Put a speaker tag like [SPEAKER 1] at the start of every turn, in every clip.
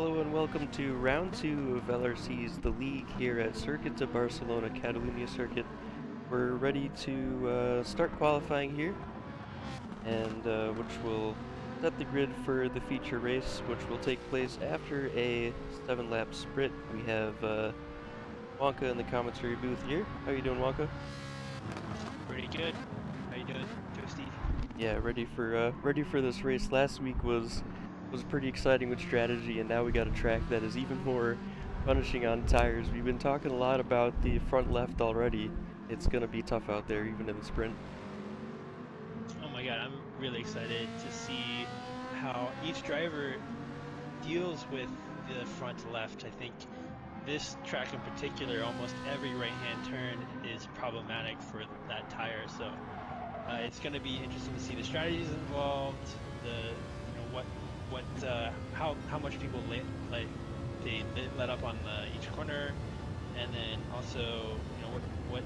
[SPEAKER 1] Hello and welcome to round 2 of LRC's The League here at Circuit de Barcelona, Catalunya circuit. We're ready to start qualifying here, and which will set the grid for the feature race, which will take place after a 7-lap sprint. We have Wonka in the commentary booth here. How you doing, Wonka?
[SPEAKER 2] Pretty good. How you doing, Toasty?
[SPEAKER 1] Yeah, ready for this race. Last week was pretty exciting with strategy, and now we got a track that is even more punishing on tires. We've been talking a lot about the front left already. It's gonna be tough out there, even in the sprint.
[SPEAKER 2] Oh my god, I'm really excited to see how each driver deals with the front left. I think this track in particular, almost every right-hand turn is problematic for that tire. So it's going to be interesting to see the strategies involved, how much people let up on each corner, and then also what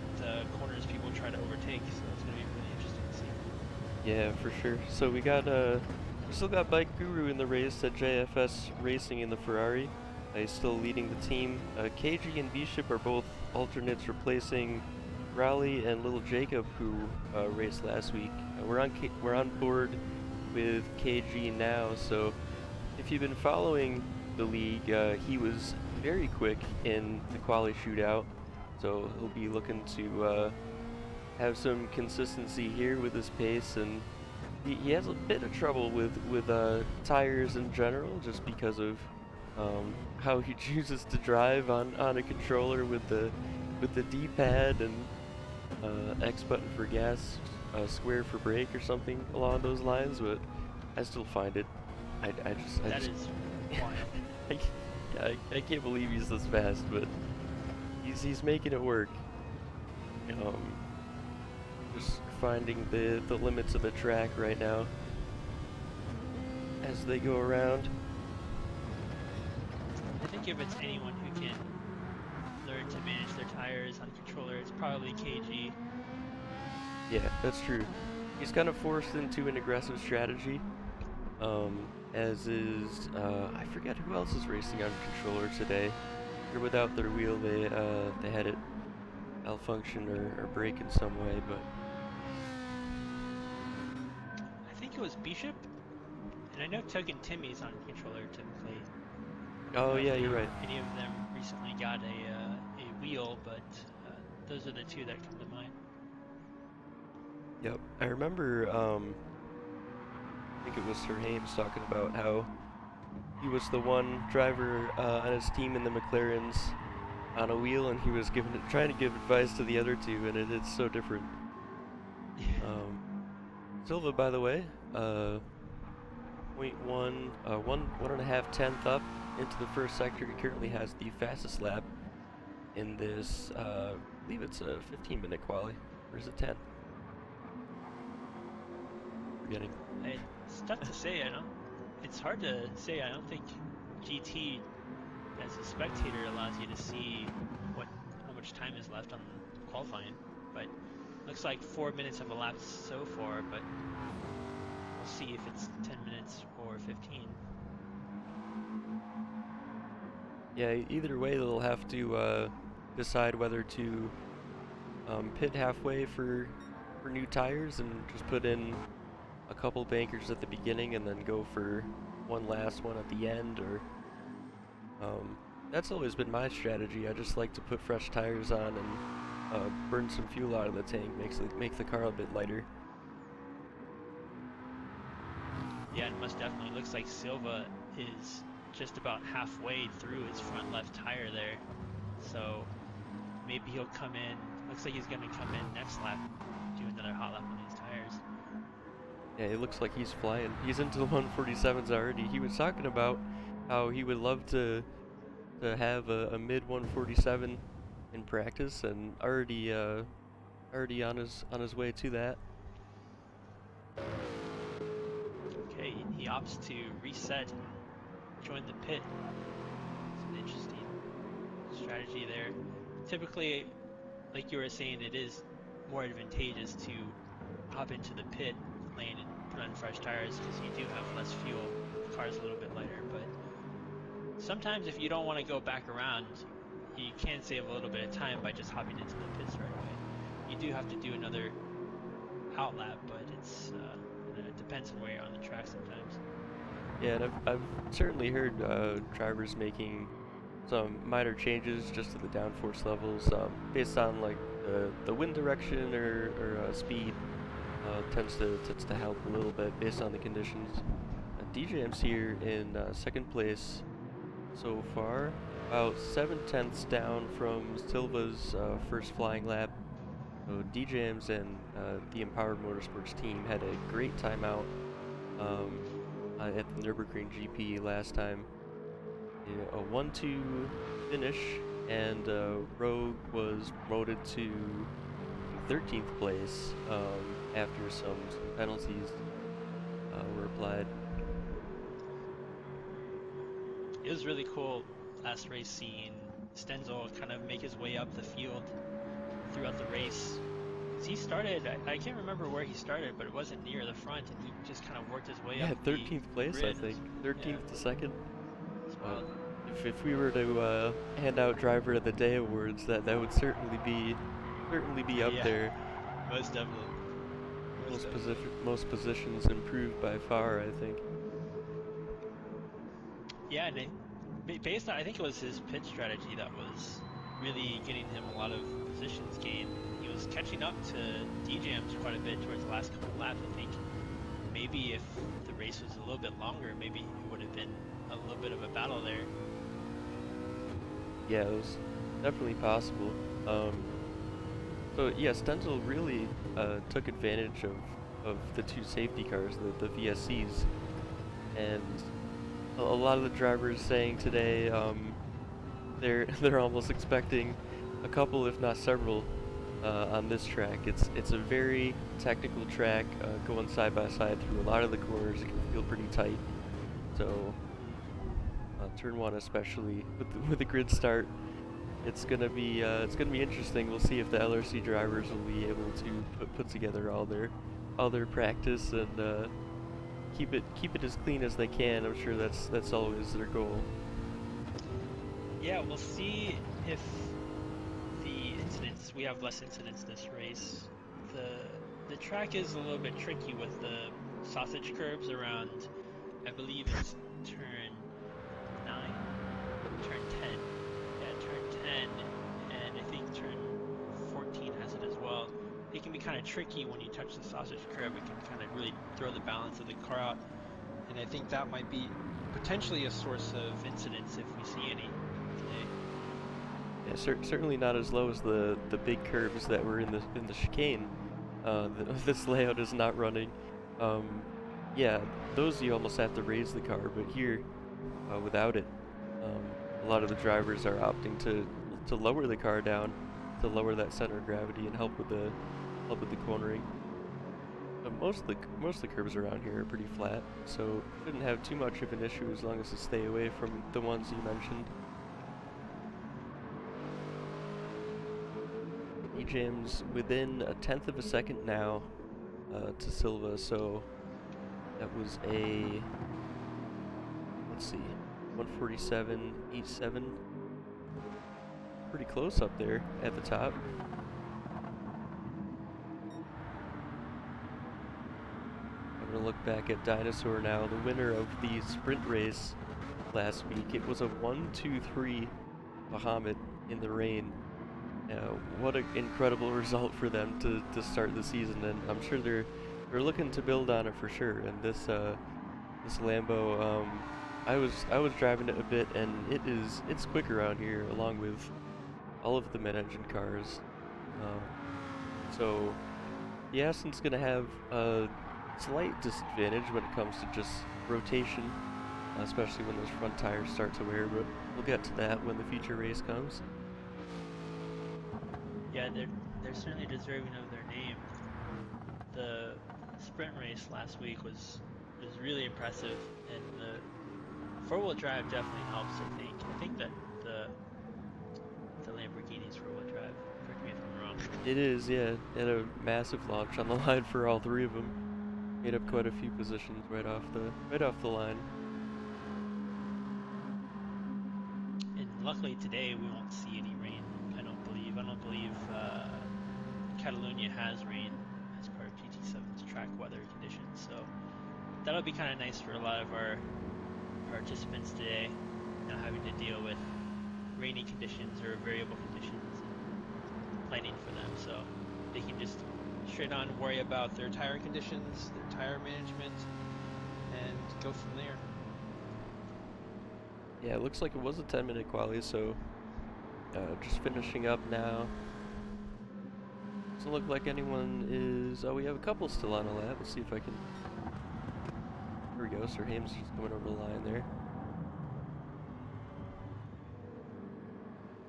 [SPEAKER 2] corners people try to overtake. So it's going to be really interesting to see.
[SPEAKER 1] Yeah, for sure. So we still got Bike Guru in the race at JFS Racing in the Ferrari. He's still leading the team. KG and Bishop are both alternates replacing Raleigh and Little Jacob, who raced last week. We're on board with KG now. So if you've been following the league, he was very quick in the quali shootout. So he'll be looking to have some consistency here with his pace, and he has a bit of trouble with tires in general, just because of how he chooses to drive on a controller with the D-pad and X button for gas, square for brake, or something along those lines. But I still find it.
[SPEAKER 2] That is wild.
[SPEAKER 1] I can't believe he's this fast, but he's making it work. Just finding the limits of the track right now as they go around.
[SPEAKER 2] I think if it's anyone who can learn to manage their tires on a controller, it's probably KG.
[SPEAKER 1] Yeah, that's true. He's kind of forced into an aggressive strategy, as is, I forget who else is racing on controller today. Or without their wheel, they had it malfunction or break in some way, but
[SPEAKER 2] I think it was Bishop, and I know Tug and Timmy's on controller typically. I don't
[SPEAKER 1] oh
[SPEAKER 2] know if
[SPEAKER 1] yeah, you're right.
[SPEAKER 2] any of them recently got a wheel, but those are the two that come to mind.
[SPEAKER 1] Yep, I remember. I think it was Sir Hames talking about how he was the one driver on his team in the McLarens on a wheel, and he was trying to give advice to the other two, and it's so different. Silva, by the way, point one and a half tenth up into the first sector. He currently has the fastest lap in this. I believe it's a 15-minute quali, or is it 10? Forgetting.
[SPEAKER 2] It's tough to say. It's hard to say. I don't think GT as a spectator allows you to see how much time is left on qualifying. But looks like 4 minutes of a lap so far. But we'll see if it's 10 minutes or 15.
[SPEAKER 1] Yeah, either way, they'll have to decide whether to pit halfway for new tires and just put in a couple bankers at the beginning and then go for one last one at the end, or that's always been my strategy. I just like to put fresh tires on and burn some fuel out of the tank, make the car a bit lighter.
[SPEAKER 2] Yeah, it most definitely looks like Silva is just about halfway through his front left tire there. So maybe he'll come in. Looks like he's going to come in next lap, do another hot lap on these tires.
[SPEAKER 1] Yeah, it looks like he's flying. He's into the 147s already. He was talking about how he would love to have a mid 147 in practice, and already on his way to that.
[SPEAKER 2] Okay, he opts to reset, join the pit. It's an interesting strategy there. Typically, like you were saying, it is more advantageous to hop into the pit lane and put on fresh tires because you do have less fuel. The car's a little bit lighter, but sometimes if you don't want to go back around, you can save a little bit of time by just hopping into the pits right away. You do have to do another out lap, but it depends on where you're on the track sometimes.
[SPEAKER 1] Yeah, and I've certainly heard drivers making some minor changes just to the downforce levels based on like the wind direction or speed tends to help a little bit based on the conditions. DJM's here in second place so far, about 7/10 down from Silva's first flying lap. So DJM's and the Empowered Motorsports team had a great timeout um, at the Nürburgring GP last time. Yeah, a 1-2 finish, and Rogue was promoted to 13th place after some penalties were applied.
[SPEAKER 2] It was really cool last race seeing Stenzel kind of make his way up the field throughout the race. Because he started, I can't remember where he started, but it wasn't near the front, and he just kind of worked his way up.
[SPEAKER 1] 13th place,
[SPEAKER 2] grid.
[SPEAKER 1] I think. 13th to second.
[SPEAKER 2] It's wild.
[SPEAKER 1] If we were to hand out Driver of the Day awards, that would certainly be up there.
[SPEAKER 2] Most definitely.
[SPEAKER 1] Most positions improved by far, I think.
[SPEAKER 2] Yeah, and based on, I think it was his pit strategy that was really getting him a lot of positions gained. He was catching up to DJMs quite a bit towards the last couple laps. I think maybe if the race was a little bit longer, maybe it would have been a little bit of a battle there.
[SPEAKER 1] Yeah, it was definitely possible. So yeah, Stenzel really took advantage of the two safety cars, the VSCs, and a lot of the drivers saying today they're almost expecting a couple, if not several, on this track. It's a very technical track, going side by side through a lot of the corners. It can feel pretty tight. So turn one, especially with the grid start, it's gonna be interesting. We'll see if the LRC drivers will be able to put together all their practice and keep it as clean as they can. I'm sure that's always their goal.
[SPEAKER 2] Yeah, we'll see if the incidents, we have less incidents this race. The track is a little bit tricky with the sausage curbs around, I believe it's turn 9, turn 10. Yeah, turn 10, and I think turn 14 has it as well. It can be kind of tricky when you touch the sausage curb. It can kind of really throw the balance of the car out, and I think that might be potentially a source of incidents if we see any today.
[SPEAKER 1] Yeah, certainly not as low as the big curves that were in the chicane. This layout is not running. Yeah, those you almost have to raise the car, but here, without it, a lot of the drivers are opting to lower the car down, to lower that center of gravity and help with the cornering. But most of the curves around here are pretty flat, so shouldn't have too much of an issue as long as you stay away from the ones you mentioned. James within 1/10 of a second now to Silva, so that was a, let's see, 147.87. Pretty close up there at the top. I'm gonna look back at Dinosaur now, the winner of the sprint race last week. It was a 1-2-3 Bahamut in the rain. What an incredible result for them to start the season, and I'm sure they're looking to build on it for sure. And this Lambo, I was driving it a bit, and it's quick around here, along with all of the mid-engine cars. So the Aston's gonna have a slight disadvantage when it comes to just rotation, especially when those front tires start to wear. But we'll get to that when the feature race comes.
[SPEAKER 2] Yeah, they're certainly deserving of their name. The sprint race last week was really impressive, and the four-wheel drive definitely helps. I think that the Lamborghini's four-wheel drive. Correct me if I'm wrong.
[SPEAKER 1] It is, yeah. Had a massive launch on the line for all three of them. Made up quite a few positions right off the line.
[SPEAKER 2] luckily today we won't see any rain. I don't believe. I don't believe Catalunya has rain as part of GT7's track weather conditions. So that'll be kind of nice for a lot of our participants today, not having to deal with rainy conditions or variable conditions and planning for them. So they can just straight on worry about their tire conditions, their tire management, and go from there.
[SPEAKER 1] Yeah, it looks like it was a 10-minute quali, so just finishing up now. Doesn't look like anyone is... Oh, we have a couple still on a lap. Let's see if I can... There we go, Sir Hames just coming over the line there.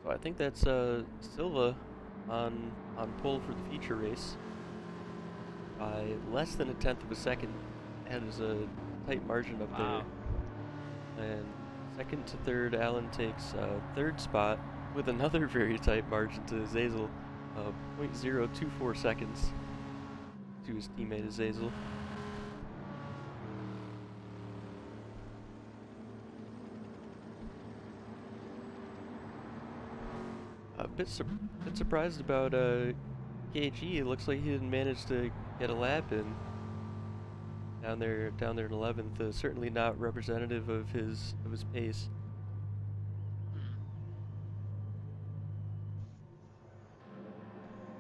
[SPEAKER 1] So I think that's Silva on pole for the feature race by less than a tenth of a second. That is a tight margin up
[SPEAKER 2] Wow.
[SPEAKER 1] there. And second to third, Alan takes third spot with another very tight margin to Zazel, 0.024 seconds to his teammate Zazel. A bit surprised about KG. It looks like he didn't manage to get a lap in down there in 11th. Certainly not representative of his pace.
[SPEAKER 2] Hmm.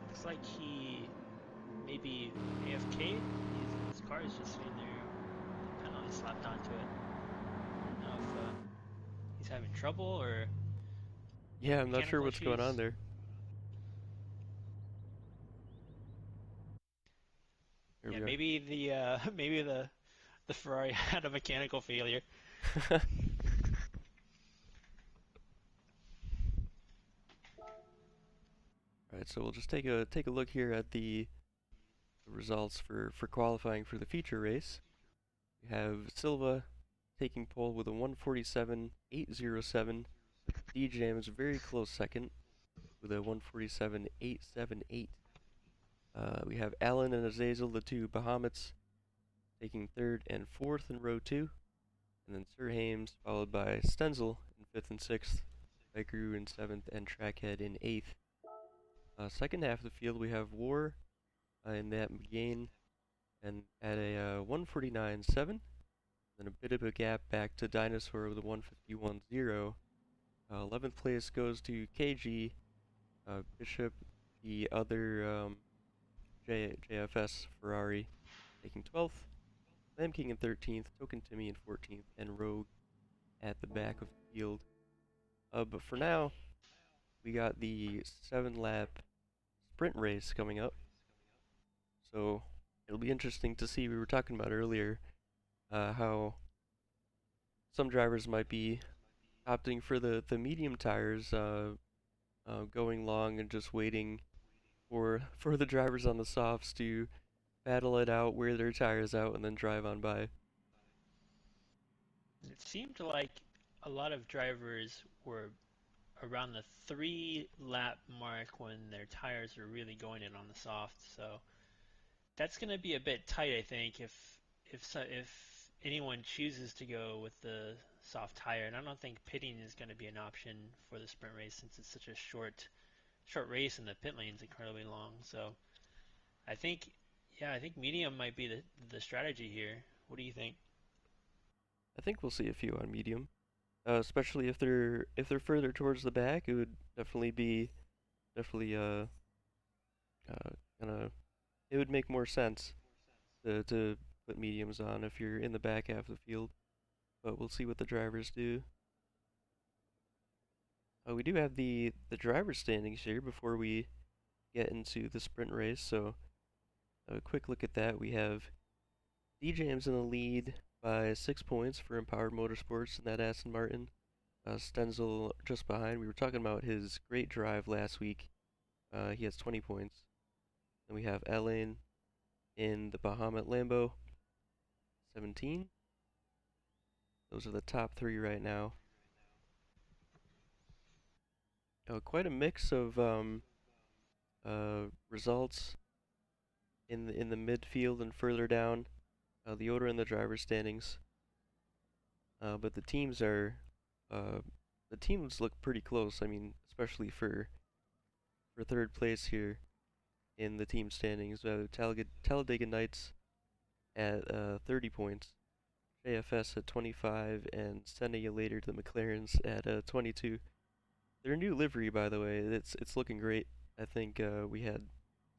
[SPEAKER 2] Looks like he maybe AFK'd. His car is just sitting there. The penalty slapped onto it. I don't know if he's having trouble or
[SPEAKER 1] Yeah, I'm not sure
[SPEAKER 2] mechanical
[SPEAKER 1] what's going on
[SPEAKER 2] issues.
[SPEAKER 1] there. Here
[SPEAKER 2] Yeah,
[SPEAKER 1] we are.
[SPEAKER 2] maybe the maybe the Ferrari had a mechanical failure.
[SPEAKER 1] Alright, so we'll just take a look here at the results for qualifying for the feature race. We have Silva taking pole with a 147.807. D James very close second with a 147.878. We have Allen and Azazel, the two Bahamids, taking third and fourth in row two. And then Sir Hames, followed by Stenzel in fifth and sixth, Bakeru in seventh, and Trackhead in eighth. Second half of the field, we have War in that McGain and at a 149.7. Then a bit of a gap back to Dinosaur with a 151.0. 11th place goes to KG, Bishop, the other JFS Ferrari, taking 12th. Lamb King in 13th, Token Timmy in 14th, and Rogue at the back of the field. But for now, we got the 7-lap sprint race coming up. So it'll be interesting to see. We were talking about earlier how some drivers might be opting for the medium tires, going long and just waiting for the drivers on the softs to battle it out, wear their tires out, and then drive on by.
[SPEAKER 2] It seemed like a lot of drivers were around the 3 lap mark when their tires are really going in on the soft. So that's going to be a bit tight, I think, if anyone chooses to go with the soft tire. And I don't think pitting is going to be an option for the sprint race since it's such a short race and the pit lane's incredibly long. So I think, yeah, I think medium might be the strategy here. What do you think?
[SPEAKER 1] I think we'll see a few on medium, especially if they're further towards the back. It would definitely uh kind of it would make more sense to put mediums on if you're in the back half of the field. But we'll see what the drivers do. We do have the driver standings here before we get into the sprint race. So a quick look at that. We have D James in the lead by 6 points for Empowered Motorsports in that Aston Martin. Stenzel just behind. We were talking about his great drive last week. He has 20 points. Then we have Elaine in the Bahamut Lambo, 17. Those are the top three right now. Quite a mix of results in the midfield and further down. The order in the driver standings. But the teams are the teams look pretty close. I mean, especially for third place here in the team standings. Talladega Nights at 30 points, JFS at 25, and sending it later to the McLarens at 22. Their new livery, by the way, it's looking great. I think we had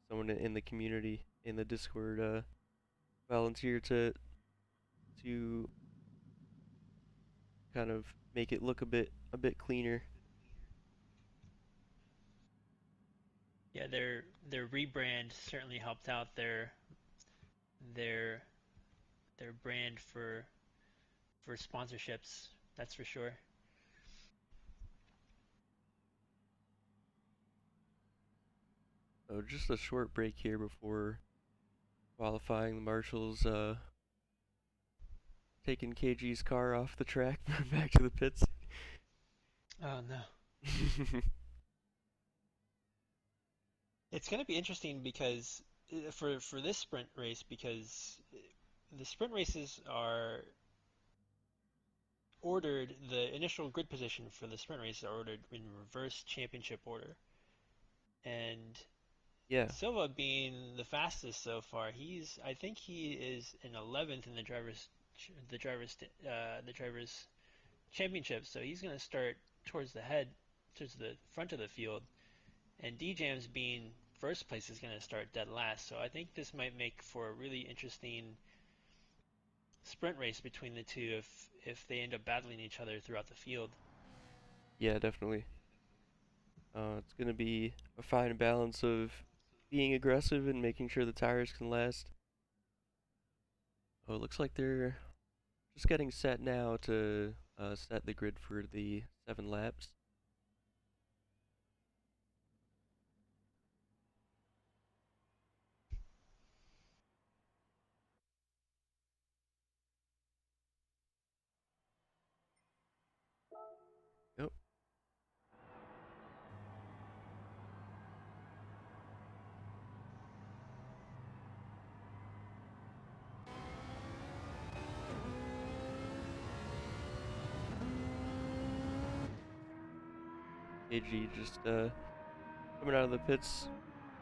[SPEAKER 1] someone in the community in the Discord volunteer to kind of make it look a bit cleaner.
[SPEAKER 2] Yeah, their rebrand certainly helped out their their brand for sponsorships. That's for sure.
[SPEAKER 1] So just a short break here before qualifying. The marshals taking KG's car off the track back to the pits.
[SPEAKER 2] Oh no. It's going to be interesting because for this sprint race because the sprint races are ordered, the initial grid position for the sprint races are ordered in reverse championship order. And
[SPEAKER 1] Yeah,
[SPEAKER 2] Silva being the fastest so far, I think he is in 11th in the drivers championship, so he's going to start towards the front of the field. And D-Jams being first place is going to start dead last. So I think this might make for a really interesting sprint race between the two if they end up battling each other throughout the field.
[SPEAKER 1] yeah, definitely. It's gonna be a fine balance of being aggressive and making sure the tires can last. Oh, it looks like they're just getting set now to set the grid for the 7 laps. Yep. KG just coming out of the pits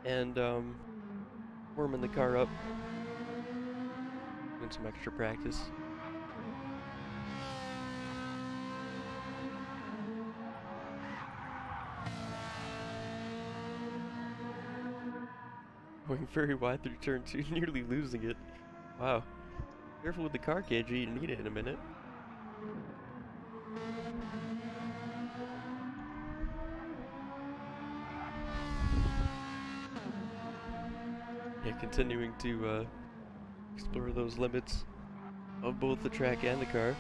[SPEAKER 1] and warming the car up, doing some extra practice. Going very wide through turn 2, nearly losing it. Wow. Careful with the car, KG, you need it in a minute. Yeah, continuing to explore those limits of both the track and the car.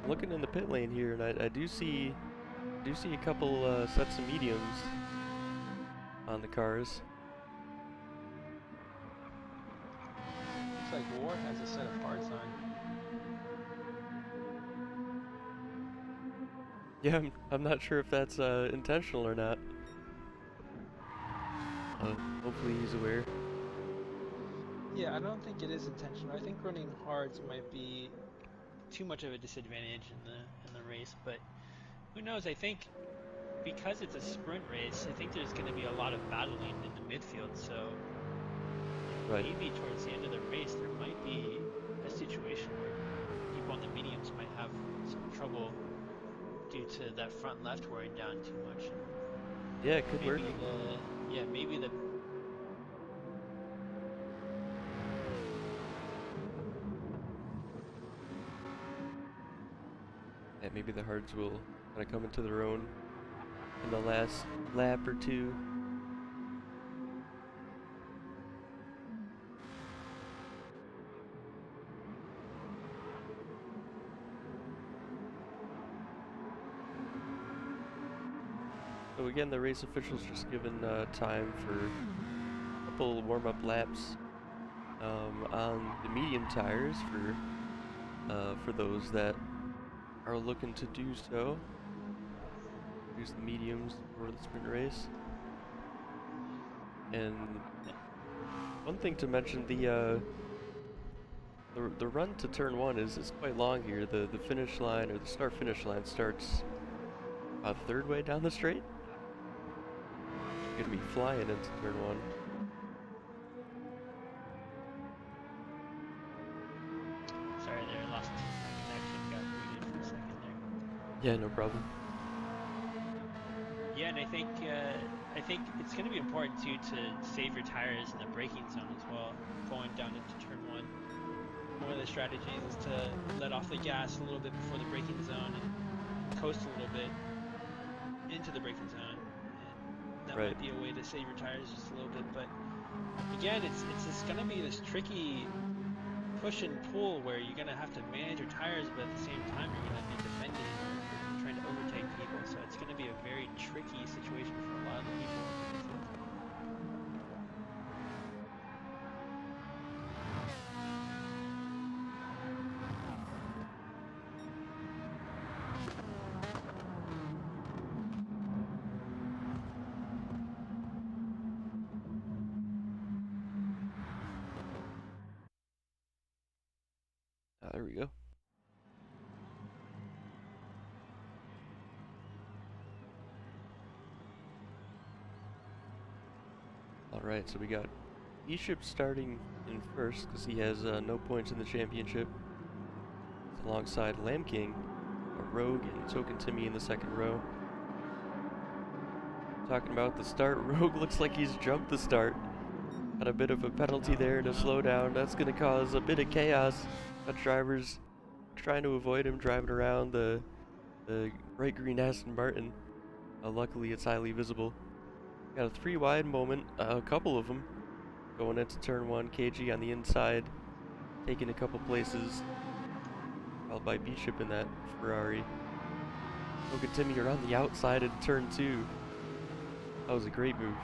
[SPEAKER 1] I'm looking in the pit lane here, and I do see a couple sets of mediums on the cars.
[SPEAKER 2] Looks like War has a set of parts on.
[SPEAKER 1] Yeah, I'm not sure if that's intentional or not. Hopefully he's aware.
[SPEAKER 2] Yeah, I don't think it is intentional. I think running hards might be too much of a disadvantage in the race, but who knows? I think because it's a sprint race, I think there's going to be a lot of battling in the midfield. So
[SPEAKER 1] Right.
[SPEAKER 2] maybe towards the end of the race, there might be a situation where people on the mediums might have some trouble due to that front left wearing down too much.
[SPEAKER 1] Yeah, it could work.
[SPEAKER 2] Maybe the
[SPEAKER 1] Yeah, maybe the hards will kind of come into their own in the last lap or two. So again, the race officials just given time for a couple warm-up laps on the medium tires for those that are looking to do so. Use the mediums for the sprint race. And One thing to mention, the run to turn one is quite long here. The finish line, or the start finish line, starts about a third way down the straight. You're gonna be flying into turn one.
[SPEAKER 2] Sorry there, I lost my connection, got muted for a second there.
[SPEAKER 1] Yeah, no problem.
[SPEAKER 2] Yeah, and I think it's going to be important too to save your tires in the braking zone as well, going down into turn one. One of the strategies is to let off the gas a little bit before the braking zone and coast a little bit into the braking zone. And that
[SPEAKER 1] Right.
[SPEAKER 2] might be a way to save your tires just a little bit. But again, it's just going to be this tricky push and pull where you're going to have to manage your tires, but at the same time you're going to be defending or trying to overtake people. So it's going to be a very tricky situation for a lot of the people in the field.
[SPEAKER 1] There we go. Alright, so we got Bishop starting in first because he has no points in the championship. It's alongside Lamb King, a Rogue, and Token Timmy in the second row. Talking about the start, Rogue looks like he's jumped the start. Got a bit of a penalty there to slow down. That's going to cause a bit of chaos. Got drivers trying to avoid him driving around the bright green Aston Martin. Luckily, it's highly visible. Got a 3 wide moment, a couple of them. Going into turn 1, KG on the inside, taking a couple places. Followed by Bishop in that Ferrari. Logan Timmy around the outside in turn 2. That was a great move.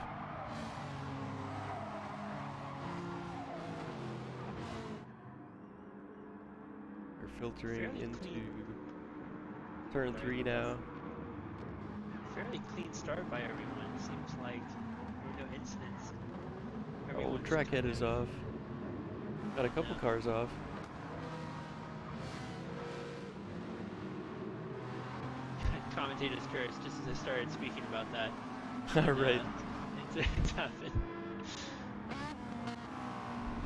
[SPEAKER 1] We're filtering
[SPEAKER 2] Fairly
[SPEAKER 1] into
[SPEAKER 2] clean.
[SPEAKER 1] turn 3 now.
[SPEAKER 2] Fairly clean start by everyone. Seems like there were no incidents.
[SPEAKER 1] Oh, track head is off. Got a couple cars off.
[SPEAKER 2] Commentators cursed just as I started speaking about that.
[SPEAKER 1] Right.
[SPEAKER 2] It's happened.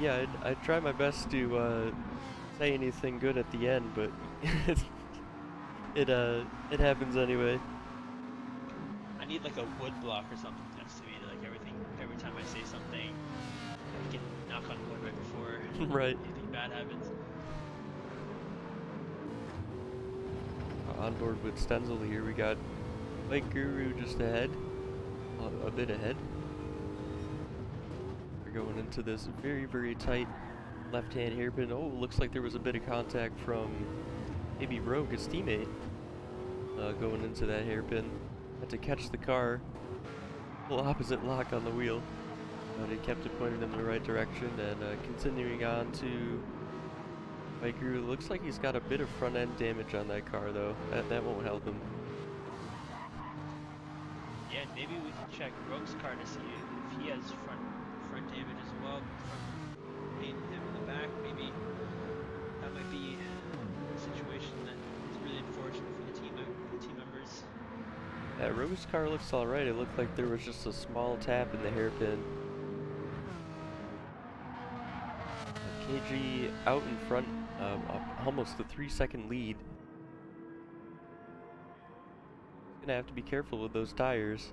[SPEAKER 1] Yeah, I try my best to say anything good at the end, but it happens anyway.
[SPEAKER 2] I need like a wood block or something next to me, like every time I say something, I can knock on wood right before
[SPEAKER 1] Right.
[SPEAKER 2] anything bad happens.
[SPEAKER 1] On board with Stenzel here, we got Bike Guru just ahead, a bit ahead. We're going into this very, very tight left-hand hairpin. Oh, looks like there was a bit of contact from maybe Rogue, his teammate, going into that hairpin. Had to catch the car, full opposite lock on the wheel, but it kept it pointed in the right direction. And continuing on to Bike Guru, looks like he's got a bit of front-end damage on that car, though. That won't help him.
[SPEAKER 2] Yeah, and maybe we can check Rogue's car to see if he has front damage as well from hitting him in the back. Maybe that might be a situation that is really unfortunate for the team members.
[SPEAKER 1] Yeah, Rogue's car looks alright. It looked like there was just a small tap in the hairpin. KG out in front, almost a 3-second lead. Gonna have to be careful with those tires.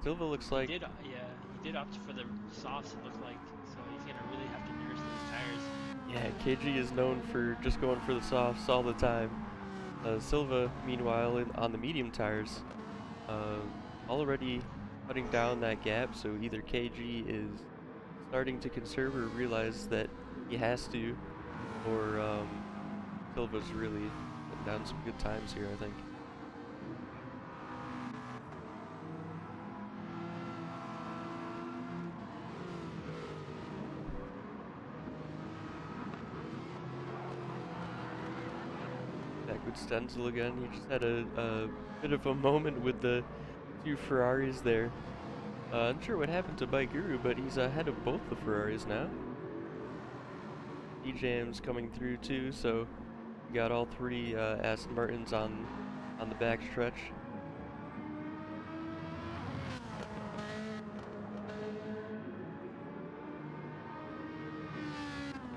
[SPEAKER 1] Silva looks like
[SPEAKER 2] He did opt for the softs, it looked like, so he's gonna really have to nurse those tires.
[SPEAKER 1] yeah, KG is known for just going for the softs all the time. Silva, meanwhile, on the medium tires, already cutting down that gap. So either KG is starting to conserve or realize that he has to, or Silva's really putting down some good times here, I think. Back with Stenzel again. He just had a bit of a moment with the two Ferraris there. Unsure what happened to Bike Guru, but he's ahead of both the Ferraris now. D-Jam's coming through too, so we got all three Aston Martins on the back stretch.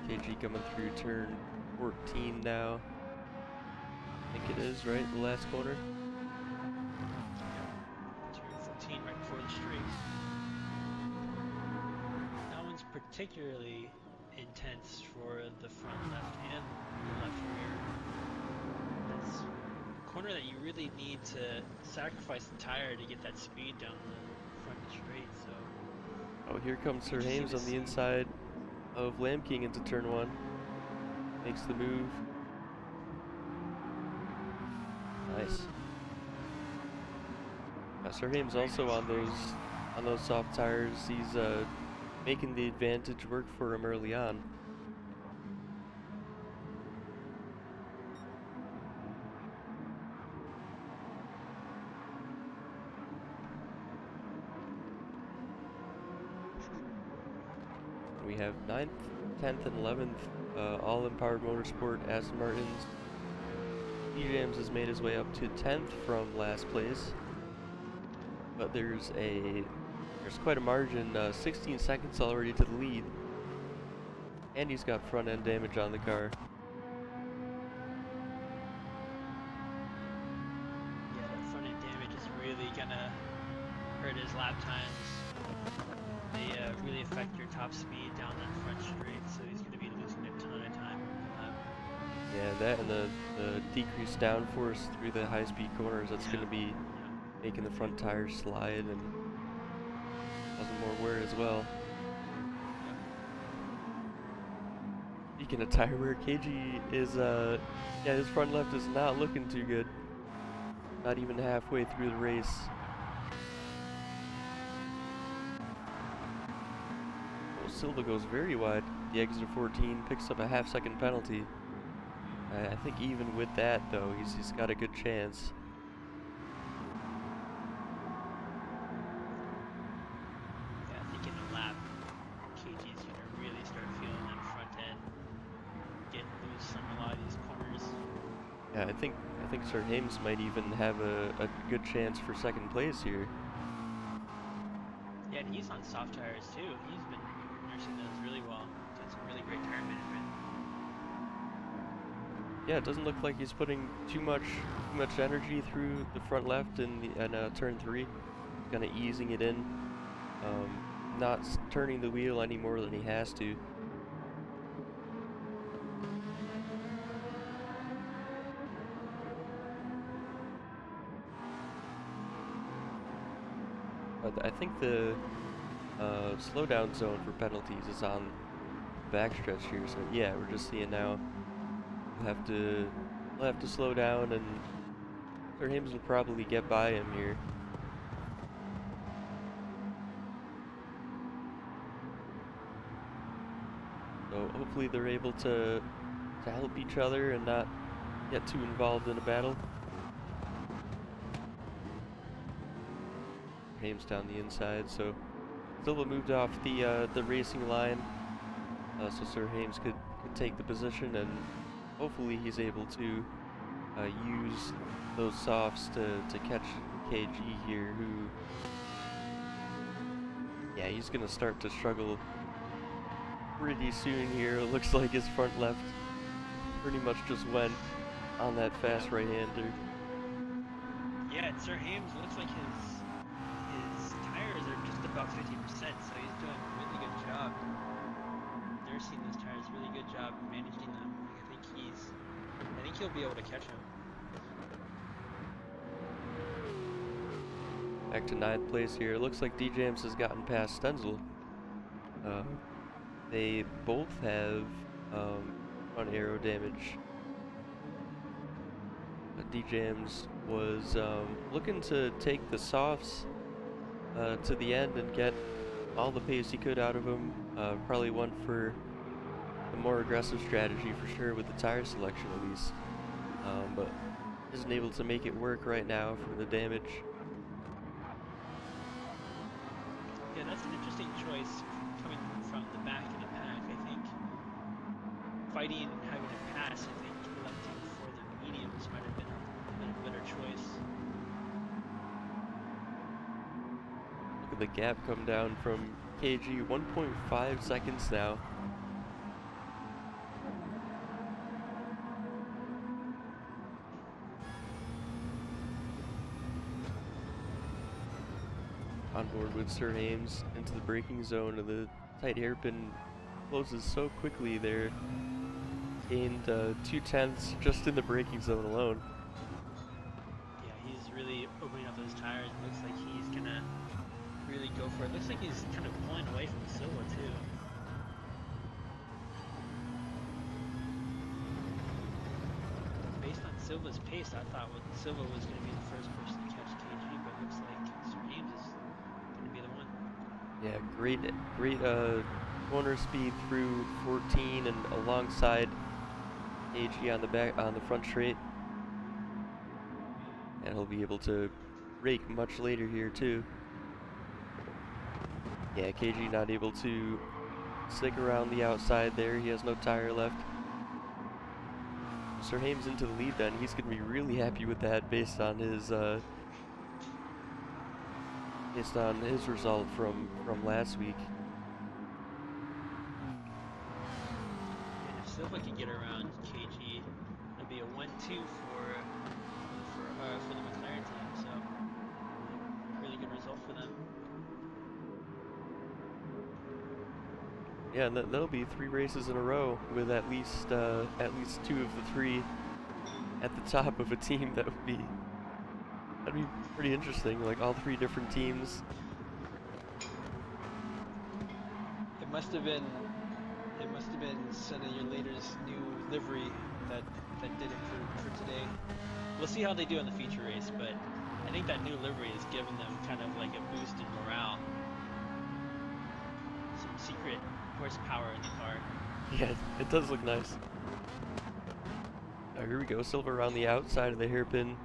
[SPEAKER 1] KG coming through turn 14 now. I think it is, right? The last corner.
[SPEAKER 2] Turn 14 right before the straight. That one's particularly intense for the front left and the left rear. That's a corner that you really need to sacrifice the tire to get that speed down the front of the straight. So.
[SPEAKER 1] Oh, here comes Sir Hames on the inside of Lamb King into turn 1. Makes the move. Nice. Sir Hames also on those soft tires. He's making the advantage work for him early on. We have 9th, 10th, and 11th, all in Powered Motorsport Aston Martins. D-Jams has made his way up to 10th from last place, but there's quite a margin, 16 seconds already to the lead, and he's got front end damage on the car.
[SPEAKER 2] Yeah, that front end damage is really gonna hurt his lap times. They really affect your top speed down that front straight, so he's going to be losing a ton of time on the lap.
[SPEAKER 1] Yeah, that and the decreased downforce through the high-speed corners, that's going to be making the front tires slide and causing more wear as well. Speaking of tire wear, KG is, yeah, his front left is not looking too good. Not even halfway through the race. Silva goes very wide. The exit of 14 picks up a half-second penalty. I think even with that, though, he's got a good chance.
[SPEAKER 2] Yeah, I think in the lap, KG's gonna really start feeling that front end get loose on a lot of these corners.
[SPEAKER 1] Yeah, I think Sir Hames might even have a good chance for second place here.
[SPEAKER 2] Yeah, and he's on soft tires too. He's been nursing those really well. Done some really great tire management.
[SPEAKER 1] Yeah, it doesn't look like he's putting too much energy through the front left in turn 3. Kind of easing it in, not turning the wheel any more than he has to. But I think the slowdown zone for penalties is on the backstretch here. So yeah, we're just seeing now. We'll have to slow down, and Sir Hames will probably get by him here. So hopefully they're able to help each other and not get too involved in a battle. Hames down the inside, so Silva moved off the racing line, so Sir Hames could take the position, and hopefully he's able to use those softs to catch KG here, who, yeah, he's gonna start to struggle pretty soon here. It looks like his front left pretty much just went on that fast right-hander.
[SPEAKER 2] Yeah, and Sir Hames looks like his tires are just about 50%, so he's doing a really good job nursing those tires. Really good job managing them. I think he'll be able to catch him.
[SPEAKER 1] Back to 9th place here. It looks like D-Jams has gotten past Stenzel. They both have front aero damage. D-Jams was looking to take the softs to the end and get all the pace he could out of them. Probably went for a more aggressive strategy for sure with the tire selection at least. But isn't able to make it work right now for the damage.
[SPEAKER 2] fighting and having to pass, I think electing for the mediums might have been a better choice.
[SPEAKER 1] Look at the gap come down from KG, 1.5 seconds now. On board with Sir Hames into the braking zone, and the tight hairpin closes so quickly there. Gained 2/10 just in the braking zone alone.
[SPEAKER 2] Yeah, he's really opening up those tires. It looks like he's gonna really go for it. Looks like he's kind of pulling away from Silva too. Based on Silva's pace, I thought Silva was going to be the first person to catch KG, but it looks like Sir James is going to be the one.
[SPEAKER 1] Yeah, great corner speed through 14 and alongside KG on the front straight. And he'll be able to rake much later here too. Yeah, KG not able to stick around the outside there. He has no tire left. Sir Hames into the lead then. He's going to be really happy with that based on his result from last week.
[SPEAKER 2] And if Silva can get around KG, it'll be a 1-2 for the McLaren team. So really good result for them.
[SPEAKER 1] Yeah, and that'll be 3 races in a row with at least 2 of the 3 at the top of a team. That'd be pretty interesting. Like all 3 different teams.
[SPEAKER 2] It must have been Senna Year Later's new livery that did it for today. We'll see how they do in the feature race, but I think that new livery has given them kind of like a boost in morale. Some secret horsepower in the car.
[SPEAKER 1] Yeah, it does look nice. Here we go, Silva around the outside of the hairpin.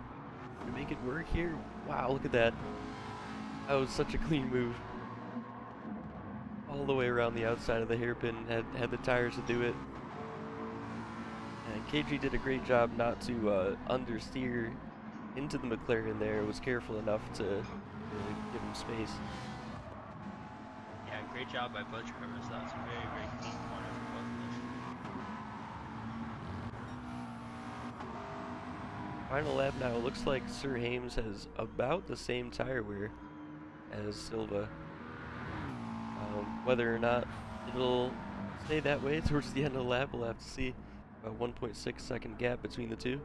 [SPEAKER 1] To make it work here. Wow, look at that. That was such a clean move. All the way around the outside of the hairpin, had the tires to do it. And KG did a great job not to understeer into the McLaren there. Was careful enough to really give him space.
[SPEAKER 2] Yeah, great job by both drivers. That was a very, very clean corner for both of them.
[SPEAKER 1] Final lap now. Looks like Sir Hames has about the same tire wear as Silva. Whether or not it'll stay that way towards the end of the lap, we'll have to see. About 1.6 second gap between the two.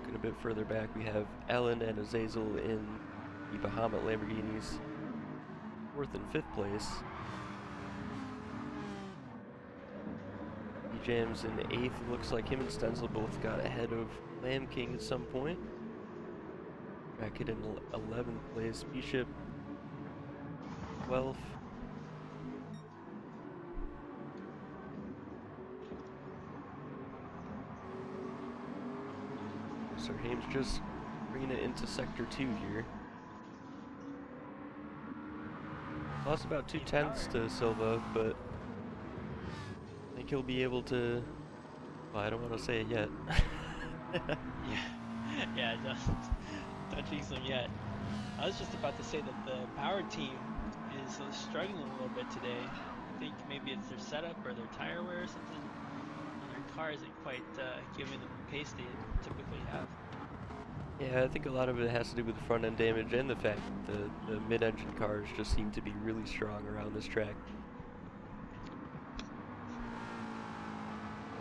[SPEAKER 1] Looking a bit further back, we have Alan and Azazel in the Bahamut Lamborghinis, 4th and 5th place. Jams in 8th. Looks like him and Stenzel both got ahead of Lamb King at some point. Bracket in 11th place. Bishop 12th. Sir Hames just bringing it into sector 2 here. Lost about 2/10 to Silva, but I think he'll be able to. Well, I don't want to say it yet.
[SPEAKER 2] Yeah, don't jinx them yet. I was just about to say that the power team is struggling a little bit today. I think maybe it's their setup or their tire wear or something. Their car isn't quite giving them the pace they typically have.
[SPEAKER 1] Yeah, I think a lot of it has to do with the front end damage and the fact that the mid-engine cars just seem to be really strong around this track.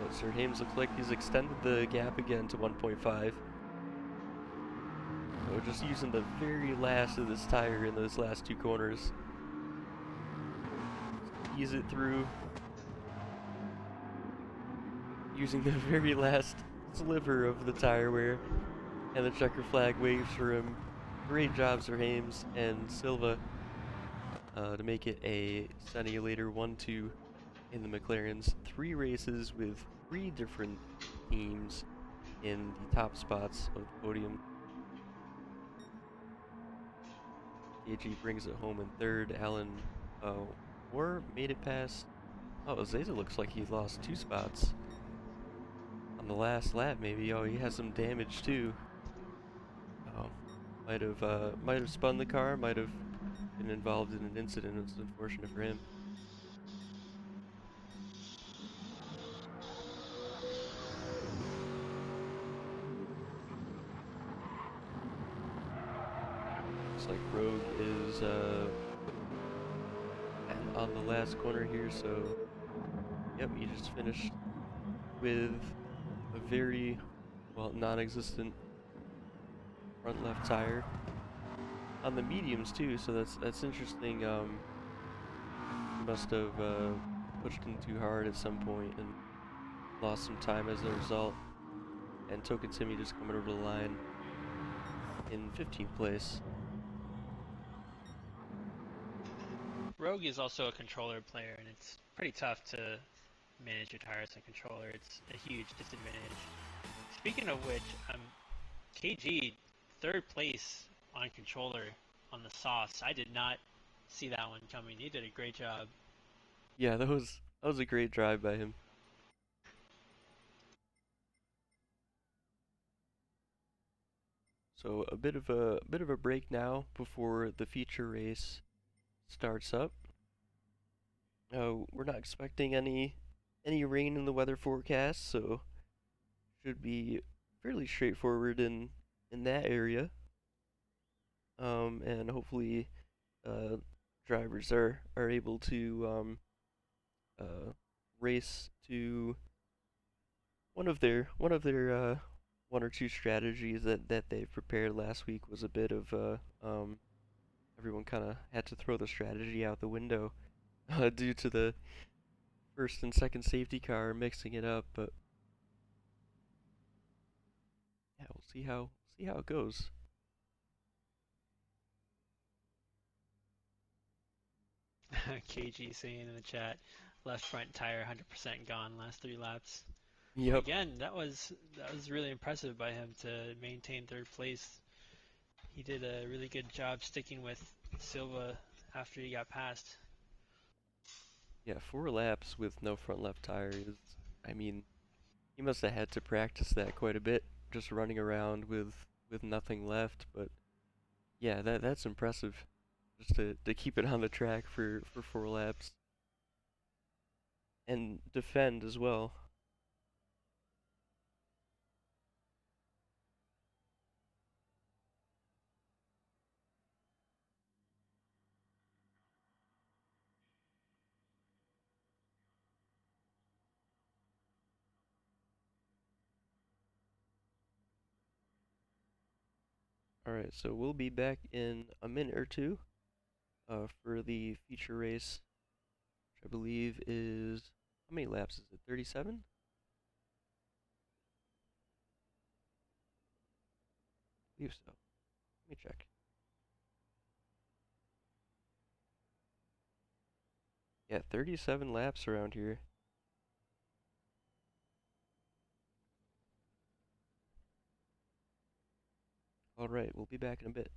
[SPEAKER 1] But Sir Hames looks like he's extended the gap again to 1.5. So just using the very last of this tire in those last 2 corners. Ease it through. Using the very last sliver of the tire wear. And the checker flag waves for him. Great job, Sir Hames and Silva, to make it a Sunny later 1-2 in the McLarens. 3 races with 3 different teams in the top spots of the podium. KG brings it home in 3rd. Alan Moore made it past Oh, Azazel looks like he lost 2 spots on the last lap. Maybe. Oh, he has some damage too. Oh, might have spun the car. Might have been involved in an incident. It's unfortunate for him. Looks like Rogue is on the last corner here. So, yep, he just finished with a very, well, non-existent front left tire on the mediums too. So that's interesting. He must have pushed in too hard at some point and lost some time as a result. And Tokatimi just coming over the line in 15th place.
[SPEAKER 2] Rogue is also a controller player, and it's pretty tough to manage your tires and controller. It's a huge disadvantage. Speaking of which, KG, third place on controller on the sauce. I did not see that one coming. He did a great job.
[SPEAKER 1] Yeah, that was a great drive by him. So a bit of a break now before the feature race starts up. We're not expecting any rain in the weather forecast, so should be fairly straightforward in that area. And hopefully, uh, drivers are able to uh, race to one of their one or two strategies that they prepared last week was a bit of everyone kind of had to throw the strategy out the window due to the first and second safety car mixing it up. But yeah, we'll see how it goes.
[SPEAKER 2] KG saying in the chat, left front tire 100% gone last 3 laps.
[SPEAKER 1] Yep.
[SPEAKER 2] Again, that was really impressive by him to maintain third place. He did a really good job sticking with Silva after he got passed.
[SPEAKER 1] Yeah, 4 laps with no front left tire is, I mean, he must have had to practice that quite a bit, just running around with nothing left. But yeah, that's impressive, just to keep it on the track for 4 laps and defend as well. All right, so we'll be back in a minute or two for the feature race, which I believe is, how many laps is it? 37? I believe so. Let me check. Yeah, 37 laps around here. All right, we'll be back in a bit.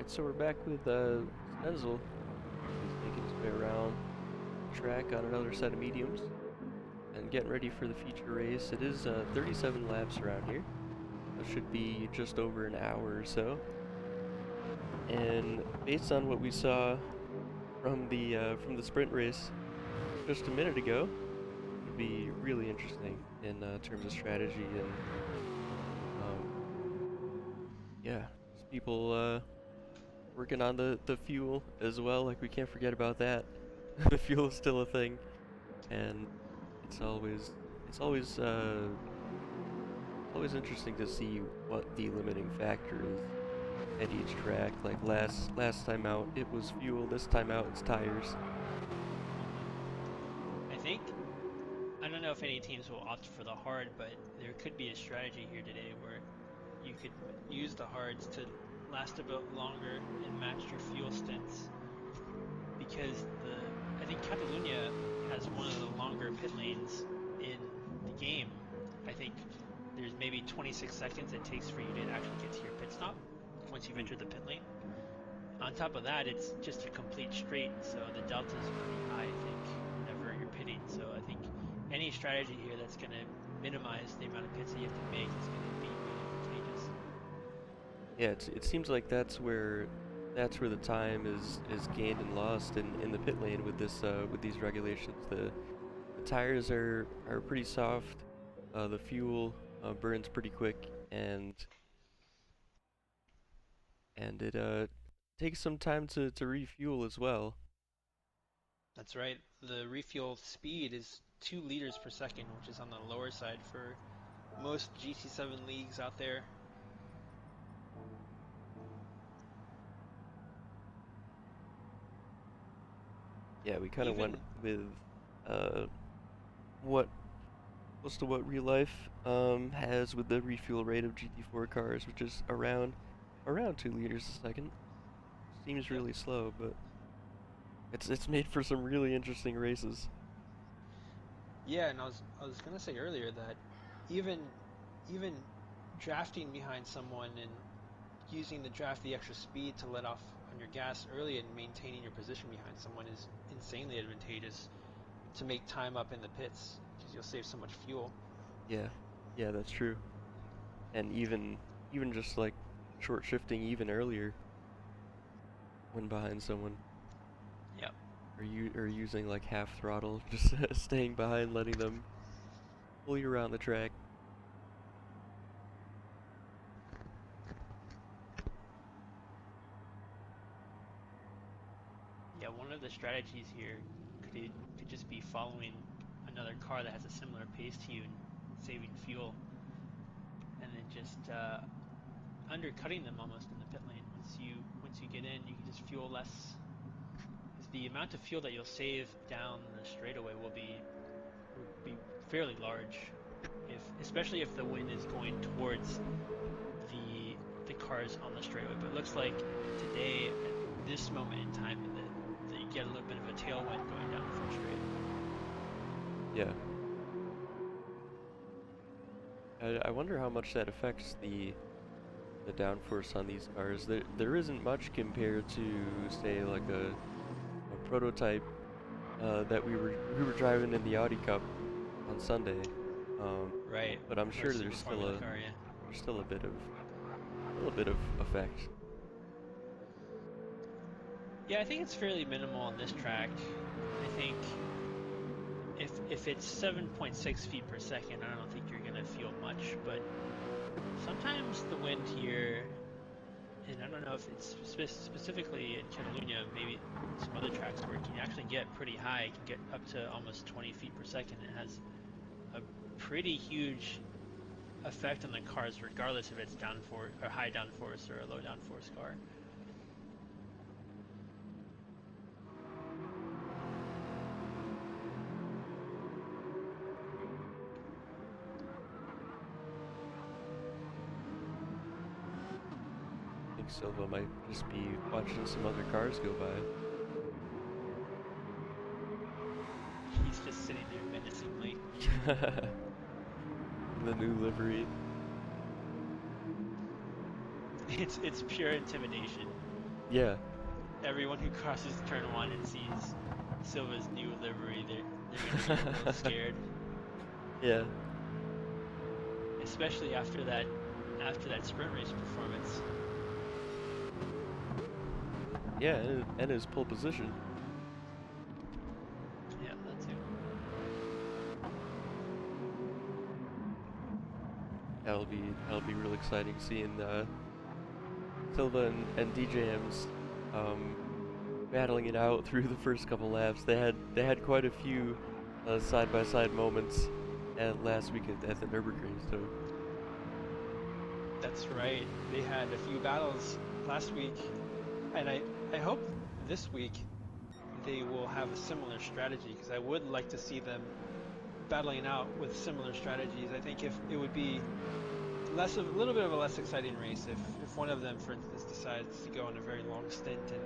[SPEAKER 1] so we're back with Stenzel. He's making his way around the track on another set of mediums and getting ready for the feature race. It is 37 laps around here. It should be just over an hour or so. And based on what we saw from the sprint race just a minute ago, it would be really interesting in terms of strategy and yeah, just people working on the fuel as well. Like, we can't forget about that. The fuel is still a thing, and it's always it's always uh, always interesting to see what the limiting factor is at each track. Like last time out, it was fuel. This time out, it's tires.
[SPEAKER 2] I think I don't know if any teams will opt for the hard, but there could be a strategy here today where you could use the hards to last a bit longer and match your fuel stints because I think Catalunya has one of the longer pit lanes in the game. I think there's maybe 26 seconds it takes for you to actually get to your pit stop once you've entered the pit lane. On top of that, it's just a complete straight, so the delta is pretty high, I think, whenever you're pitting. So I think any strategy here that's going to minimize the amount of pits that you have to make is going to be really advantageous.
[SPEAKER 1] Yeah, it seems like that's where the time is gained and lost in the pit lane with these regulations. The tires are pretty soft. The fuel burns pretty quick, and it takes some time to refuel as well.
[SPEAKER 2] That's right. The refuel speed is 2 liters per second, which is on the lower side for most GT7 leagues out there.
[SPEAKER 1] Yeah, we kind of went
[SPEAKER 2] Even
[SPEAKER 1] with uh, what close to what real life has with the refuel rate of GT4 cars, which is around 2 liters a second. Seems
[SPEAKER 2] Yep.
[SPEAKER 1] really slow, but it's made for some really interesting races.
[SPEAKER 2] Yeah, and I was gonna say earlier that even even drafting behind someone and using the extra speed to let off on your gas early and maintaining your position behind someone is insanely advantageous to make time up in the pits because you'll save so much fuel.
[SPEAKER 1] Yeah, yeah, that's true. And even just like short shifting even earlier when behind someone,
[SPEAKER 2] Yep.
[SPEAKER 1] or using like half throttle, just staying behind, letting them pull you around the track.
[SPEAKER 2] Yeah, one of the strategies here could just be following another car that has a similar pace to you and saving fuel, and then just undercutting them almost in the pit lane. Once you get in, you can just fuel less. Because the amount of fuel that you'll save down the straightaway will be fairly large, if especially if the wind is going towards the cars on the straightaway. But it looks like today, at this moment in time, that you get a little bit of a tailwind going down the front straight.
[SPEAKER 1] Yeah. I wonder how much that affects the downforce on these cars. There isn't much compared to, say, like a prototype that we were driving in the Audi Cup on Sunday.
[SPEAKER 2] Right.
[SPEAKER 1] But I'm
[SPEAKER 2] Or a
[SPEAKER 1] sure
[SPEAKER 2] super Formula car, yeah.
[SPEAKER 1] there's still a bit of effect.
[SPEAKER 2] Yeah, I think it's fairly minimal on this track. I think if it's 7.6 feet per second, I don't think you're gonna feel much. But sometimes the wind here, and I don't know if it's specifically in Catalunya, maybe some other tracks where it can actually get pretty high. It can get up to almost 20 feet per second. It has a pretty huge effect on the cars, regardless if it's downforce or high downforce or a low downforce car.
[SPEAKER 1] I think Silva might just be watching some other cars go by.
[SPEAKER 2] He's just sitting there menacingly.
[SPEAKER 1] The new livery.
[SPEAKER 2] It's pure intimidation.
[SPEAKER 1] Yeah.
[SPEAKER 2] Everyone who crosses turn 1 and sees Silva's new livery, they're gonna be a little scared,
[SPEAKER 1] Yeah.
[SPEAKER 2] especially after that sprint race performance.
[SPEAKER 1] Yeah, and his pole position.
[SPEAKER 2] Yeah, that too.
[SPEAKER 1] That'll be real exciting seeing Silva and DJM's battling it out through the first couple laps. They had quite a few side by side moments at last week at the Nürburgring. So
[SPEAKER 2] That's right. They had a few battles last week, and I hope this week they will have a similar strategy, because I would like to see them battling out with similar strategies. I think if it would be a little bit of a less exciting race if one of them, for instance, decides to go on a very long stint and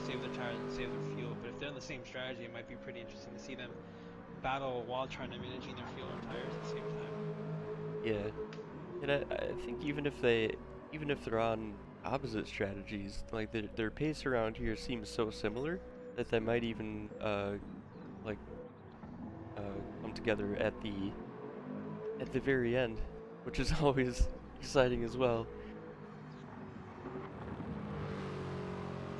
[SPEAKER 2] save their tires and save their fuel. But if they're on the same strategy, it might be pretty interesting to see them battle while trying to managing their fuel and tires at the same time.
[SPEAKER 1] yeah, and I think even if they're on opposite strategies, like their pace around here seems so similar that they might even like come together at the very end, which is always exciting as well.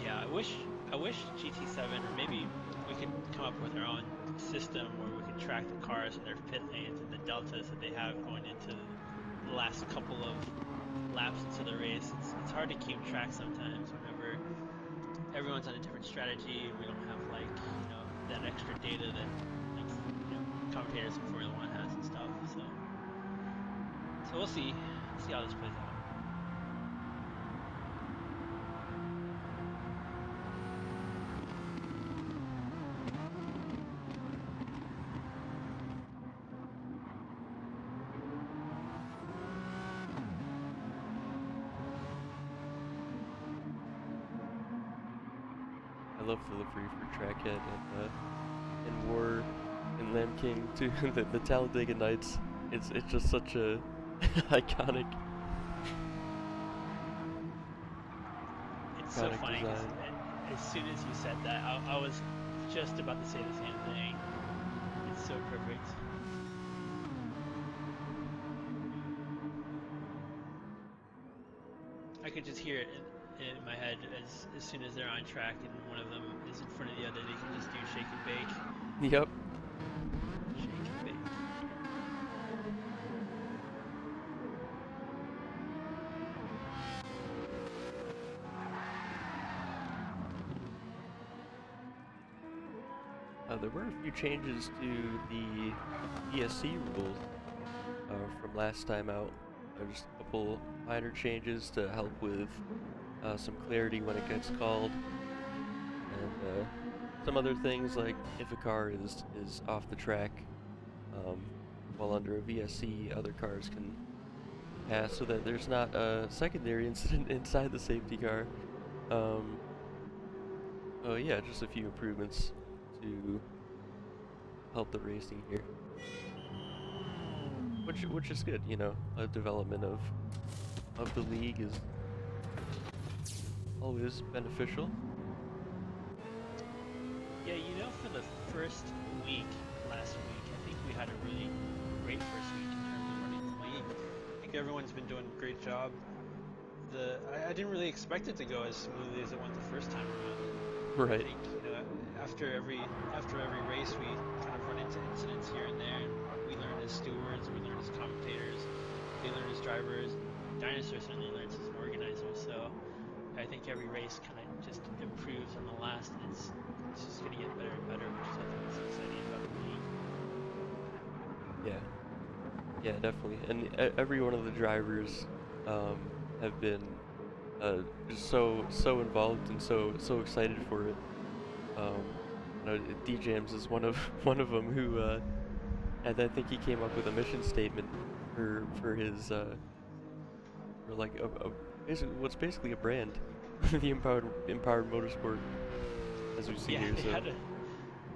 [SPEAKER 2] Yeah, I wish GT7, or maybe we could come up with our own system where we could track the cars and their pit lanes and the deltas that they have going into the last couple of laps into the race. It's hard to keep track sometimes whenever everyone's on a different strategy and we don't have, like, that extra data that, like, commentators in Formula One has and stuff. So we'll see how this plays out.
[SPEAKER 1] I love the livery for Trackhead and War and Lamb King too. the Talladega Nights. It's just such a iconic
[SPEAKER 2] It's so
[SPEAKER 1] iconic
[SPEAKER 2] funny 'cause
[SPEAKER 1] design.
[SPEAKER 2] as soon as you said that, I was just about to say the same thing. It's so perfect. I could just hear it in my head as soon as they're on track and one of them is in front of the other. They can just do shake and bake,
[SPEAKER 1] Yep.
[SPEAKER 2] shake and bake.
[SPEAKER 1] There were a few changes to the ESC rules from last time out. Just a couple minor changes to help with some clarity when it gets called, and some other things like if a car is off the track um, while under a VSC, other cars can pass so that there's not a secondary incident inside the safety car. Um, oh yeah, just a few improvements to help the racing here, which is good. A development of the league is always beneficial.
[SPEAKER 2] Yeah, for the first week last week, I think we had a really great first week in terms of running the league. I think everyone's been doing a great job. I didn't really expect it to go as smoothly as it went the first time around. I
[SPEAKER 1] Right.
[SPEAKER 2] think after every race we kind of run into incidents here and there, and we learn as stewards, we learn as commentators, they learn as drivers, and Dinosaur certainly learns as an organizer. So I think every race kind of just improves on the last, and it's just going to get better and better, which is, I think, what's exciting about the league.
[SPEAKER 1] Yeah. Yeah, definitely. And every one of the drivers have been just so involved and so excited for it. Um, DJams is one of one of them who and I think he came up with a mission statement for his for like basically what's basically a brand, the empowered motorsport, as we see
[SPEAKER 2] Yeah,
[SPEAKER 1] here. So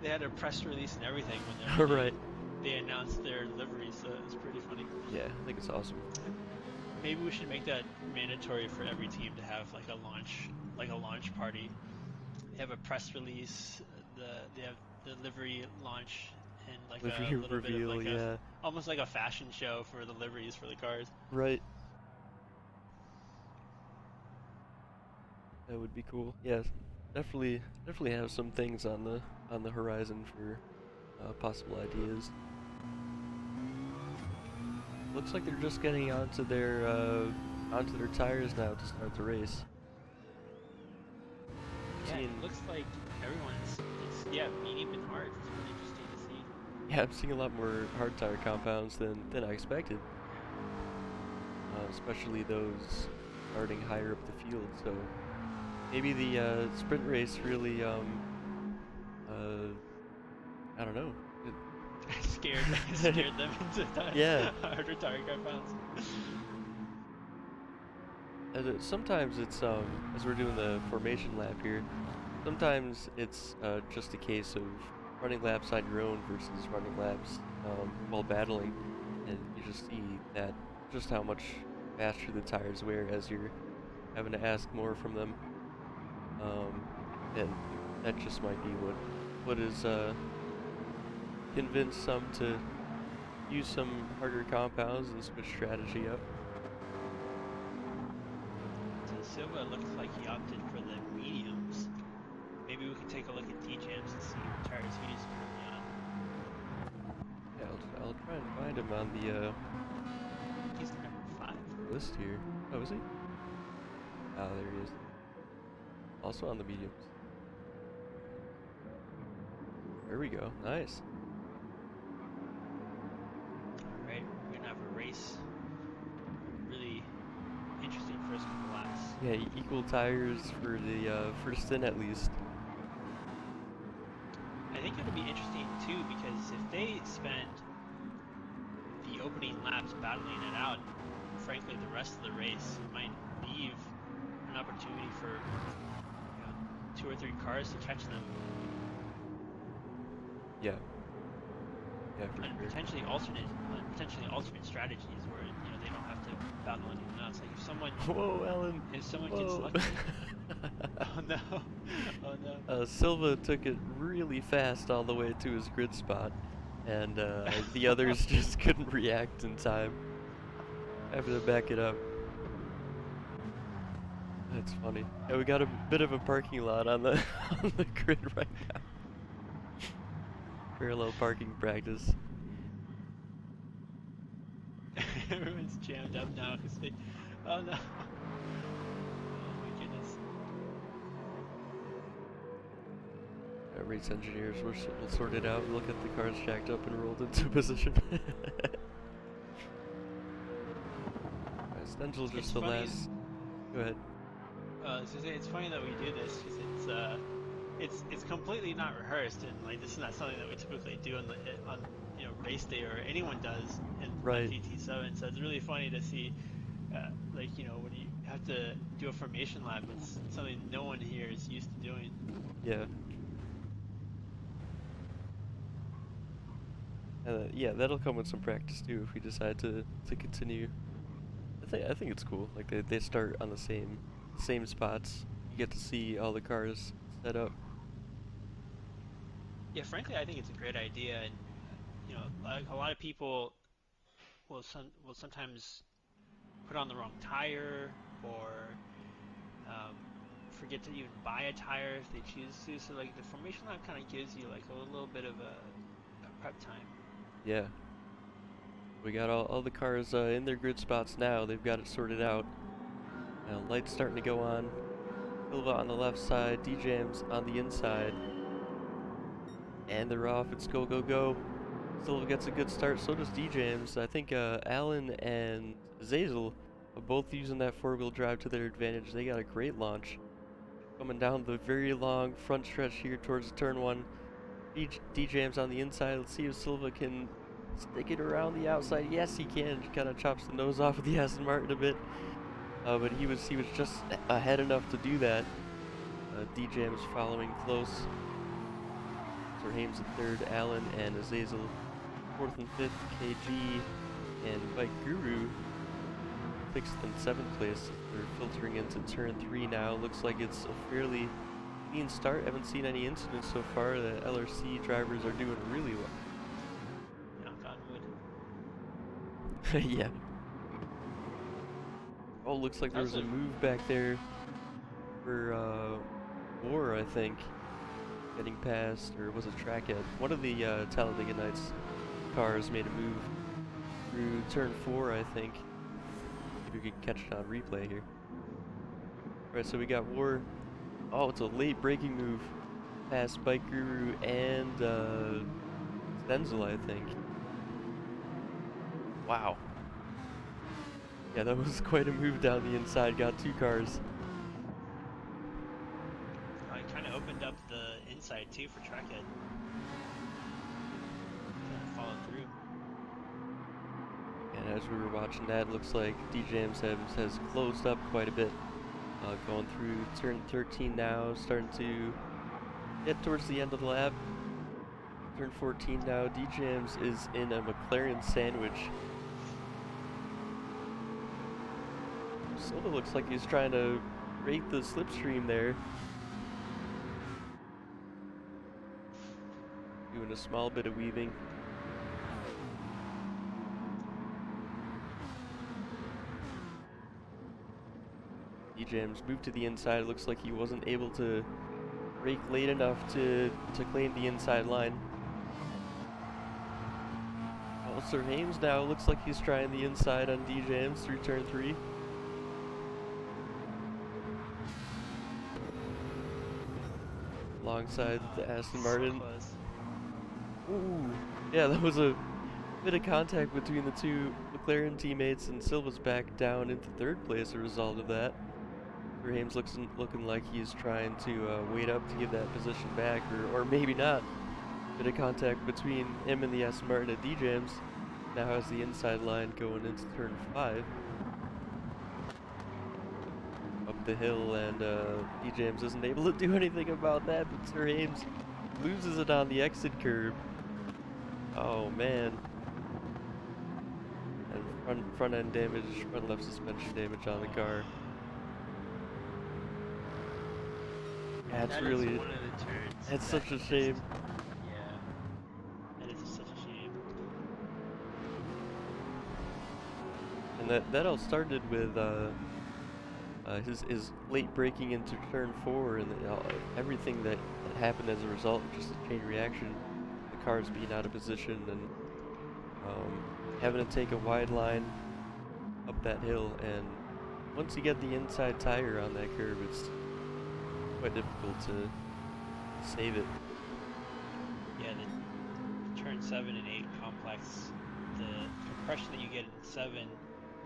[SPEAKER 2] they had a press release and everything when
[SPEAKER 1] right.
[SPEAKER 2] they announced their livery, so it was pretty funny.
[SPEAKER 1] Yeah, I think it's awesome.
[SPEAKER 2] Maybe we should make that mandatory for every team to have like a launch like a launch party. They have a press release. They have the livery launch and like a
[SPEAKER 1] Livery
[SPEAKER 2] little bit of
[SPEAKER 1] reveal,
[SPEAKER 2] like a
[SPEAKER 1] yeah.
[SPEAKER 2] almost like a fashion show for the liveries for the cars.
[SPEAKER 1] Right. That would be cool. Yeah, definitely have some things on the horizon for possible ideas. Looks like they're just getting onto their tires now to start the race.
[SPEAKER 2] Yeah,
[SPEAKER 1] Seeing,
[SPEAKER 2] it looks like everyone's it's yeah medium and hard. It's really interesting to see.
[SPEAKER 1] yeah, I'm seeing a lot more hard tire compounds than I expected. Especially those starting higher up the field. So maybe the sprint race really I don't know.
[SPEAKER 2] Scared them into
[SPEAKER 1] Yeah.
[SPEAKER 2] harder tire compounds.
[SPEAKER 1] Sometimes it's as we're doing the formation lap here, sometimes it's just a case of running laps on your own versus running laps while battling, and you just see that just how much faster the tires wear as you're having to ask more from them, and that just might be what is convinced some to use some harder compounds and switch strategy up.
[SPEAKER 2] So Silva looks like he opted for the mediums. Maybe we can take a look at D-Jams and see what tires he's currently on.
[SPEAKER 1] Yeah, I'll try and find him on the
[SPEAKER 2] He's number 5.
[SPEAKER 1] list here. Oh, is he? Oh, there he is. Also on the mediums. There we go. Nice.
[SPEAKER 2] Alright, we're gonna have a race. Really interesting first couple laps.
[SPEAKER 1] Yeah, equal tires for the first stint at least.
[SPEAKER 2] I think it'll be interesting too because if they spend the opening laps battling it out, frankly the rest of the race might leave an opportunity for 2 or 3 cars to catch them.
[SPEAKER 1] Yeah. Yeah, for
[SPEAKER 2] And
[SPEAKER 1] sure.
[SPEAKER 2] potentially alternate strategies where they don't have to battle anyone else. Like if someone
[SPEAKER 1] Whoa, Alan.
[SPEAKER 2] gets
[SPEAKER 1] Whoa.
[SPEAKER 2] lucky. Oh no! Oh no!
[SPEAKER 1] Silva took it really fast all the way to his grid spot, and the others just couldn't react in time. Having to back it up. That's funny. Yeah, we got a bit of a parking lot on the on the grid right now. Parallel parking practice.
[SPEAKER 2] Everyone's jammed up now because they. Oh no! Oh my goodness!
[SPEAKER 1] Race engineers will sort it out and look at the cars jacked up and rolled into position. Stengel's just
[SPEAKER 2] It's
[SPEAKER 1] the
[SPEAKER 2] funny.
[SPEAKER 1] last. Go ahead.
[SPEAKER 2] It's funny that we do this because it's completely not rehearsed and like this is not something that we typically do on race day or anyone does in
[SPEAKER 1] Right.
[SPEAKER 2] GT7. So it's really funny to see when you have to do a formation lap, it's something no one here is used to doing.
[SPEAKER 1] Yeah. Yeah, that'll come with some practice too if we decide to continue. I think it's cool. Like they start on the same spots. You get to see all the cars set up.
[SPEAKER 2] Yeah, frankly, I think it's a great idea, and like a lot of people will sometimes put on the wrong tire or forget to even buy a tire if they choose to. So like the formation lap kind of gives you like a little bit of a prep time.
[SPEAKER 1] Yeah. We got all the cars in their grid spots now. They've got it sorted out. Lights starting to go on. Silva on the left side, D-Jams on the inside. And they're off. It's go, go, go. Silva gets a good start. So does D-Jams. I think Alan and Zazel are both using that four-wheel drive to their advantage. They got a great launch. Coming down the very long front stretch here towards turn 1. D-Jams on the inside. Let's see if Silva can stick it around the outside. Yes, he can. Kind of chops the nose off of the Aston Martin a bit. But he was just ahead enough to do that. D-Jams following close. Sir Hames in third, Allen and Azazel fourth and fifth, KG and Bike Guru 6th and 7th place. They're filtering into turn 3 now. Looks like it's a fairly clean start. Haven't seen any incidents so far. The LRC drivers are doing really well.
[SPEAKER 2] Knock on wood.
[SPEAKER 1] Yeah. Oh, looks like there was a move back there for War, I think. Getting past, or was it Trackhead? One of the Talladega Nights cars made a move through turn 4, I think. Maybe we could catch it on replay here. Alright, so we got War. Oh, it's a late braking move past Bike Guru and Stenzel, I think. Wow. Yeah, that was quite a move down the inside. Got 2 cars.
[SPEAKER 2] I kind of opened up the inside too for Trackhead. Kind of followed through.
[SPEAKER 1] And as we were watching that, looks like DJMs has closed up quite a bit. Going through turn 13 now, starting to get towards the end of the lap. Turn 14 now, DJMs is in a McLaren sandwich. Silva looks like he's trying to rate the slipstream there. Doing a small bit of weaving. DJM's moved to the inside. Looks like he wasn't able to brake late enough to claim the inside line. Oh, Sir Hames now looks like he's trying the inside on DJM's through turn 3. Alongside the Aston Martin. Ooh, yeah, that was a bit of contact between the 2 McLaren teammates, and Silva's back down into 3rd place as a result of that. Hames looking like he's trying to wait up to give that position back, or maybe not. Bit of contact between him and the Aston Martin at DJMs. Now has the inside line going into turn 5. Up the hill, and DJMs isn't able to do anything about that, but Sir Hames loses it on the exit curb. Oh man. And front end damage, front left suspension damage on the car. Yeah, it's really,
[SPEAKER 2] one of the turns.
[SPEAKER 1] it's such a shame.
[SPEAKER 2] Yeah, that is such a shame.
[SPEAKER 1] And that all started with his late braking into turn 4, and everything that happened as a result, just a chain reaction. The cars being out of position and having to take a wide line up that hill, and once you get the inside tire on that curve, it's quite difficult to save it.
[SPEAKER 2] Yeah, the turn 7 and 8 complex, the compression that you get in 7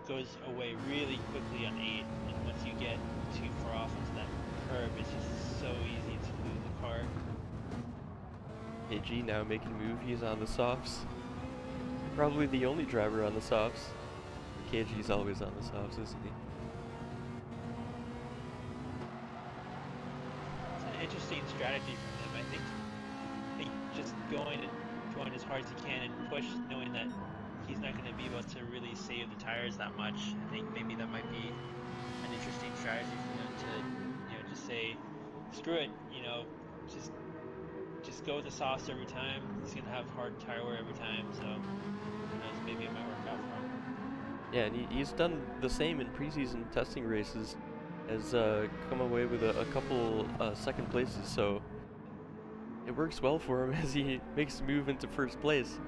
[SPEAKER 2] goes away really quickly on 8, and once you get too far off into that curve, it's just so easy to lose the car.
[SPEAKER 1] AG now making a move. He's on the softs. Probably the only driver on the softs. KG's always on the softs, isn't he?
[SPEAKER 2] Interesting strategy from him. I think just going as hard as he can and push, knowing that he's not going to be able to really save the tires that much. I think maybe that might be an interesting strategy for him to, just say, screw it, just go with the sauce every time. He's going to have hard tire wear every time, so who knows, maybe it might work out for him.
[SPEAKER 1] Yeah, and he's done the same in preseason testing races. Has come away with a couple second places, so it works well for him as he makes the move into first place.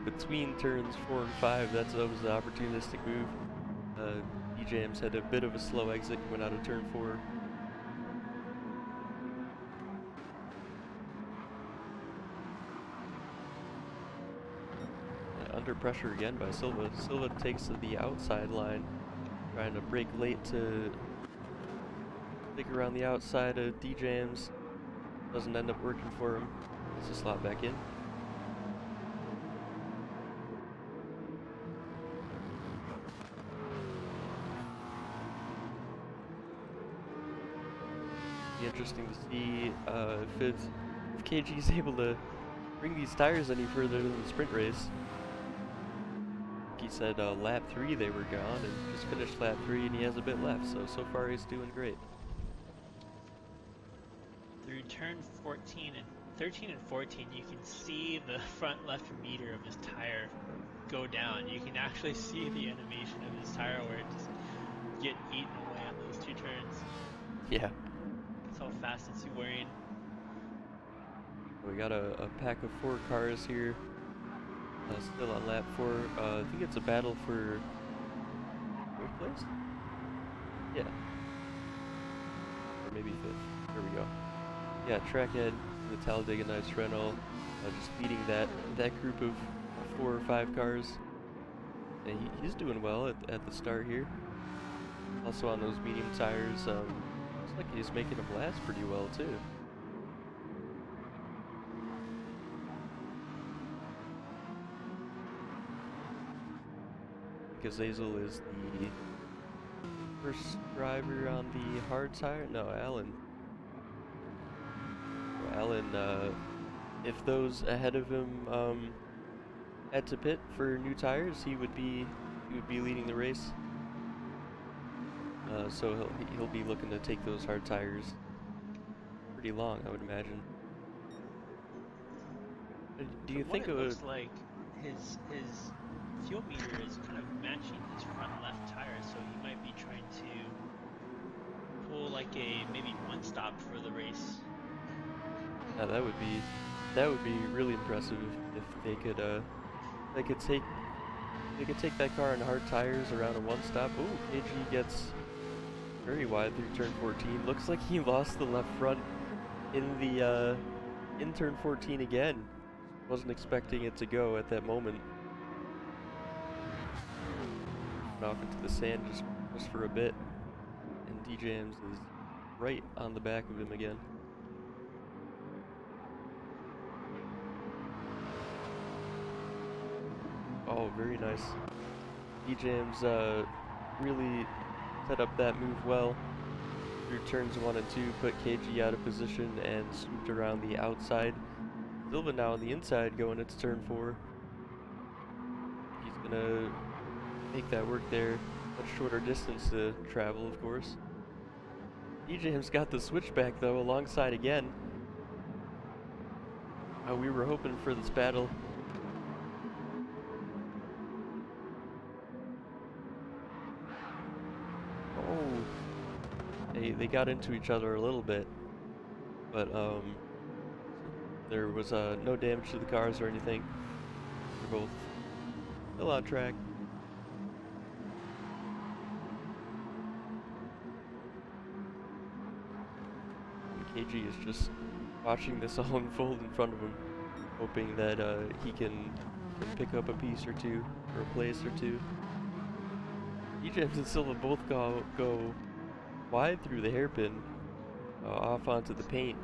[SPEAKER 1] Between turns 4 and 5, that was an opportunistic move. DJMs had a bit of a slow exit coming out of turn 4. Under pressure again by Silva. Silva takes to the outside line, trying to brake late to stick around the outside of DJMs. Doesn't end up working for him. It's a slot back in. Be interesting to see if KG is able to bring these tires any further than the sprint race. he said lap 3 they were gone, and just finished lap 3, and he has a bit left. So far he's doing great.
[SPEAKER 2] Through turn 14 and 13 and 14, you can see the front left meter of his tire go down. You can actually see the animation of his tire where it just get eaten away on those 2 turns.
[SPEAKER 1] Yeah.
[SPEAKER 2] That's how fast it's wearing.
[SPEAKER 1] We got a pack of 4 cars here. Still on lap 4. I think it's a battle for 4th place? Yeah. Or maybe 5th. There we go. Yeah, Trackhead, the Talladega Nights Renault, just leading that group of 4 or 5 cars. And he's doing well at the start here. Also on those medium tires, looks like he's making them last pretty well too. Gazazel is the first driver on the hard tire. No, Alan. If those ahead of him had to pit for new tires, he would be leading the race. So he'll be looking to take those hard tires pretty long, I would imagine. Do you think
[SPEAKER 2] it looks like his fuel meter is kind of matching his front left tire, so he might be trying to pull like a maybe 1 stop for the race.
[SPEAKER 1] Yeah, that would be really impressive if they could take that car on hard tires around a 1 stop. Ooh, KG gets very wide through turn 14. Looks like he lost the left front in turn 14 again. Wasn't expecting it to go at that moment. Went off into the sand just for a bit, and DJMs is right on the back of him again. Oh, very nice. DJMs really set up that move well. Through turns 1 and 2, put KG out of position and swooped around the outside. Silva now on the inside going into turn 4. He's gonna make that work there. Much shorter distance to travel, of course. DJM's got the switchback though alongside again. We were hoping for this battle. They got into each other a little bit, but there was no damage to the cars or anything. They're both still on track. And KG is just watching this all unfold in front of him, hoping that he can pick up a piece or two, or a place or two. DJMs and Silva both go wide through the hairpin, off onto the paint.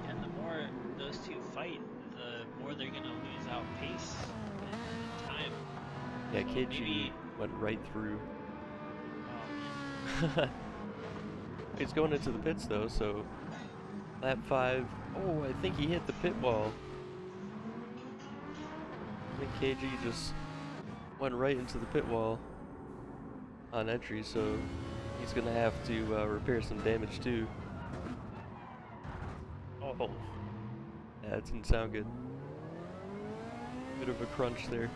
[SPEAKER 2] And the more those two fight, the more they're gonna lose out pace and time.
[SPEAKER 1] Yeah,
[SPEAKER 2] so
[SPEAKER 1] KG went right through.
[SPEAKER 2] Oh man.
[SPEAKER 1] He's going into the pits though, so lap 5. Oh, I think he hit the pit wall. I think KG just went right into the pit wall on entry, so he's gonna have to repair some damage too. Oh, yeah, that didn't sound good. Bit of a crunch there.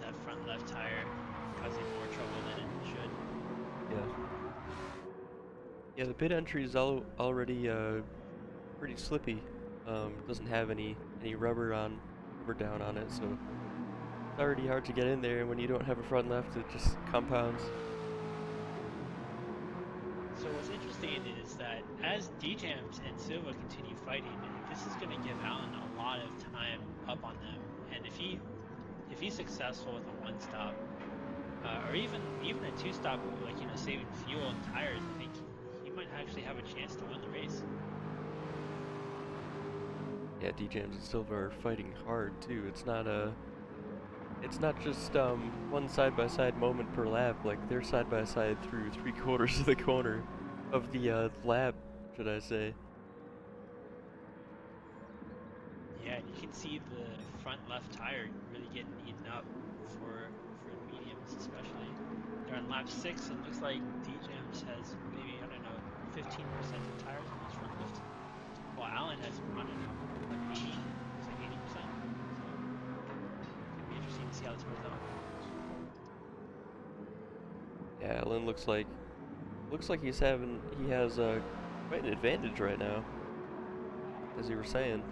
[SPEAKER 2] That front left tire causing more trouble than it should.
[SPEAKER 1] Yeah. Yeah, the pit entry is already pretty slippy. Doesn't have any rubber down on it, so it's already hard to get in there, and when you don't have a front left, it just compounds.
[SPEAKER 2] So what's interesting is that as DJMs and Silva continue fighting, this is going to give Alan a lot of time up on them, and if he's successful with a 1 stop, or even a 2 stop, like saving fuel and tires, I think he might actually have a chance to win the race.
[SPEAKER 1] Yeah, DJMs and Silva are fighting hard too. It's it's not just one side-by-side moment per lap. Like they're side-by-side through 3/4 of the corner of the lap, should I say?
[SPEAKER 2] Yeah, and you can see the front left tire really getting eaten up for the mediums especially. They're on lap 6 and looks like DJM's has maybe, I don't know, 15% of the tires on those front lifts. While Allen has, I don't know, like 80? Looks like 80%. So it'll be interesting to see how this plays out.
[SPEAKER 1] Yeah, Alan looks like he has quite an advantage right now, as you were saying.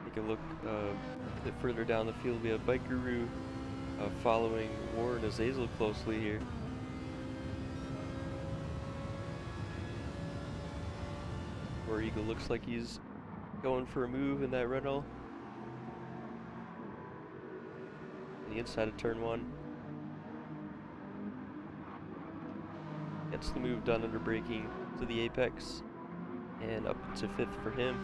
[SPEAKER 1] Take a look a bit further down the field. We have Bike Guru following Warren Azazel closely here. War Eagle looks like he's going for a move in that Renault. On the inside of turn 1. Gets the move done under braking to the apex and up to 5th for him.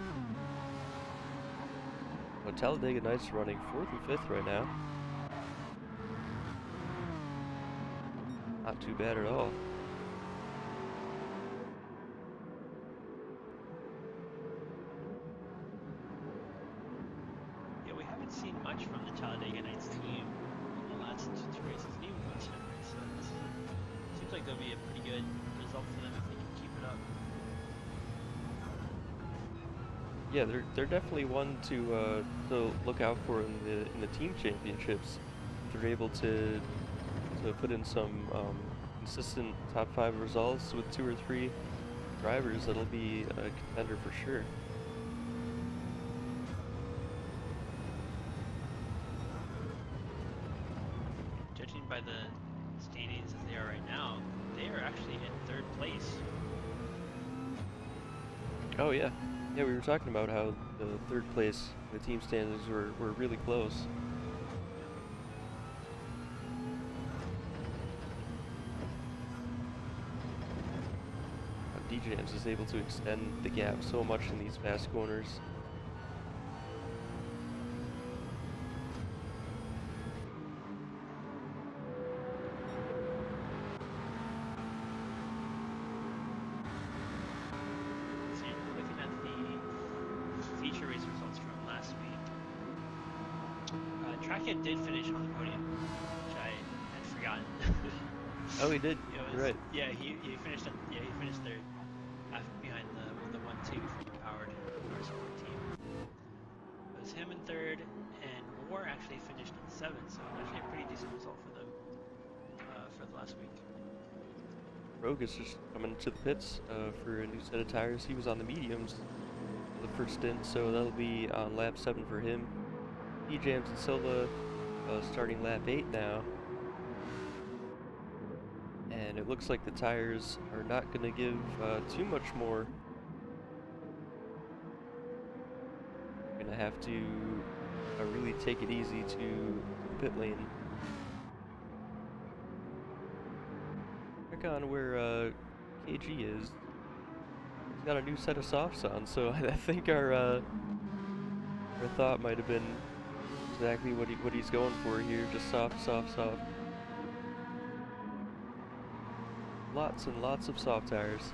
[SPEAKER 1] But Talladega Nights running 4th and 5th right now. Not too bad at all.
[SPEAKER 2] Yeah, we haven't seen much from the Talladega Nights team in the last 2 races, and even West February, so this seems like there'll be a pretty good result for them if they can keep it up.
[SPEAKER 1] Yeah, they're definitely one to look out for in the team championships. If they're able to put in some consistent top 5 results with 2 or 3 drivers, that'll be a contender for sure.
[SPEAKER 2] Judging by the standings as they are right now, they are actually in 3rd place.
[SPEAKER 1] Oh yeah. Yeah, we were talking about how the 3rd place, the team standings were really close. DJMs is able to extend the gap so much in these fast corners.
[SPEAKER 2] So looking at the feature race results from last week, Trackhead did finish on the podium, which I had forgotten.
[SPEAKER 1] Oh, he did. You're right.
[SPEAKER 2] Yeah, he finished. He finished 3rd, behind the 1-2 from the powered support team. It was him in 3rd, and War actually finished in 7th, so actually a pretty decent result for them for the last week.
[SPEAKER 1] Rogue is just coming to the pits for a new set of tires. He was on the mediums for the first stint, so that'll be on lap 7 for him. DJMs and Silva starting lap 8 now. And it looks like the tires are not going to give too much more. Going to have to really take it easy to the pit lane. Check on where KG is. He's got a new set of softs on, so I think our thought might have been exactly what he's going for here. Just soft, soft, soft. Lots and lots of soft tires.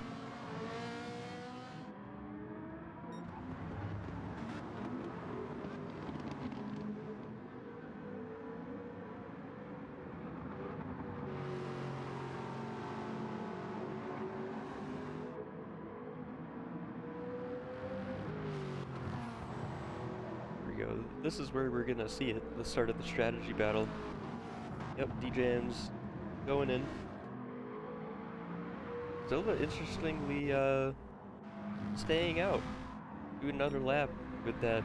[SPEAKER 1] There we go. This is where we're gonna see it, the start of the strategy battle. Yep, DJM's going in. Silva, interestingly, staying out. Do another lap with that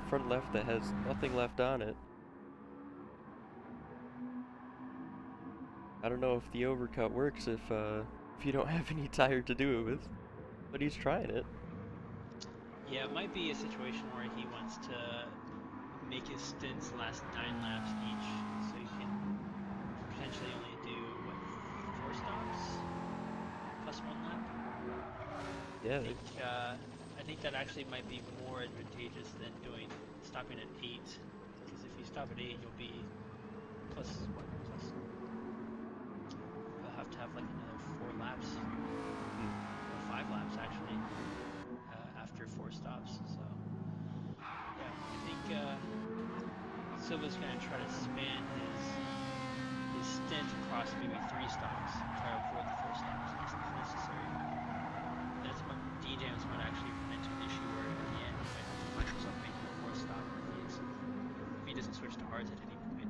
[SPEAKER 1] front left that has nothing left on it. I don't know if the overcut works if you don't have any tire to do it with, but he's trying it.
[SPEAKER 2] Yeah, it might be a situation where he wants to make his stints last 9 laps each, so he can potentially only do, what, 4 stops? Plus 1 lap?
[SPEAKER 1] Yeah.
[SPEAKER 2] I think that actually might be more advantageous than stopping at 8, because if you stop at 8, you'll be plus what? Plus you'll have to have like another 4 laps, or 5 laps actually, after 4 stops. So yeah, I think Silva's gonna try to span his stint across maybe 3 stops, try to avoid the 4 stops if necessary. That's what DJs might actually run into an issue where at the end he might have to find himself making a 4th stop if he doesn't switch to hards at any point.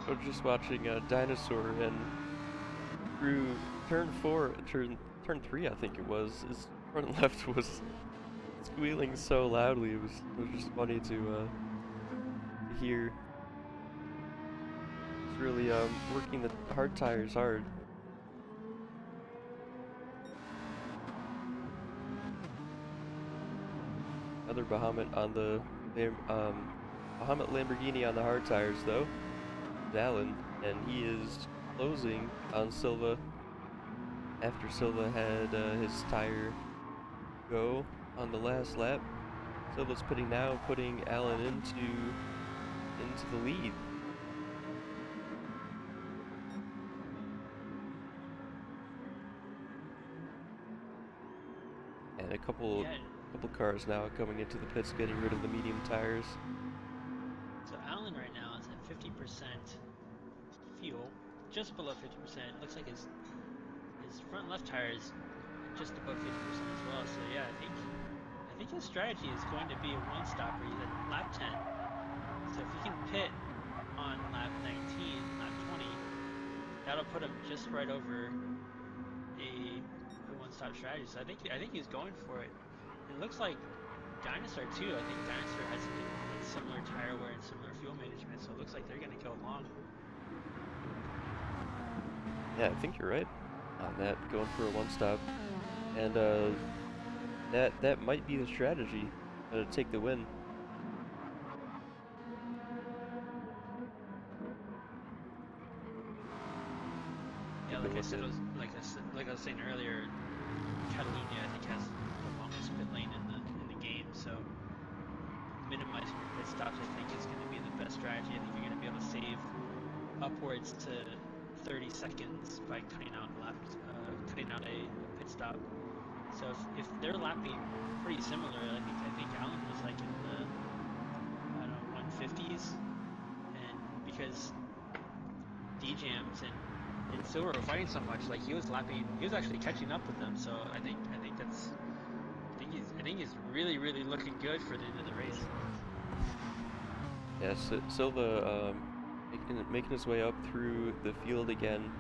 [SPEAKER 1] I was just watching Dinosaur, and through turn 3, I think it was, his front left was squealing so loudly. It was just funny to hear. It's really working the hard tires hard. Another Bahamut on the Bahamut Lamborghini on the hard tires though. Alan, and he is closing on Silva after Silva had his tire go on the last lap. Silva's putting Alan into the lead. And a couple cars now coming into the pits, getting rid of the medium tires.
[SPEAKER 2] So Alan right now is at 50% fuel, just below 50%. Looks like his front left tire is just above 50% as well. So yeah, I think his strategy is going to be a 1-stopper. He's at lap 10. So if he can pit on lap 19, lap 20, that'll put him just right over a 1-stop strategy. So I think he's going for it. It looks like Dinosaur too. I think Dinosaur has similar tire wear and similar fuel management, so it looks like they're going to go along.
[SPEAKER 1] Yeah, I think you're right on that, going for a 1-stop. And that might be the strategy to take the win.
[SPEAKER 2] Yeah, like I was saying earlier, Catalunya I think has the longest pit lane in the game, so minimizing your pit stops I think is going to be the best strategy. I think you're going to be able to save upwards to 30 seconds by cutting out a pit stop. So if they're lapping pretty similar, I think Alan was like in the 150s, and because D-Jams and Silver were fighting so much, like he was actually catching up with them. So I think he's really looking good for the end of the race.
[SPEAKER 1] Yes, Silva making his way up through the field again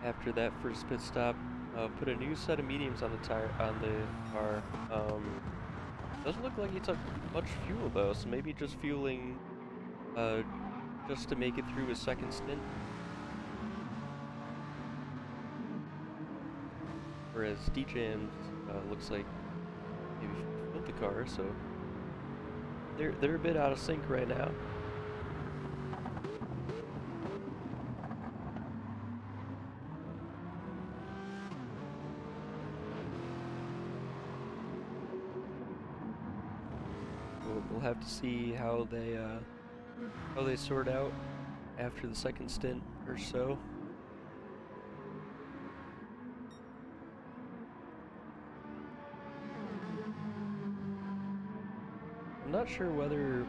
[SPEAKER 1] after that first pit stop. Put a new set of mediums on the car. Doesn't look like he took much fuel though, so maybe just fueling just to make it through his second stint. Whereas DJ looks like maybe filled the car, so they're a bit out of sync right now. We'll have to see how they sort out after the second stint or so. I'm not sure whether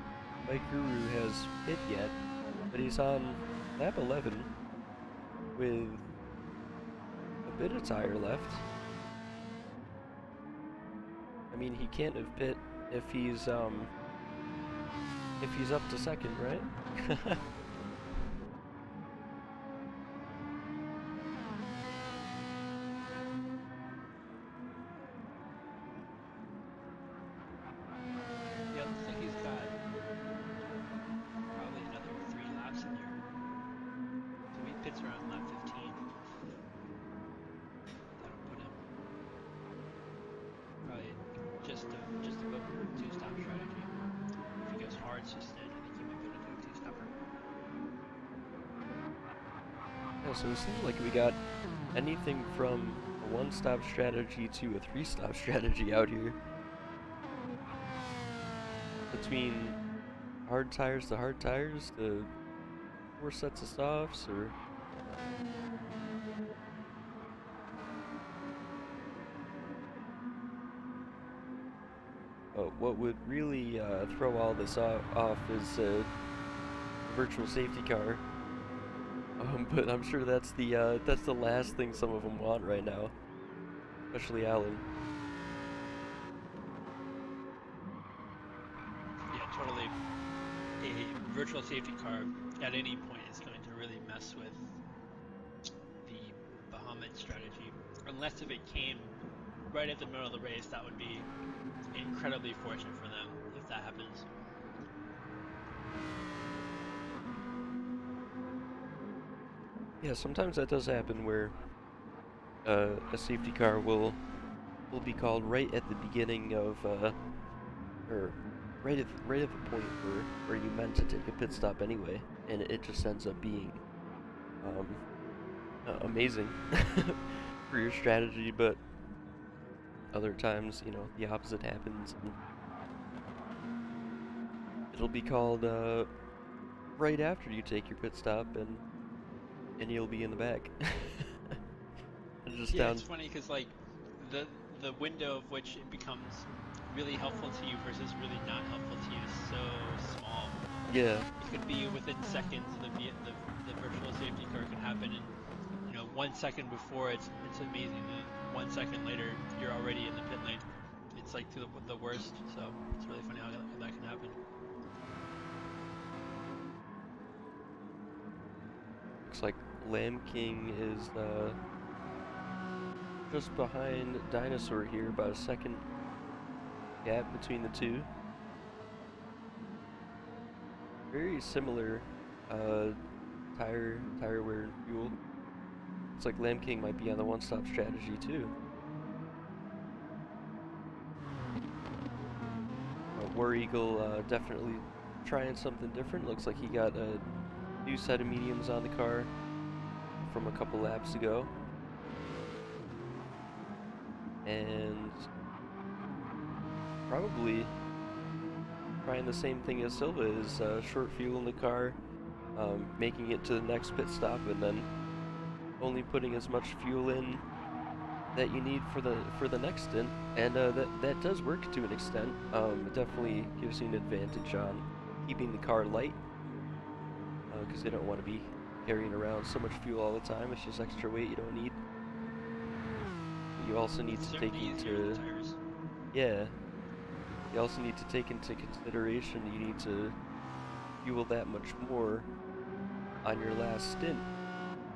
[SPEAKER 1] Bike Guru has hit yet, but he's on lap 11 with a bit of tire left. I mean, he can't have pit if he's up to second, right?
[SPEAKER 2] Yeah, looks like he's got probably another 3 laps in there. So he pits around lap 15. That'll put him probably just above a 2-stop strategy. If he goes hard just then, I think he might be able to do a 2-stopper.
[SPEAKER 1] Yeah, so it seems like we got anything from a one-stop strategy to a three-stop strategy out here. Between hard tires to hard tires to 4 sets of softs, or what would really throw all this off is a virtual safety car. But I'm sure that's the last thing some of them want right now, especially Alan.
[SPEAKER 2] Yeah, totally. A virtual safety car at any point is going to really mess with the Bahamut strategy. Unless if it came right at the middle of the race, that would be incredibly fortunate for them if that happens.
[SPEAKER 1] Yeah, sometimes that does happen where a safety car will be called right at the beginning of or right at the point where you meant to take a pit stop anyway, and it just ends up being um, amazing for your strategy. But other times, you know, the opposite happens, and it'll be called right after you take your pit stop, and you'll be in the back. Just
[SPEAKER 2] Yeah,
[SPEAKER 1] down.
[SPEAKER 2] it's funny because like the window of which it becomes really helpful to you versus really not helpful to you is so small.
[SPEAKER 1] Yeah,
[SPEAKER 2] It could be within seconds. The virtual safety car could happen, and 1 second before it's amazing, and 1 second later you're already in the pit lane. It's like to the worst. So it's really funny how that can happen.
[SPEAKER 1] looks like Lamb King is just behind Dinosaur here, about a second gap between the two. Very similar tire wear and fuel. Looks like Lamb King might be on the one-stop strategy too. War Eagle definitely trying something different. Looks like he got a new set of mediums on the car from a couple laps ago. And probably trying the same thing as Silva is short fuel in the car, making it to the next pit stop, and then only putting as much fuel in that you need for the next stint. And that does work to an extent. It definitely gives you an advantage on keeping the car light, because you don't want to be carrying around so much fuel all the time. It's just extra weight you don't need. You also need to take into yeah. You also need to take into consideration you need to fuel that much more on your last stint,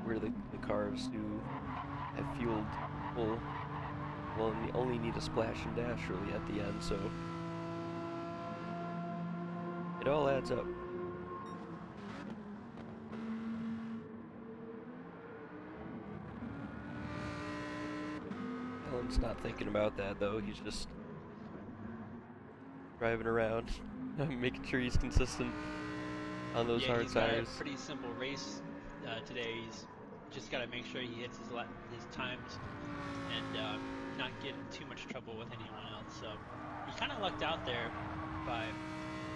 [SPEAKER 1] where the cars who have fueled full will only need a splash and dash really at the end, so it all adds up. Alan's not thinking about that though, he's just driving around, making sure he's consistent on those hard
[SPEAKER 2] He's got a
[SPEAKER 1] tires.
[SPEAKER 2] pretty simple race today. He's just got to make sure he hits his times and not get in too much trouble with anyone else. So he kind of lucked out there by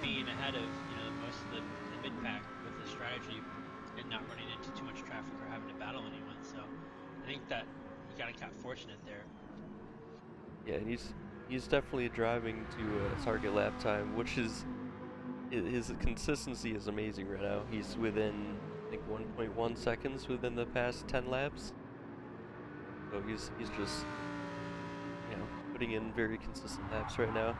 [SPEAKER 2] being ahead of most of the mid pack with his strategy and not running into too much traffic or having to battle anyone. So I think that he kind of got fortunate there.
[SPEAKER 1] Yeah, and he's definitely driving to a target lap time, which is his consistency is amazing right now. He's within I think 1.1 seconds within the past 10 laps. So he's just putting in very consistent laps right now.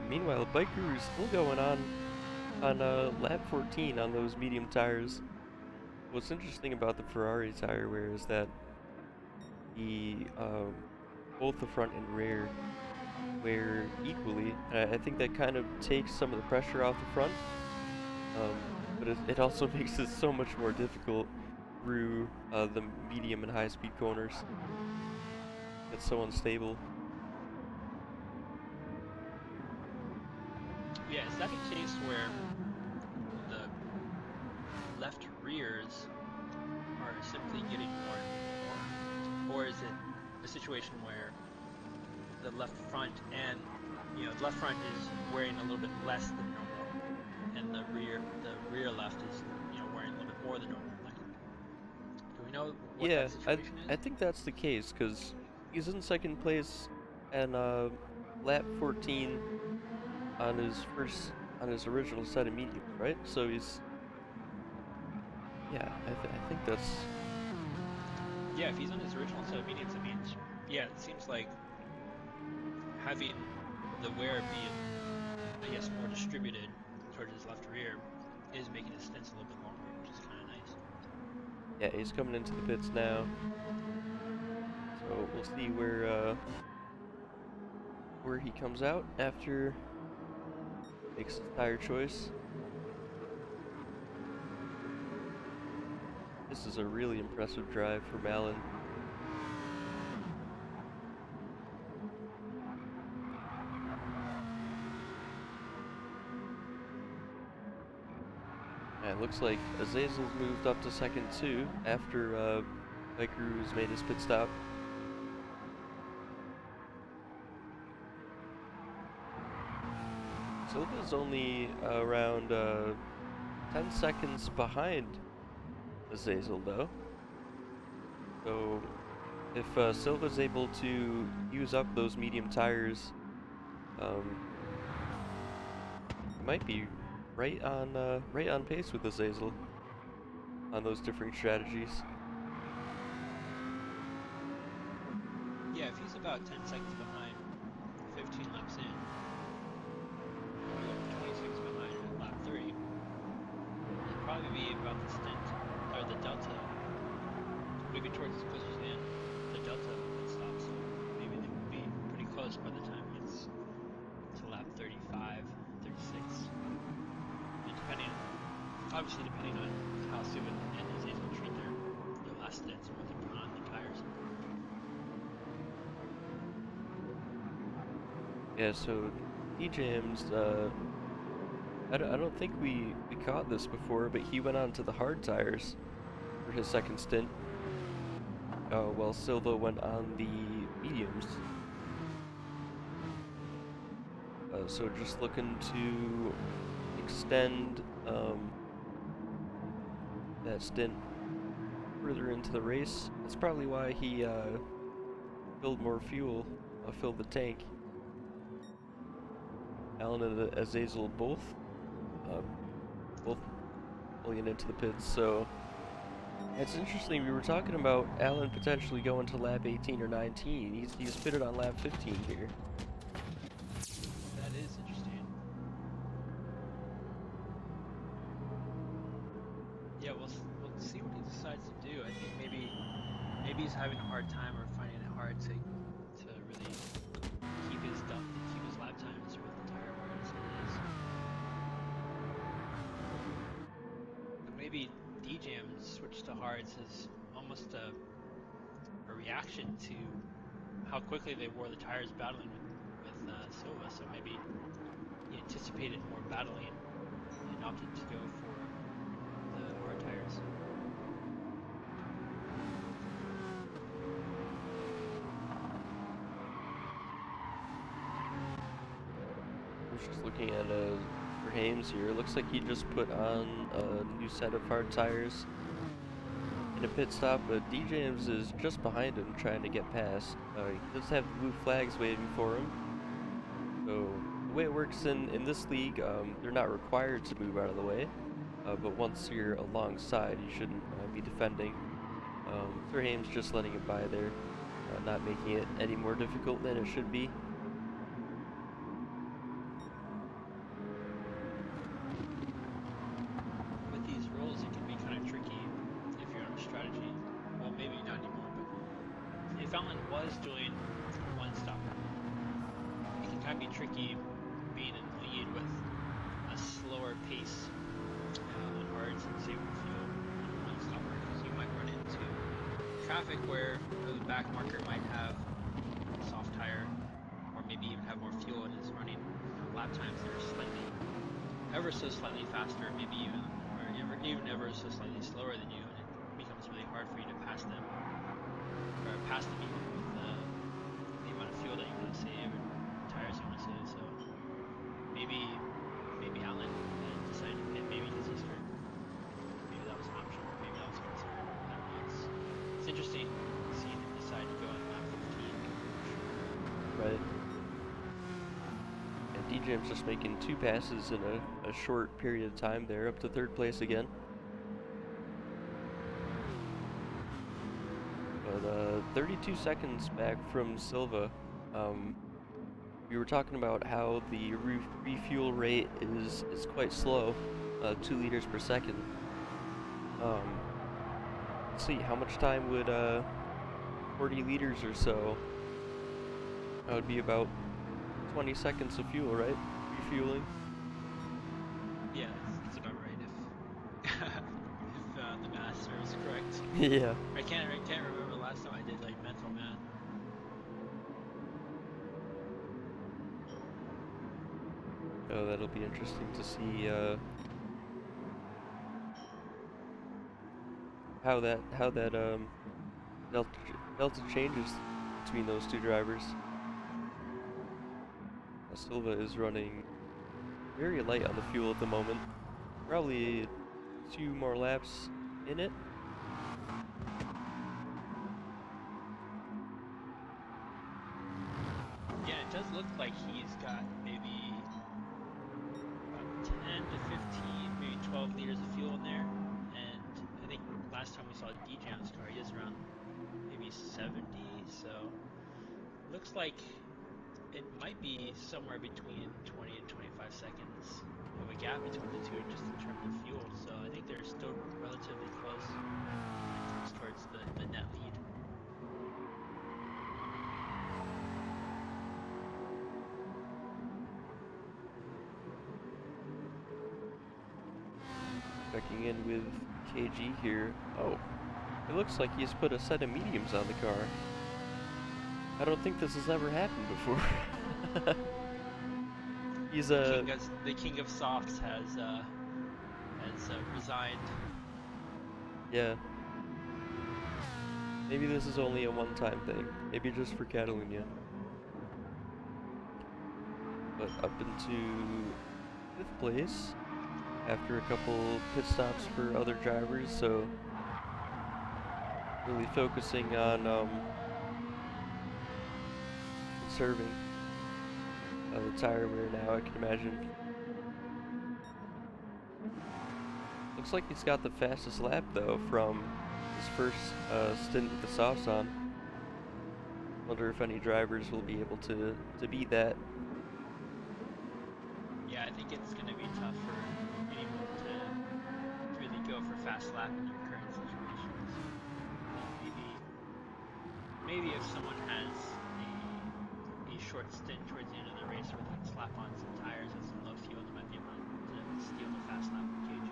[SPEAKER 1] Meanwhile, Bike Guru's still going on lap 14 on those medium tires. What's interesting about the Ferrari tire wear is that both the front and rear wear equally. I think that kind of takes some of the pressure off the front, but it also makes it so much more difficult through the medium and high speed corners. It's so unstable.
[SPEAKER 2] Yeah, Second Chase left rears are simply getting more and more? Or is it a situation where the left front and, the left front is wearing a little bit less than normal, and the rear left is, wearing a little bit more than normal? Like, do we know what
[SPEAKER 1] Yeah,
[SPEAKER 2] that situation
[SPEAKER 1] I
[SPEAKER 2] is?
[SPEAKER 1] think that's the case because he's in second place and lap 14 on his original set of mediums, right? So he's yeah, I think that's
[SPEAKER 2] Yeah, if he's on his original set of mediums, it means, yeah, it seems like having the wear be, I guess, more distributed towards his left rear is making his stints a little bit longer, which is kind of nice.
[SPEAKER 1] yeah, he's coming into the pits now. So we'll see where he comes out after makes his tire choice. This is a really impressive drive from Allen. And it looks like Azazel's moved up to second too after Mike Rue's made his pit stop. Silva's only around 10 seconds behind Azazel though. So if Silva's able to use up those medium tires, he might be right on pace with Azazel on those different strategies.
[SPEAKER 2] Yeah, if he's about 10 seconds behind, 15 laps in, 26 behind at lap 30, it'd probably be about the stint, or the delta, maybe towards as close as the end, the delta would stop, so maybe they would be pretty close by the time it gets to lap 35, 36, and obviously depending on how Silva and Azazel treat their last stints and what they put on their tires.
[SPEAKER 1] Yeah, so DJM's, I don't think we caught this before, but he went on to the hard tires for his second stint, while Silva went on the mediums. So just looking to extend that stint further into the race. That's probably why he filled more fuel, filled the tank. Allen and Azazel both pulling into the pits. So it's interesting. We were talking about Allen potentially going to lap 18 or 19. He's pitted on lap 15 here.
[SPEAKER 2] That is interesting. Yeah, we'll see what he decides to do. I think maybe he's having a hard time or finding it hard to really keep his lap times with the tire wear as it is. But maybe DJM switch to hards as almost a reaction to how quickly they wore the tires battling with Silva. So maybe he anticipated more battling and opted to go for the hard tires.
[SPEAKER 1] I was just looking at for Hames here. It looks like he just put on a new set of hard tires in a pit stop, but DJM's is just behind him trying to get past. He does have the blue flags waiting for him. So the way it works in this league, they're not required to move out of the way, but once you're alongside, you shouldn't be defending. Sir Hames just letting it by there, not making it any more difficult than it should be.
[SPEAKER 2] With these rules, it can be kind of tricky if you're on a strategy. Well, maybe not anymore, but if Allen was doing one stop, it can kind of be tricky being in the lead with a slower pace on hards and saving fuel on a one stopper, because you might run into traffic where the back marker might have a soft tire, or maybe even have more fuel and is running lap times that are slightly, ever so slightly faster, maybe even, or even ever so slightly slower than you, and it becomes really hard for you to pass them, or pass them even with the amount of fuel that you want to save and tires you want to save. So maybe Alan decided to pit maybe because he's hurt. Maybe that was an option. Maybe that was a concern. I don't know. It's interesting seeing him decide to go on lap 15.
[SPEAKER 1] Right. And DJM's just making 2 passes in a short period of time there, up to 3rd place again. But 32 seconds back from Silva. We were talking about how the refuel rate is quite slow, 2 liters per second. Let's see, how much time would 40 liters or so? That would be about 20 seconds of fuel, right? Refueling.
[SPEAKER 2] Yeah, it's about right if if the math serves correct.
[SPEAKER 1] Yeah.
[SPEAKER 2] I can't remember last time I did like mental math.
[SPEAKER 1] Oh, that'll be interesting to see how that delta changes between those 2 drivers. Silva is running very light on the fuel at the moment. Probably 2 more laps in it.
[SPEAKER 2] Yeah, it does look like he's got maybe about 10 to 15, maybe 12 liters of fuel in there. And I think last time we saw DJ's car, he is around maybe 70. So looks like it might be somewhere between 20 and 25 seconds of a gap between the two just in terms of fuel. So I think they're still relatively close towards the net lead.
[SPEAKER 1] Checking in with KG here. Oh, it looks like he's put a set of mediums on the car. I don't think this has ever happened before. He's
[SPEAKER 2] the king of softs has resigned.
[SPEAKER 1] Yeah. Maybe this is only a one-time thing. Maybe just for Catalunya. But up into 5th place after a couple pit stops for other drivers, so really focusing on conserving the tire wear now, I can imagine. Looks like he's got the fastest lap though from his first stint with the softs on. Wonder if any drivers will be able to beat that.
[SPEAKER 2] Yeah, I think it's going to be tough for anyone to really go for fast lap in their current situations. Maybe if someone has a short stint towards the end of the race where they can slap on some tires with some low fuel, they might be able to steal the fast lap from KG.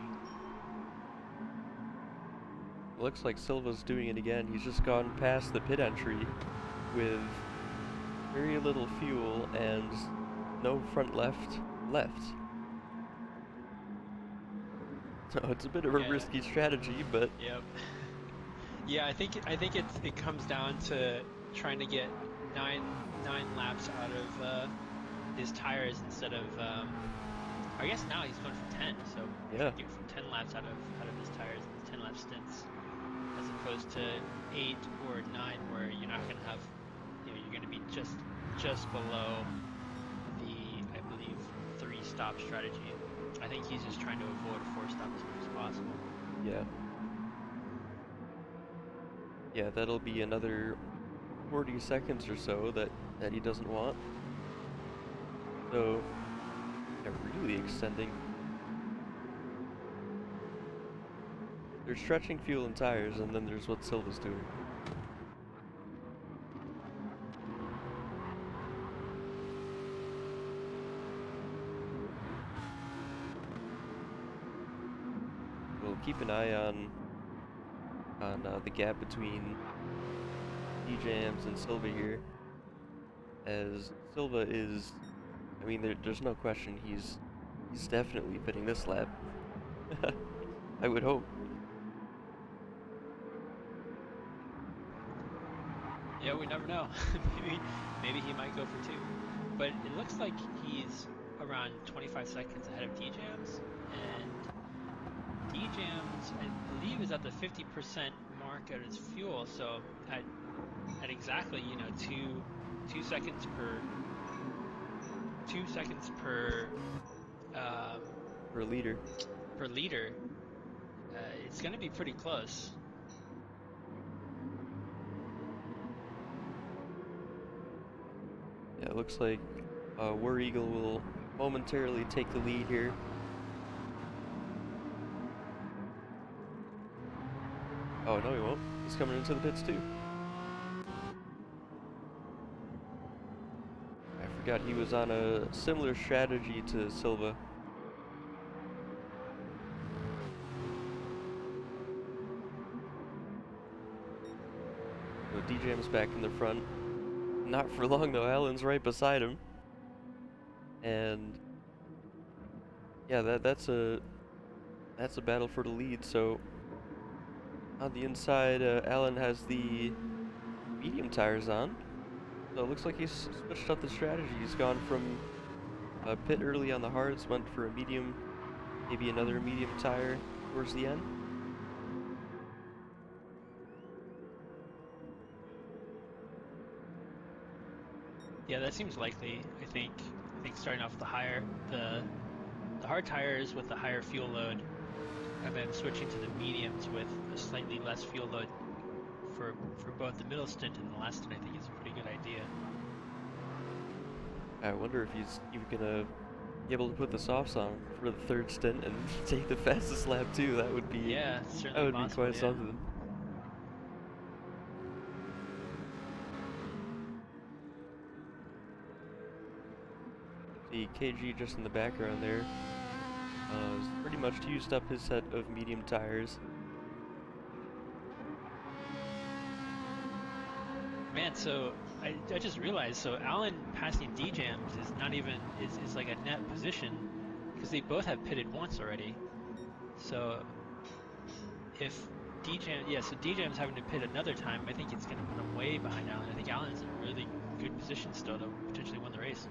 [SPEAKER 1] Looks like Silva's doing it again. He's just gone past the pit entry with very little fuel and no front left. So it's a bit of a risky strategy, but
[SPEAKER 2] yep. Yeah, I think it comes down to trying to get nine laps out of his tires instead of I guess now he's going for 10, so
[SPEAKER 1] yeah,
[SPEAKER 2] get from 10 laps out of his tires, 10 lap stints, as opposed to 8 or 9 where you're not going to have, you're going to be just below the, I believe, 3-stop strategy. I think he's just trying to avoid a 4-stop as much as possible.
[SPEAKER 1] Yeah. Yeah, that'll be another 40 seconds or so that he doesn't want. So, they're really extending. They're stretching fuel and tires, and then there's what Silva's doing. We'll keep an eye on the gap between DJMs and Silva here, as Silva is, I mean, there's no question he's definitely pitting this lap. I would hope.
[SPEAKER 2] Yeah, we never know. maybe he might go for two. But it looks like he's around 25 seconds ahead of DJams, and DJams, I believe, is at the 50% mark at his fuel. So at exactly, two seconds per 2 seconds um,
[SPEAKER 1] For a leader.
[SPEAKER 2] per liter, it's going to be pretty close.
[SPEAKER 1] Yeah, it looks like War Eagle will momentarily take the lead here. Oh, no he won't. He's coming into the pits too. I forgot he was on a similar strategy to Silva. So DJM's back in the front. Not for long though, Alan's right beside him. And yeah, that's a battle for the lead. So on the inside, Alan has the medium tires on. So it looks like he's switched up the strategy. He's gone from a pit early on the hards, went for a medium, maybe another medium tire towards the end.
[SPEAKER 2] Yeah, that seems likely. I think starting off with the hard tires with the higher fuel load, and then switching to the mediums with a slightly less fuel load for both the middle stint and the last stint, I think is a pretty good idea.
[SPEAKER 1] I wonder if he's even gonna be able to put the softs on for the third stint and take the fastest lap too. That would be
[SPEAKER 2] Yeah, certainly possible.
[SPEAKER 1] quite
[SPEAKER 2] Yeah.
[SPEAKER 1] something. The KG just in the background there has pretty much used up his set of medium tires.
[SPEAKER 2] Man, so I just realized, so Alan passing D-Jams is not even, is like a net position, because they both have pitted once already. So if so D-Jam's having to pit another time, I think it's going to put him way behind Alan. I think Alan's in a really good position still to potentially win the race.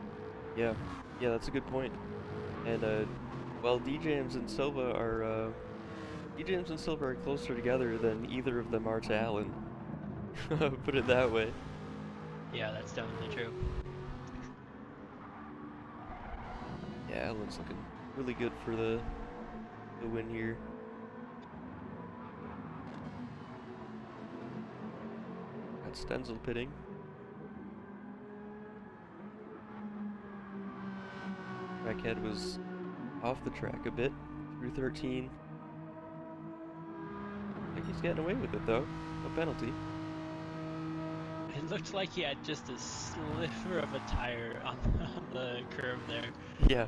[SPEAKER 1] Yeah, that's a good point. And well, DJams and Silva are closer together than either of them are to Alan. Put it that way.
[SPEAKER 2] Yeah, that's definitely true.
[SPEAKER 1] Yeah, Alan's looking really good for the win here. Got Stenzel pitting. Trackhead was off the track a bit through 13. I think he's getting away with it though. No penalty.
[SPEAKER 2] It looked like he had just a sliver of a tire on the curve there.
[SPEAKER 1] Yeah.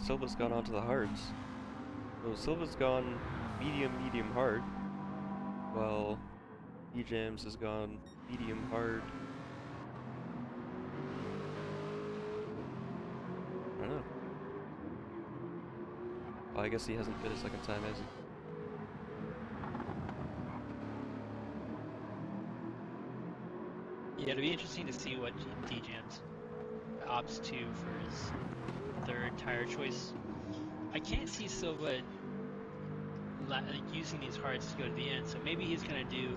[SPEAKER 1] Silva's gone onto the hards. So Silva's gone medium, hard. While E-Jams has gone medium, hard. I don't know. Well, I guess he hasn't fit a second time, has he?
[SPEAKER 2] Yeah, it'll be interesting to see what D-Jams opts to for his third tire choice. I can't see Silva using these hards to go to the end, so maybe he's going to do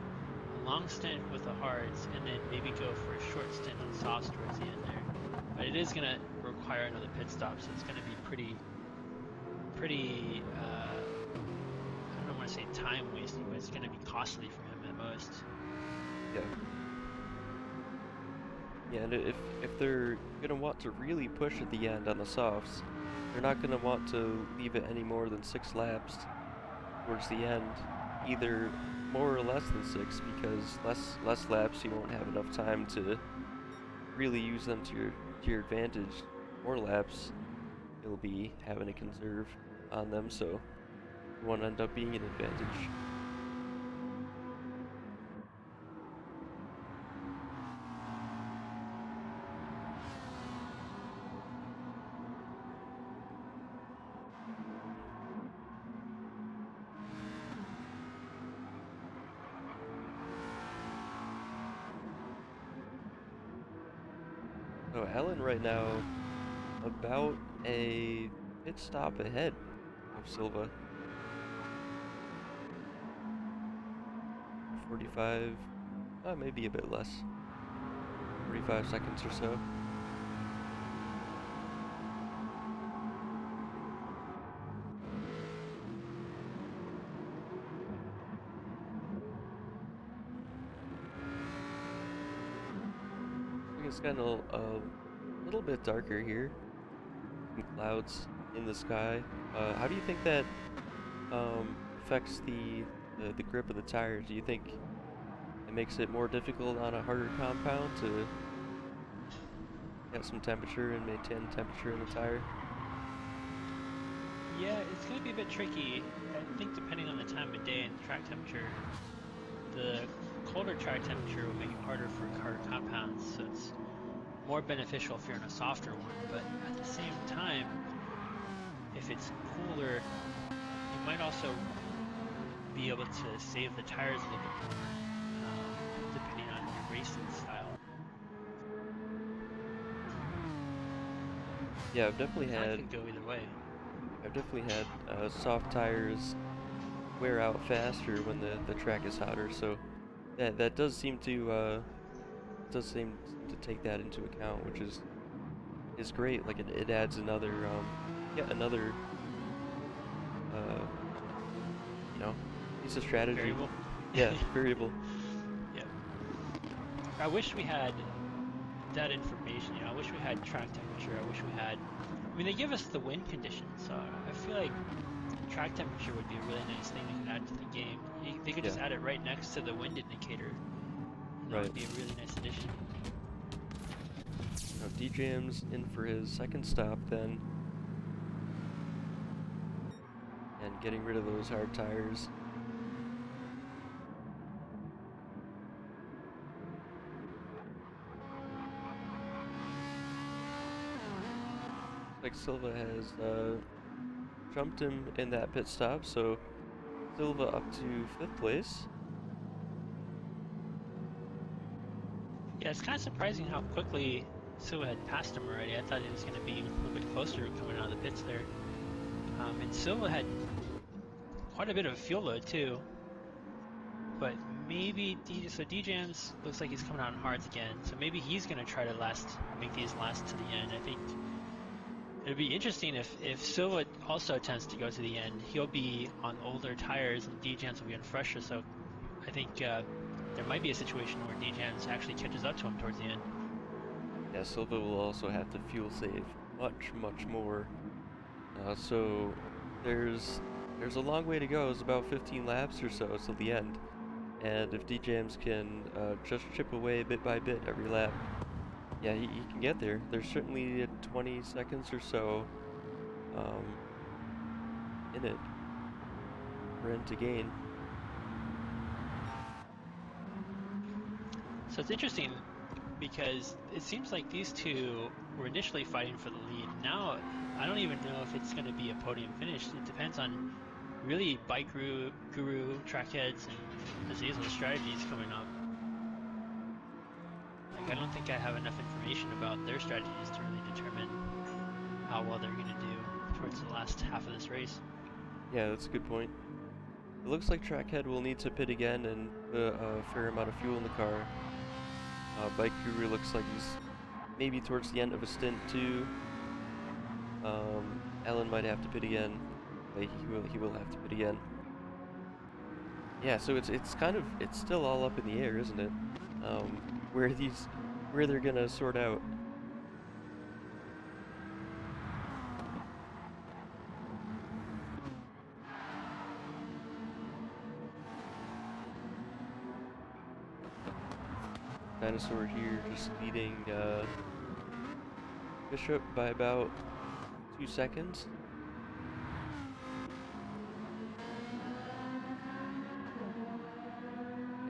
[SPEAKER 2] a long stint with the hards and then maybe go for a short stint on softs towards the end there. But it is going to require another pit stop, so it's going to be pretty I don't want to say time wasting, but it's going to be costly for him at most.
[SPEAKER 1] Yeah. Yeah, and if they're gonna want to really push at the end on the softs, they're not gonna want to leave it any more than 6 laps towards the end, either more or less than 6, because less laps you won't have enough time to really use them to your advantage. More laps, you'll be having to conserve on them, so it won't end up being an advantage. So Alan right now about a pit stop ahead of Silva. 45, maybe a bit less. 45 seconds or so. I think it's kind of a little bit darker here. Clouds in the sky. How do you think that affects the grip of the tires? Do you think it makes it more difficult on a harder compound to get some temperature and maintain temperature in the tire?
[SPEAKER 2] Yeah, it's going to be a bit tricky. I think depending on the time of day and the track temperature, the colder track temperature will make it harder for harder compounds, so it's more beneficial if you're in a softer one. But at the same time, if it's cooler, you might also be able to save the tires a little bit more, depending on your racing style.
[SPEAKER 1] Yeah, I've definitely
[SPEAKER 2] Kind of
[SPEAKER 1] had
[SPEAKER 2] could go either way.
[SPEAKER 1] soft tires wear out faster when the track is hotter, so that does seem to take that into account, which is great. Like it adds another yeah, another uh you know piece of strategy.
[SPEAKER 2] Variable.
[SPEAKER 1] Yeah, variable.
[SPEAKER 2] Yeah. I wish we had that information. I wish we had track temperature. I wish we had. I mean, they give us the wind conditions, so I feel like track temperature would be a really nice thing they could add to the game. They could
[SPEAKER 1] Yeah,
[SPEAKER 2] just add it right next to the wind indicator, and that
[SPEAKER 1] right.
[SPEAKER 2] would be a really nice addition.
[SPEAKER 1] Now DJM's in for his second stop then, and getting rid of those hard tires. Like Silva has jumped him in that pit stop, so Silva up to 5th place.
[SPEAKER 2] Yeah, it's kind of surprising how quickly Silva had passed him already. I thought it was going to be a little bit closer coming out of the pits there. And Silva had quite a bit of fuel load too. But maybe so DJM's looks like he's coming out on hards again. So maybe he's going to try to make these last to the end. I think it'd be interesting if Silva also attempts to go to the end. He'll be on older tires and DJM's will be on fresher. So I think there might be a situation where DJM's actually catches up to him towards the end.
[SPEAKER 1] Yeah, Silva will also have to fuel save much more. So there's a long way to go. It's about 15 laps or so till the end. And if DJM's can just chip away bit by bit every lap, yeah, he can get there. There's certainly 20 seconds or so um, in it for him to gain.
[SPEAKER 2] So it's interesting because it seems like these two were initially fighting for the lead. Now I don't even know if it's going to be a podium finish. It depends on really Bike Guru, Trackheads, and Azazel's strategies coming up. Like, I don't think I have enough information about their strategies to really determine how well they're going to do towards the last half of this race.
[SPEAKER 1] Yeah, that's a good point. It looks like Trackhead will need to pit again and put a fair amount of fuel in the car. Bike Guru looks like he's maybe towards the end of a stint too. Alan might have to pit again. He will have to pit again. Yeah, so it's still all up in the air, isn't it? Where they're gonna sort out. Dinosaur here just leading Bishop by about 2 seconds.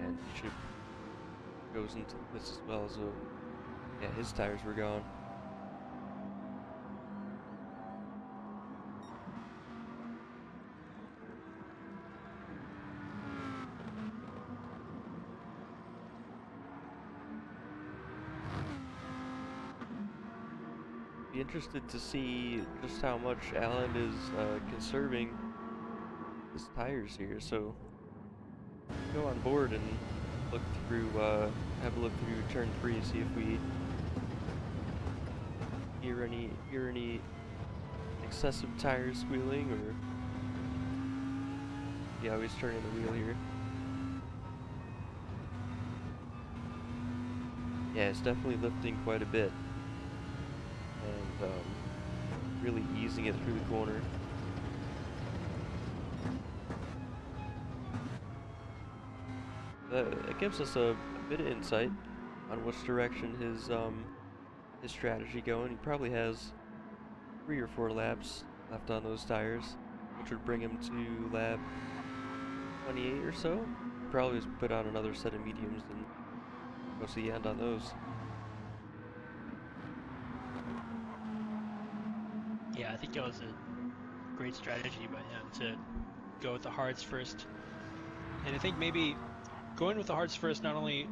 [SPEAKER 1] And Bishop goes into this as well, so yeah, his tires were gone. be interested to see just how much Alan is conserving his tires here. So go on board and look through, have a look through turn 3, see if we hear any excessive tire squealing, or yeah, he's turning the wheel here. Yeah, it's definitely lifting quite a bit, and really easing it through the corner. That gives us a bit of insight on which direction his strategy going. He probably has 3 or 4 laps left on those tires, which would bring him to lap 28 or so. Probably just put on another set of mediums and go to the end on those.
[SPEAKER 2] Yeah, I think that was a great strategy by him to go with the hards first. And I think maybe going with the hards first, not only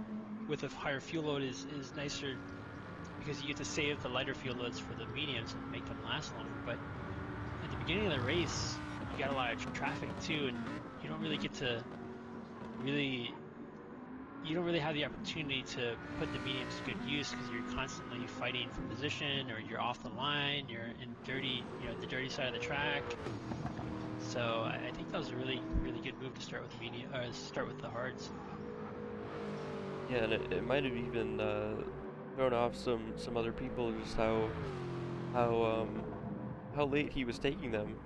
[SPEAKER 2] with a higher fuel load, is nicer because you get to save the lighter fuel loads for the mediums and make them last longer. But at the beginning of the race, you got a lot of traffic too, and you don't really get to you don't really have the opportunity to put the mediums to good use because you're constantly fighting for position, or you're off the line, you're in the dirty side of the track. So I think that was a really good move to start with the medium, or start with the hards.
[SPEAKER 1] Yeah, and it might have even thrown off some other people, just how how late he was taking them.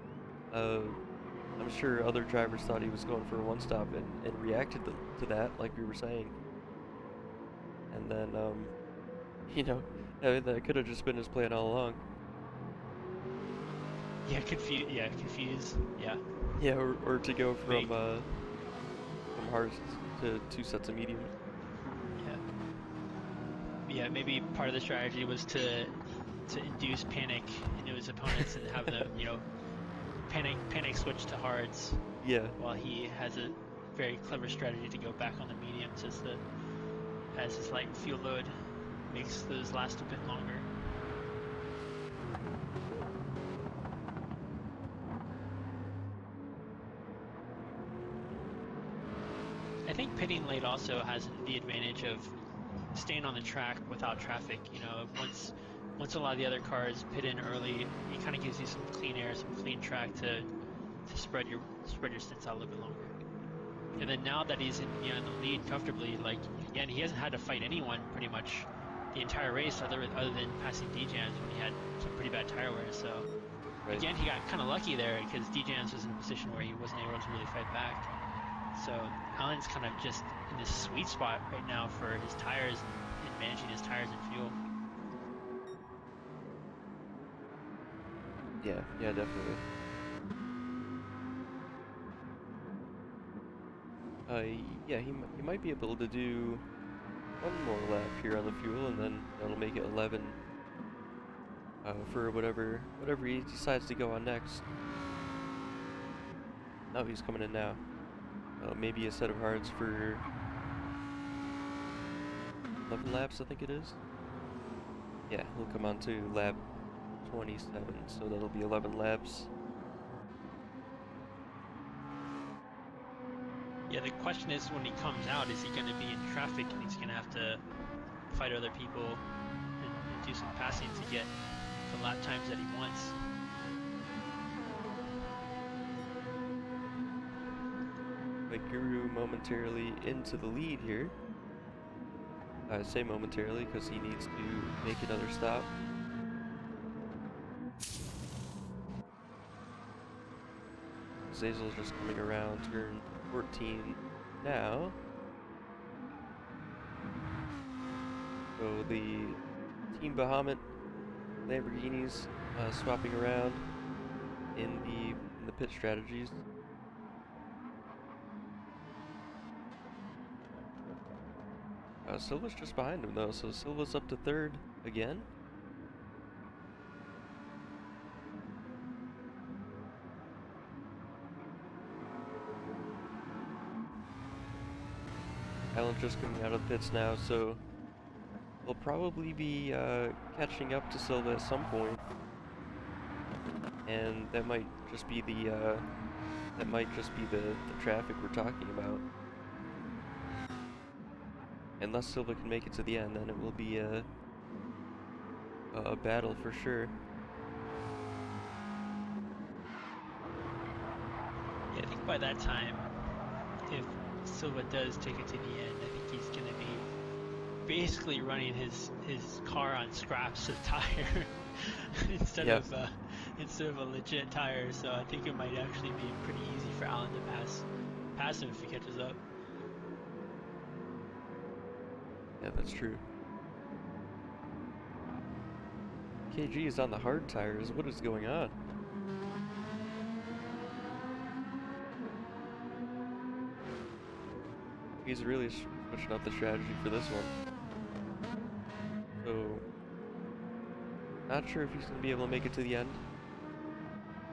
[SPEAKER 1] I'm sure other drivers thought he was going for a one stop and reacted to that, like we were saying. And then, that could have just been his plan all along.
[SPEAKER 2] Yeah, confused. Yeah.
[SPEAKER 1] Yeah, or to go from hards to 2 sets of mediums.
[SPEAKER 2] Yeah, maybe part of the strategy was to induce panic into his opponents and have them, panic switch to hards.
[SPEAKER 1] Yeah.
[SPEAKER 2] While he has a very clever strategy to go back on the mediums as his light fuel load makes those last a bit longer. I think pitting late also has the advantage of staying on the track without traffic. Once a lot of the other cars pit in early, it kind of gives you some clean air, some clean track to spread your stints out a little bit longer. And then now that he's in the lead comfortably, again, he hasn't had to fight anyone pretty much the entire race other than passing DJs when he had some pretty bad tire wear. So
[SPEAKER 1] Right.
[SPEAKER 2] again, he got kind of lucky there because DJs was in a position where he wasn't able to really fight back. So Alan's kind of just in this sweet spot right now for his tires and managing his tires and fuel.
[SPEAKER 1] Yeah, definitely. Yeah, he might be able to do one more lap here on the fuel, and then that'll make it 11 for whatever he decides to go on next. Oh, he's coming in now. Maybe a set of hards for 11 laps, I think it is. Yeah, he'll come on to lap 27, so that'll be 11 laps.
[SPEAKER 2] Yeah, the question is when he comes out, is he going to be in traffic and he's going to have to fight other people and do some passing to get the lap times that he wants?
[SPEAKER 1] Like Guru momentarily into the lead here. I say momentarily because he needs to make another stop. Zazel's just coming around turn 14 now. So the Team Bahamut Lamborghinis swapping around in the pit strategies. Silva's just behind him though, so Silva's up to third again. Alan's just coming out of the pits now, so We'll probably be catching up to Silva at some point, and that might just be the traffic we're talking about. Unless Silva can make it to the end, then it will be a battle for sure.
[SPEAKER 2] Yeah, I think by that time, if Silva does take it to the end, I think he's going to be basically running his car on scraps of tire instead
[SPEAKER 1] Yeah.
[SPEAKER 2] of a legit tire. So I think it might actually be pretty easy for Alan to pass him if he catches up.
[SPEAKER 1] Yeah, that's true. KG is on the hard tires. What is going on? He's really switching up the strategy for this one. So, not sure if he's going to be able to make it to the end.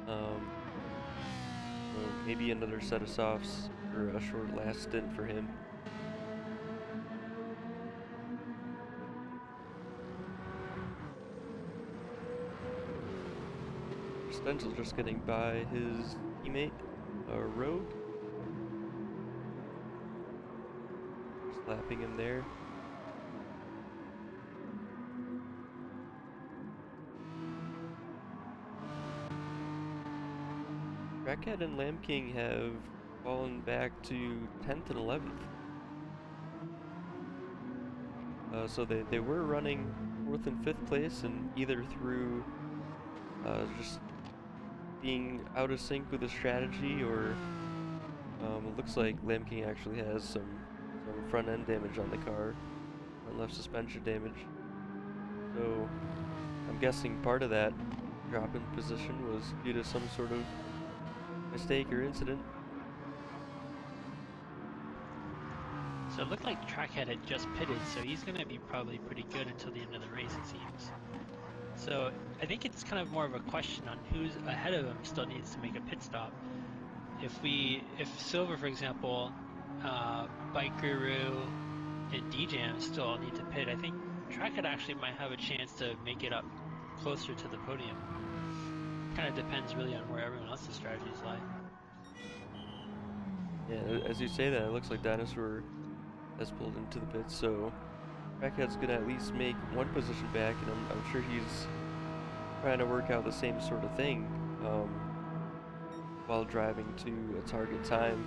[SPEAKER 1] So maybe another set of softs or a short last stint for him. Stenzel just getting by his teammate, Rogue. Just lapping him there. Crackhead and Lamb King have fallen back to 10th and 11th. So they were running 4th and 5th place, and either through just being out of sync with the strategy, or it looks like Lamb King actually has some front end damage on the car, front left suspension damage. So I'm guessing part of that drop in position was due to some sort of mistake or incident.
[SPEAKER 2] So it looked like Trackhead had just pitted, so he's going to be probably pretty good until the end of the race, it seems. So I think it's kind of more of a question on who's ahead of him still needs to make a pit stop. If Silver, for example, Bike Guru, and DJam still all need to pit, I think Trackhead actually might have a chance to make it up closer to the podium. Kind of depends really on where everyone else's strategies lie.
[SPEAKER 1] Yeah, as you say that, it looks like Dinosaur has pulled into the pits, so Trackhead's gonna at least make one position back, and I'm sure he's trying to work out the same sort of thing while driving to a target time.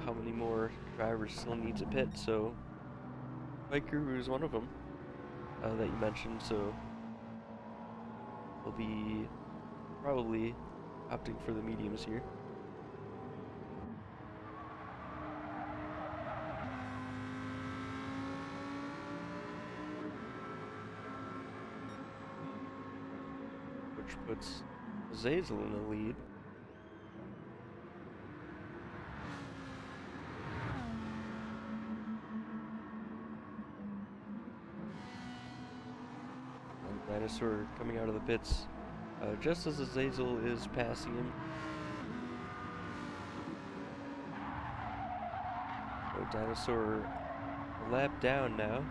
[SPEAKER 1] How many more drivers still need to pit? So Bike Guru is one of them that you mentioned, so we'll be probably opting for the mediums here. Which puts Zazel in the lead. And Dinosaur coming out of the pits just as Azazel is passing him. So Dinosaur a lap down now.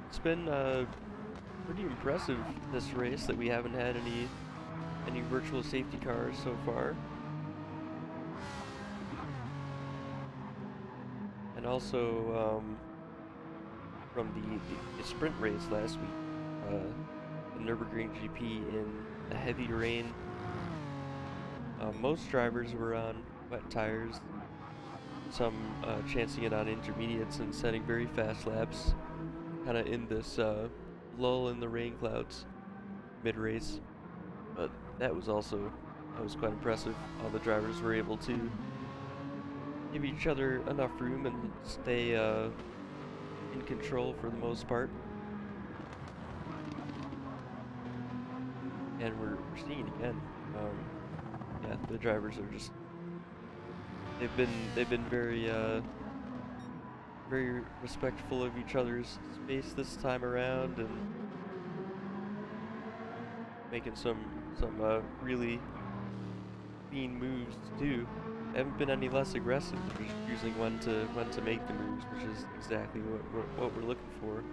[SPEAKER 1] It's been pretty impressive this race that we haven't had any virtual safety cars so far. And also from the sprint race last week, the Nürburgring GP in the heavy rain. Most drivers were on wet tires, some chancing it on intermediates and setting very fast laps, kind of in this lull in the rain clouds mid-race. But that was quite impressive. All the drivers were able to give each other enough room and stay in control for the most part. And we're seeing it again. Yeah, the drivers are just they've been very respectful of each other's space this time around, and making some really clean moves too. They haven't been any less aggressive. They're just choosing when to make the moves, which is exactly what we're looking for.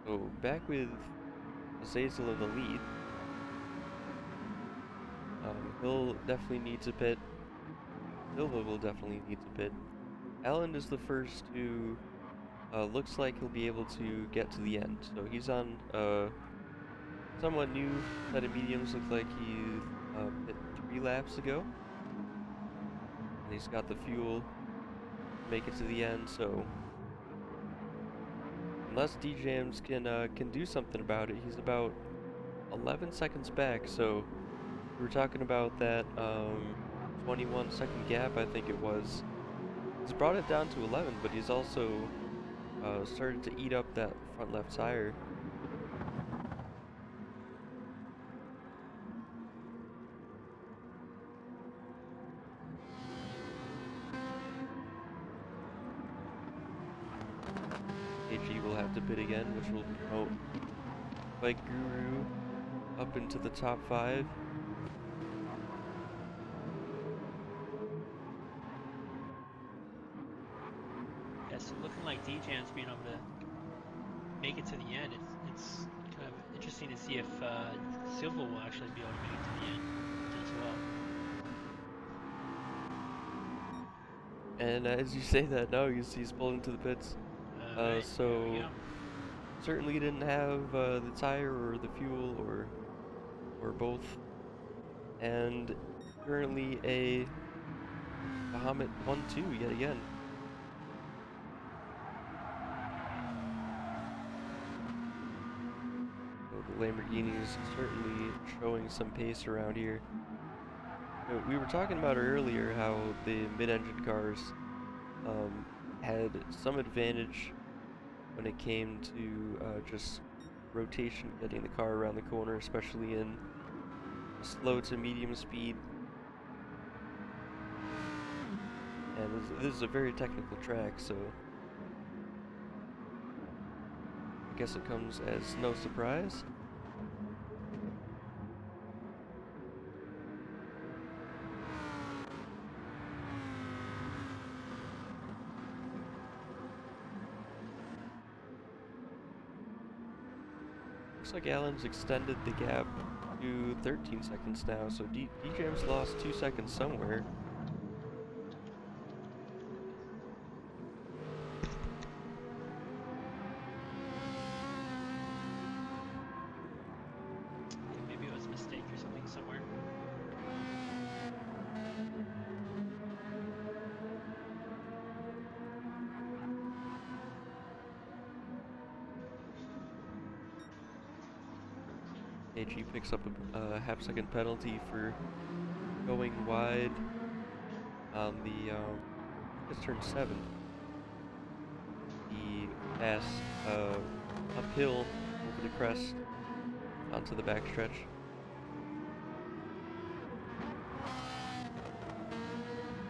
[SPEAKER 1] So back with Azazel in the lead. He'll definitely need to pit. Silva will definitely need to pit. Alan is the first who looks like he'll be able to get to the end. So he's on somewhat new set of mediums. Looks like he hit 3 laps ago. And he's got the fuel to make it to the end. So unless DJams can do something about it, he's about 11 seconds back. So we were talking about that 21-second gap, I think it was. He's brought it down to 11, but he's also started to eat up that front left tire. AG will have to pit again, which will promote Bike Guru up into the top 5.
[SPEAKER 2] Yeah, so looking like DJ's being able to make it to the end. It's kind of interesting to see if Silva will actually be able to make it to the end as well.
[SPEAKER 1] And as you say that now, he's pulled into the pits.
[SPEAKER 2] Right,
[SPEAKER 1] So certainly didn't have the tire or the fuel or both. And currently a Bahamut 1-2 yet again. So the Lamborghini is certainly showing some pace around here. You know, we were talking about earlier how the mid-engine cars had some advantage when it came to just rotation, getting the car around the corner, especially in slow to medium speed. And this is a very technical track, so I guess it comes as no surprise. Looks like Alan's extended the gap to 13 seconds now, so DJam's lost 2 seconds somewhere.
[SPEAKER 2] Maybe it was a mistake or something somewhere.
[SPEAKER 1] AG picks up a half-second penalty for going wide on the it's turn 7. He passed uphill over the crest onto the backstretch.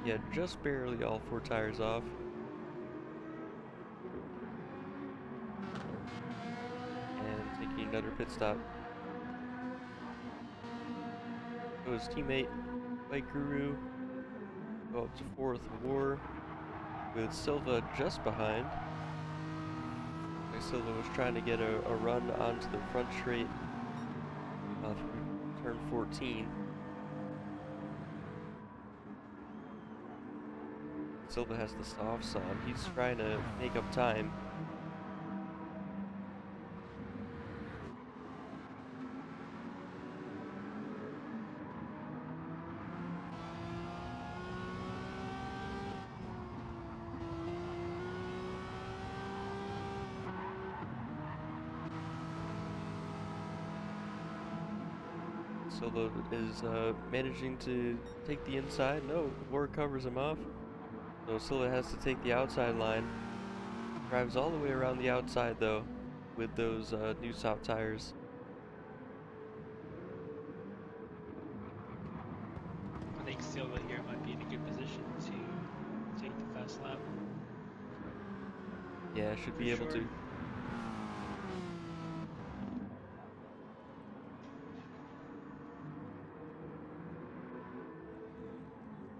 [SPEAKER 1] Yeah, just barely all 4 tires off. And taking another pit stop. So his teammate, Bike Guru, go up to 4th War, with Silva just behind. Like Silva was trying to get a run onto the front straight through turn 14. Silva has the softs on. He's trying to make up time. Silva is managing to take the inside. No, Ward covers him off. So Silva has to take the outside line. Drives all the way around the outside though, with those new soft tires.
[SPEAKER 2] I think Silva here might be in a good position to take the fast lap.
[SPEAKER 1] Yeah, should
[SPEAKER 2] For
[SPEAKER 1] be able
[SPEAKER 2] sure.
[SPEAKER 1] to.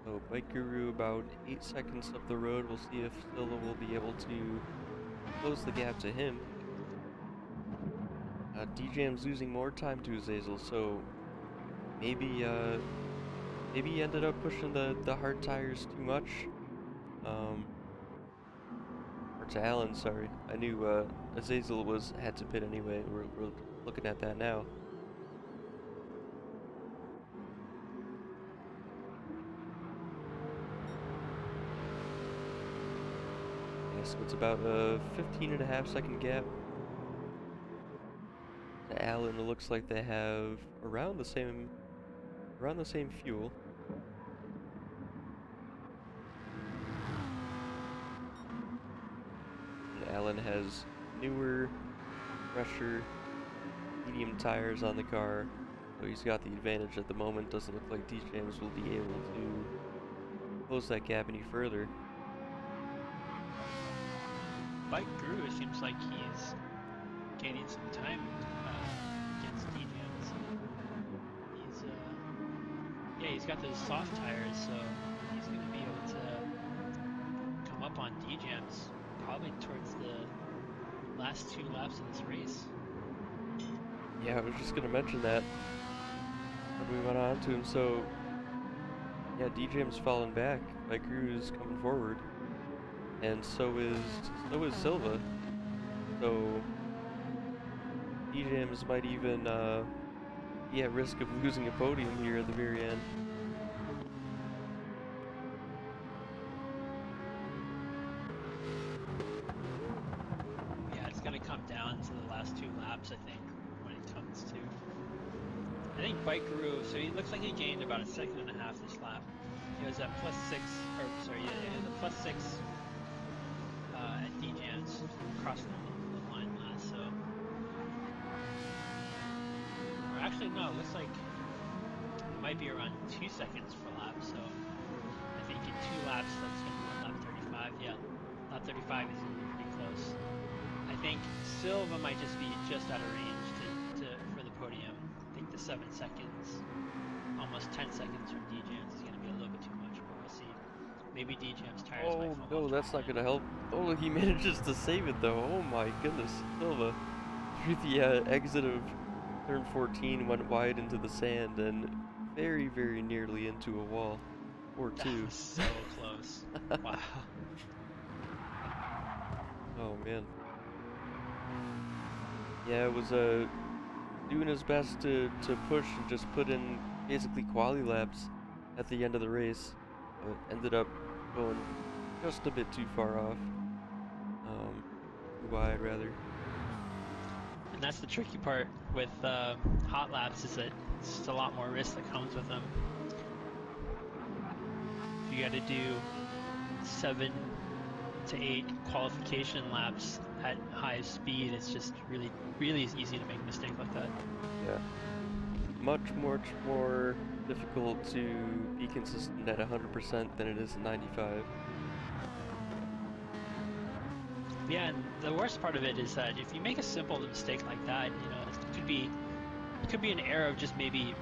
[SPEAKER 1] So Bike Guru about 8 seconds up the road. We'll see if Silva will be able to close the gap to him. DJM's losing more time to Azazel, so maybe maybe he ended up pushing the hard tires too much. Or to Alan, sorry. I knew Azazel had to pit anyway. We're looking at that now. Yeah, so it's about a 15.5 second gap. To Alan, it looks like they have around the same fuel. And Alan has newer, fresher, medium tires on the car, so he's got the advantage at the moment. Doesn't look like D James will be able to close that gap any further.
[SPEAKER 2] Bike Guru, it seems like he's gaining some time against DJs. He's got those soft tires, so he's going to be able to come up on DJs probably towards the last 2 laps of this race.
[SPEAKER 1] Yeah, I was just gonna mention that when we went on to him. So yeah, D James falling back. Bike Guru is coming forward, and so is Silva. So D James might even be at risk of losing a podium here at the very end.
[SPEAKER 2] Yeah, it's going to come down to the last 2 laps, I think, when it comes to. I think Bike Guru, so he looks like he gained about 1.5 seconds this lap. He was at +6, or sorry, yeah, he was at +6 at DJs crossing the line last, so. Or actually, no, it looks like it might be around 2 seconds per lap, so I think in 2 laps that's going to be lap 35. Yeah, lap 35 is going to be pretty close. I think Silva might just be just out of range for the podium. I think the 7 seconds, almost 10 seconds from DJs is going to be a little bit too much, but we'll see. Maybe DJ's tires might
[SPEAKER 1] Oh
[SPEAKER 2] fall
[SPEAKER 1] no,
[SPEAKER 2] off
[SPEAKER 1] that's not
[SPEAKER 2] towards the
[SPEAKER 1] gonna
[SPEAKER 2] end.
[SPEAKER 1] help. Oh, he manages to save it though. Oh my goodness, Silva through the exit of turn 14 went wide into the sand and very, very nearly into a wall or
[SPEAKER 2] That
[SPEAKER 1] two.
[SPEAKER 2] was so close. Wow.
[SPEAKER 1] Oh man. Yeah, it was doing his best to push and just put in basically quali laps at the end of the race, but ended up going just a bit too far off. Too wide rather.
[SPEAKER 2] And that's the tricky part with hot laps, is that it's just a lot more risk that comes with them. You got to do 7 to 8 qualification laps at high speed. It's just really, really easy to make a mistake like that.
[SPEAKER 1] Yeah. Much more difficult to be consistent at 100% than it is at 95.
[SPEAKER 2] Yeah, and the worst part of it is that if you make a simple mistake like that, it could be an error of just maybe,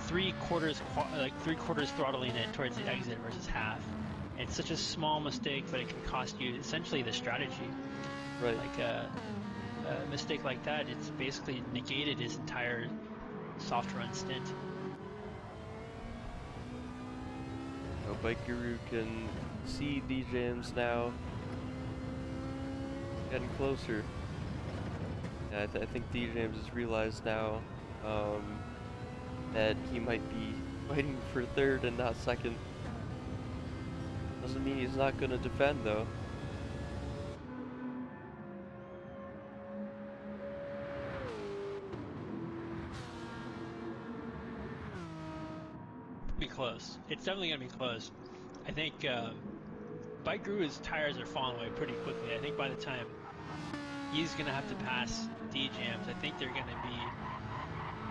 [SPEAKER 2] 3/4 throttling it towards the exit versus half. It's such a small mistake, but it can cost you essentially the strategy.
[SPEAKER 1] Right.
[SPEAKER 2] Like a mistake like that, it's basically negated his entire soft run stint.
[SPEAKER 1] So Bike Guru can see DJs now getting closer. And I think DJs has realized now that he might be fighting for third and not second. Doesn't mean he's not going to defend though.
[SPEAKER 2] close. It's definitely going to be close. I think Bike Guru's tires are falling away pretty quickly. I think by the time he's going to have to pass D-Jams, I think they're going to be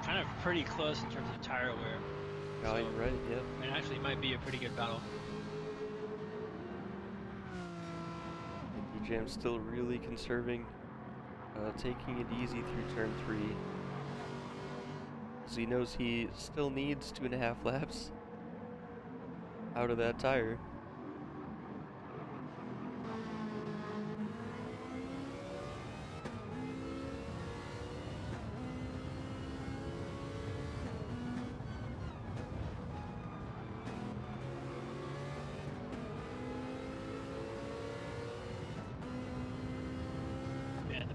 [SPEAKER 2] kind of pretty close in terms of tire wear.
[SPEAKER 1] Oh,
[SPEAKER 2] So,
[SPEAKER 1] you're right, yeah.
[SPEAKER 2] it actually might be a pretty good battle.
[SPEAKER 1] D-Jam's still really conserving, taking it easy through turn 3. Because he knows he still needs 2.5 laps out of that tire.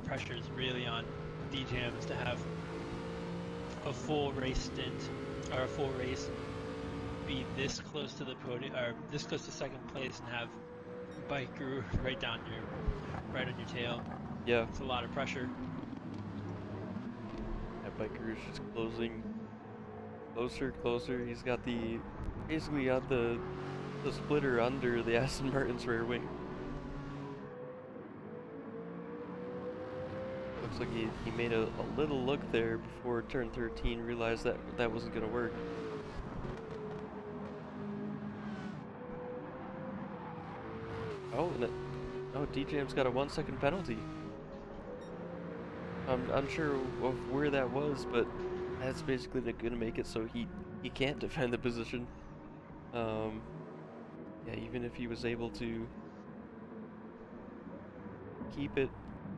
[SPEAKER 2] Pressure is really on D-Jams to have a full race stint or a full race be this close to the podium or this close to second place and have Bike Guru right on your tail.
[SPEAKER 1] Yeah.
[SPEAKER 2] It's a lot of pressure.
[SPEAKER 1] That Bike Guru's just closing closer. He's got basically got the splitter under the Aston Martin's rear wing. Looks like he made a little look there before turn 13, realized that wasn't going to work. Oh, D-Jam's got a 1 second penalty. I'm unsure of where that was, but that's basically going to make it so he can't defend the position. Yeah, even if he was able to keep it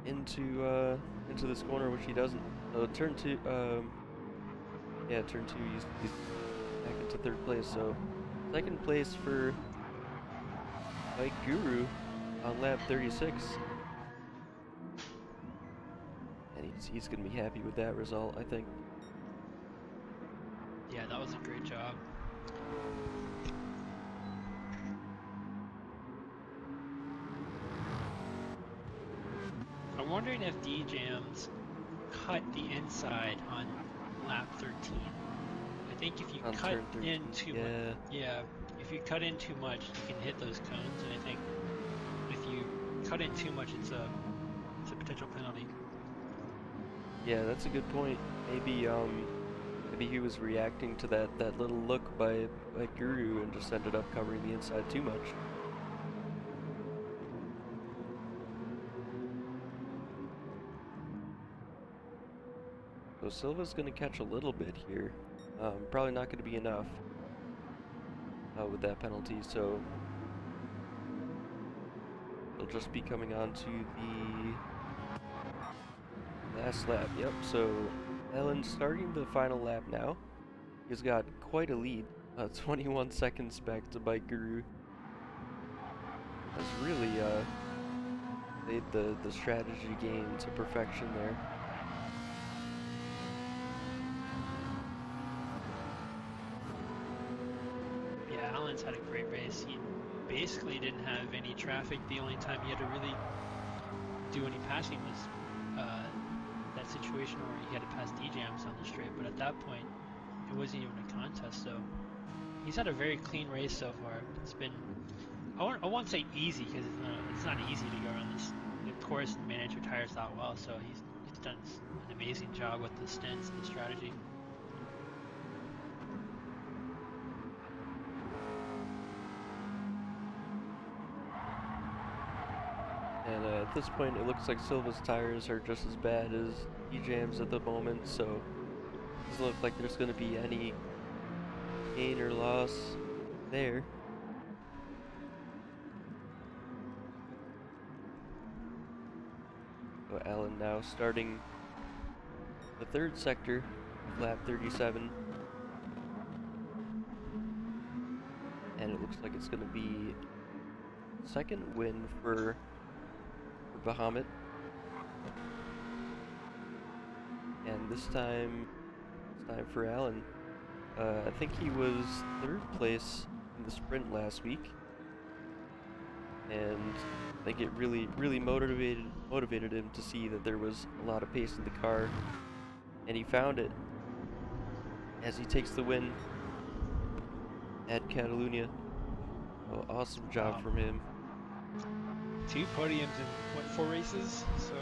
[SPEAKER 1] into this corner, which he doesn't. Turn 2, yeah, turn 2, he's back into 3rd place, so 2nd place for Bike Guru on lap 36. And he's going to be happy with that result, I think.
[SPEAKER 2] Yeah, that was a great job. I'm wondering if D-Jams cut the inside on lap 13. I think if you
[SPEAKER 1] On
[SPEAKER 2] cut
[SPEAKER 1] turn 13,
[SPEAKER 2] in too much, if you cut in too much, you can hit those cones, and I think if you cut in too much, it's a potential penalty.
[SPEAKER 1] Yeah, that's a good point. Maybe he was reacting to that little look by Guru and just ended up covering the inside too much. So Silva's going to catch a little bit here. Probably not going to be enough with that penalty, so he'll just be coming on to the last lap. Yep, so Alan's starting the final lap now. He's got quite a lead, 21 seconds back to Bike Guru. Has really made the strategy game to perfection there.
[SPEAKER 2] Had a great race. He basically didn't have any traffic. The only time he had to really do any passing was that situation where he had to pass D-Jams on the straight, but at that point it wasn't even a contest, so he's had a very clean race so far. It's been, I won't say easy, because it's not easy to go around this course and manage your tires that well, so he's done an amazing job with the stints and the strategy.
[SPEAKER 1] And at this point, it looks like Silva's tires are just as bad as D-Jam's at the moment, so it doesn't look like there's going to be any gain or loss there. So Alan now starting the 3rd sector, lap 37. And it looks like it's going to be 2nd win for Bahamut. And this time for Alan. I think he was 3rd place in the sprint last week, and I think it really motivated him to see that there was a lot of pace in the car, and he found it as he takes the win. at Catalunya. Oh, awesome job
[SPEAKER 2] Wow.
[SPEAKER 1] from him.
[SPEAKER 2] 2 podiums in what, 4 races? So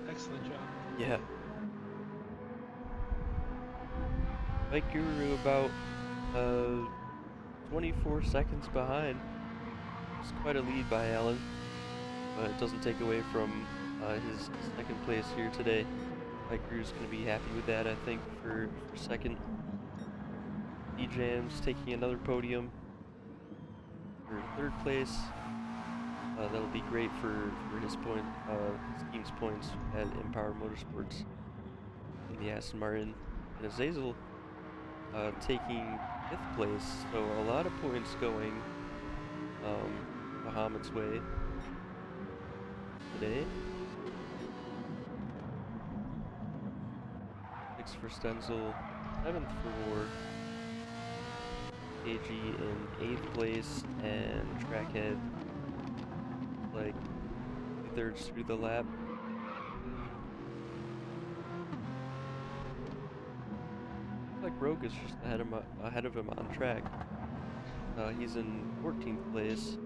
[SPEAKER 2] excellent job.
[SPEAKER 1] Yeah. Bike Guru about 24 seconds behind. It's quite a lead by Alan, but it doesn't take away from his second place here today. Bike Guru's going to be happy with that, I think, for second. D-Jams taking another podium for third place. That'll be great for his his team's points at Empower Motorsports in the Aston Martin. And Azazel taking fifth place, so a lot of points going Bahamut's way today. Sixth for Stenzel, seventh for Ward, KG in eighth place, and Trackhead like 2/3 through the lap. Looks like Rogue is just ahead of him on track. He's in 14th place.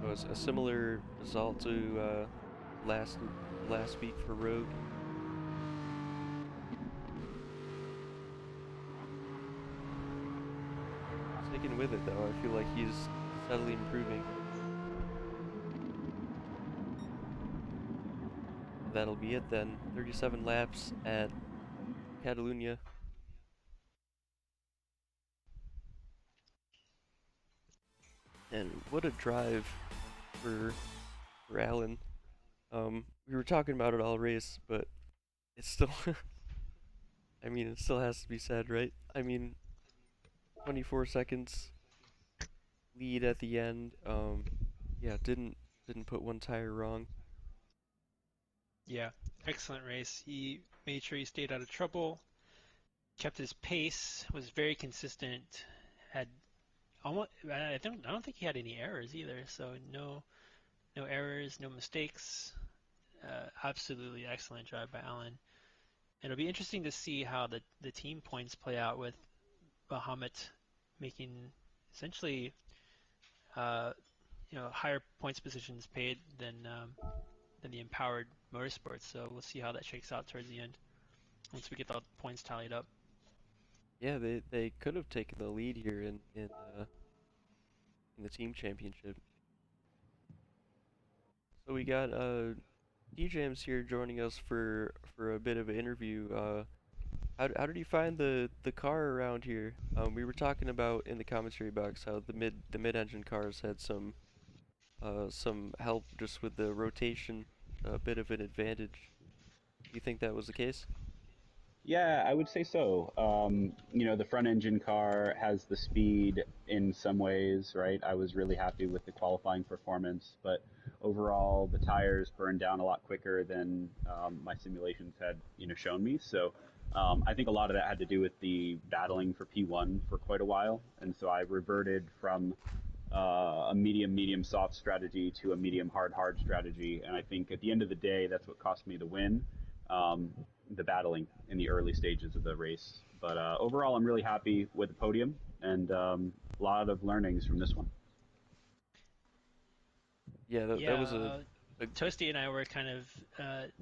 [SPEAKER 1] So it's a similar result to last week for Rogue. Sticking with it though, I feel like he's steadily improving. That'll be it then. 37 laps at Catalunya. And what a drive for Alan. We were talking about it all race, but it's still I mean, it still has to be said, right? I mean, 24 seconds lead at the end. Yeah, didn't put one tire wrong.
[SPEAKER 2] Yeah, excellent race. He made sure he stayed out of trouble, kept his pace, was very consistent, had almost I don't think he had any errors either. So no errors, no mistakes. Absolutely excellent job by Alan. It'll be interesting to see how the team points play out with Bahamut making essentially uh, higher points positions paid than the empowered motorsports. So we'll see how that shakes out towards the end once we get the points tallied up.
[SPEAKER 1] Yeah, they could have taken the lead here in the team championship. So we got DJams here joining us for a bit of an interview. How did you find the car around here? We were talking about in the commentary box how the mid-engine cars had some help just with the rotation, a bit of an advantage. Do you think that was the case?
[SPEAKER 3] Yeah, I would say so. The front engine car has the speed in some ways, right? I was really happy with the qualifying performance, but overall, the tires burned down a lot quicker than my simulations had, shown me. So I think a lot of that had to do with the battling for P1 for quite a while, and so I reverted from a medium soft strategy to a medium hard strategy, and I think at the end of the day, that's what cost me the win. Um, the battling in the early stages of the race. But overall, I'm really happy with the podium and a lot of learnings from this one.
[SPEAKER 1] Yeah, that
[SPEAKER 2] Yeah,
[SPEAKER 1] was a
[SPEAKER 2] Toasty and I were kind of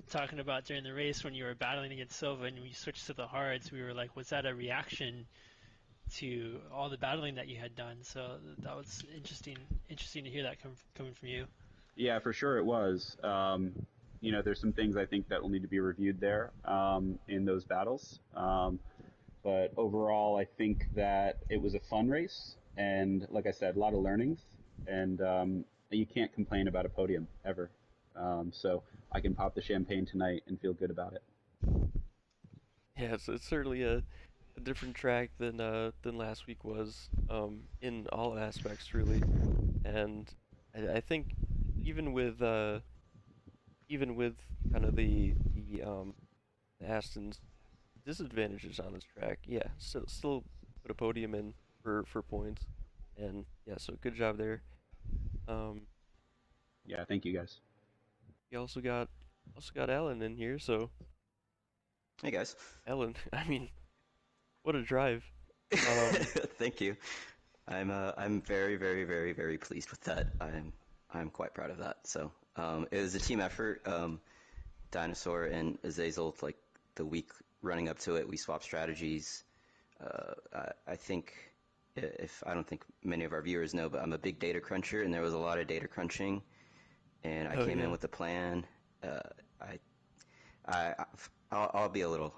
[SPEAKER 2] talking about during the race when you were battling against Silva and we switched to the hards. We were like, was that a reaction to all the battling that you had done? So that was interesting to hear that coming from you.
[SPEAKER 3] Yeah, for sure it was. There's some things I think that will need to be reviewed there in those battles. But overall, I think that it was a fun race. And like I said, a lot of learnings. And you can't complain about a podium ever. So I can pop the champagne tonight and feel good about it.
[SPEAKER 1] yeah, it's certainly a different track than last week was in all aspects really, and I think even with uh even with kind of the Aston's disadvantages on this track, yeah, still put a podium in for points, and yeah, so good job there. Um,
[SPEAKER 3] Yeah, thank you guys.
[SPEAKER 1] you also got Ellen in here, so
[SPEAKER 4] Hey guys.
[SPEAKER 1] Ellen, I mean, What a drive. Um,
[SPEAKER 4] Thank you. I'm very, very, very, very pleased with that. I'm quite proud of that. So it was a team effort. Dinosaur and Azazel, like the week running up to it, we swapped strategies. I think if I don't think many of our viewers know, but I'm a big data cruncher, and there was a lot of data crunching, and I
[SPEAKER 1] oh
[SPEAKER 4] came in
[SPEAKER 1] yeah.
[SPEAKER 4] with a plan. Uh, I, I, I'll be a little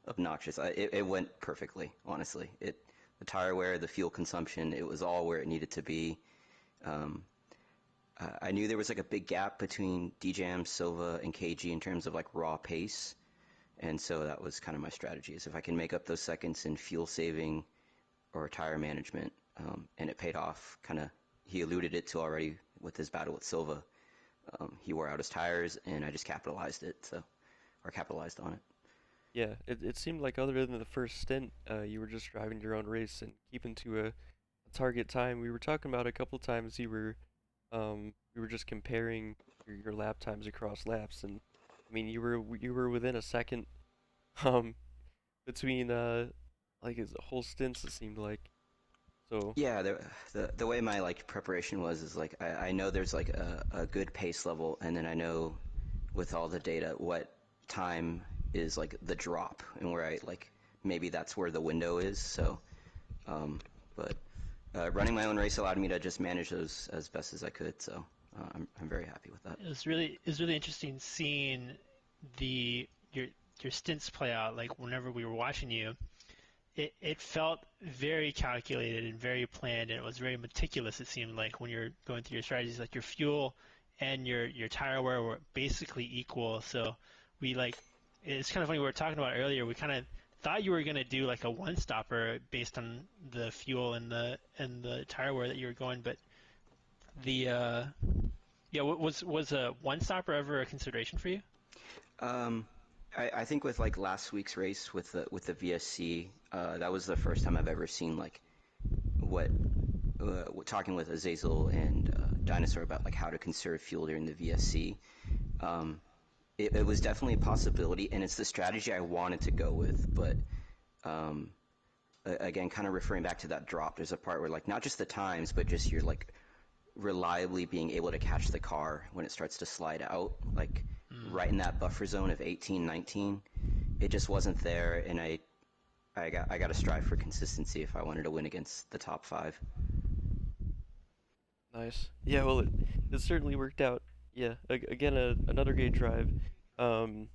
[SPEAKER 4] obnoxious. It went perfectly, honestly. The tire wear, the fuel consumption, it was all where it needed to be. Um, I knew there was like a big gap between DJM, Silva, and KG in terms of like raw pace, and so that was kind of my strategy. Is if I can make up those seconds in fuel saving or tire management, and it paid off. Kind of, he alluded it to already with his battle with Silva. He wore out his tires, and I just capitalized on it.
[SPEAKER 1] Yeah, it seemed like other than the first stint, you were just driving your own race and keeping to a target time. We were talking about a couple times we were just comparing your lap times across laps, and I mean you were within a second, um, between like his whole stints it seemed like. So
[SPEAKER 4] Yeah, the way my like preparation was is like I know there's like a good pace level, and then I know with all the data what time is like the drop and where I like maybe that's where the window is. So, um, but running my own race allowed me to just manage those as best as I could. So I'm very happy with that.
[SPEAKER 2] It was really interesting seeing the your stints play out. Like whenever we were watching you, it felt very calculated and very planned, and it was very meticulous. It seemed like when you're going through your strategies, like your fuel and your tire wear were basically equal. So we like it's kind of funny we were talking about earlier. We kind of thought you were going to do like a one stopper based on the fuel and the tire wear that you were going, but the yeah, was a one stopper ever a consideration for you?
[SPEAKER 4] Um, I think with like last week's race with the VSC, that was the first time I've ever seen like what talking with Azazel and Dinosaur about like how to conserve fuel during the VSC. Um, it was definitely a possibility, and it's the strategy I wanted to go with. But um, again, kind of referring back to that drop, there's a part where like not just the times, but just you're like reliably being able to catch the car when it starts to slide out, like right in that buffer zone of 18, 19. It just wasn't there, and I got to strive for consistency if I wanted to win against the top five.
[SPEAKER 1] nice. Yeah, well it certainly worked out. Yeah, again another great drive. Um,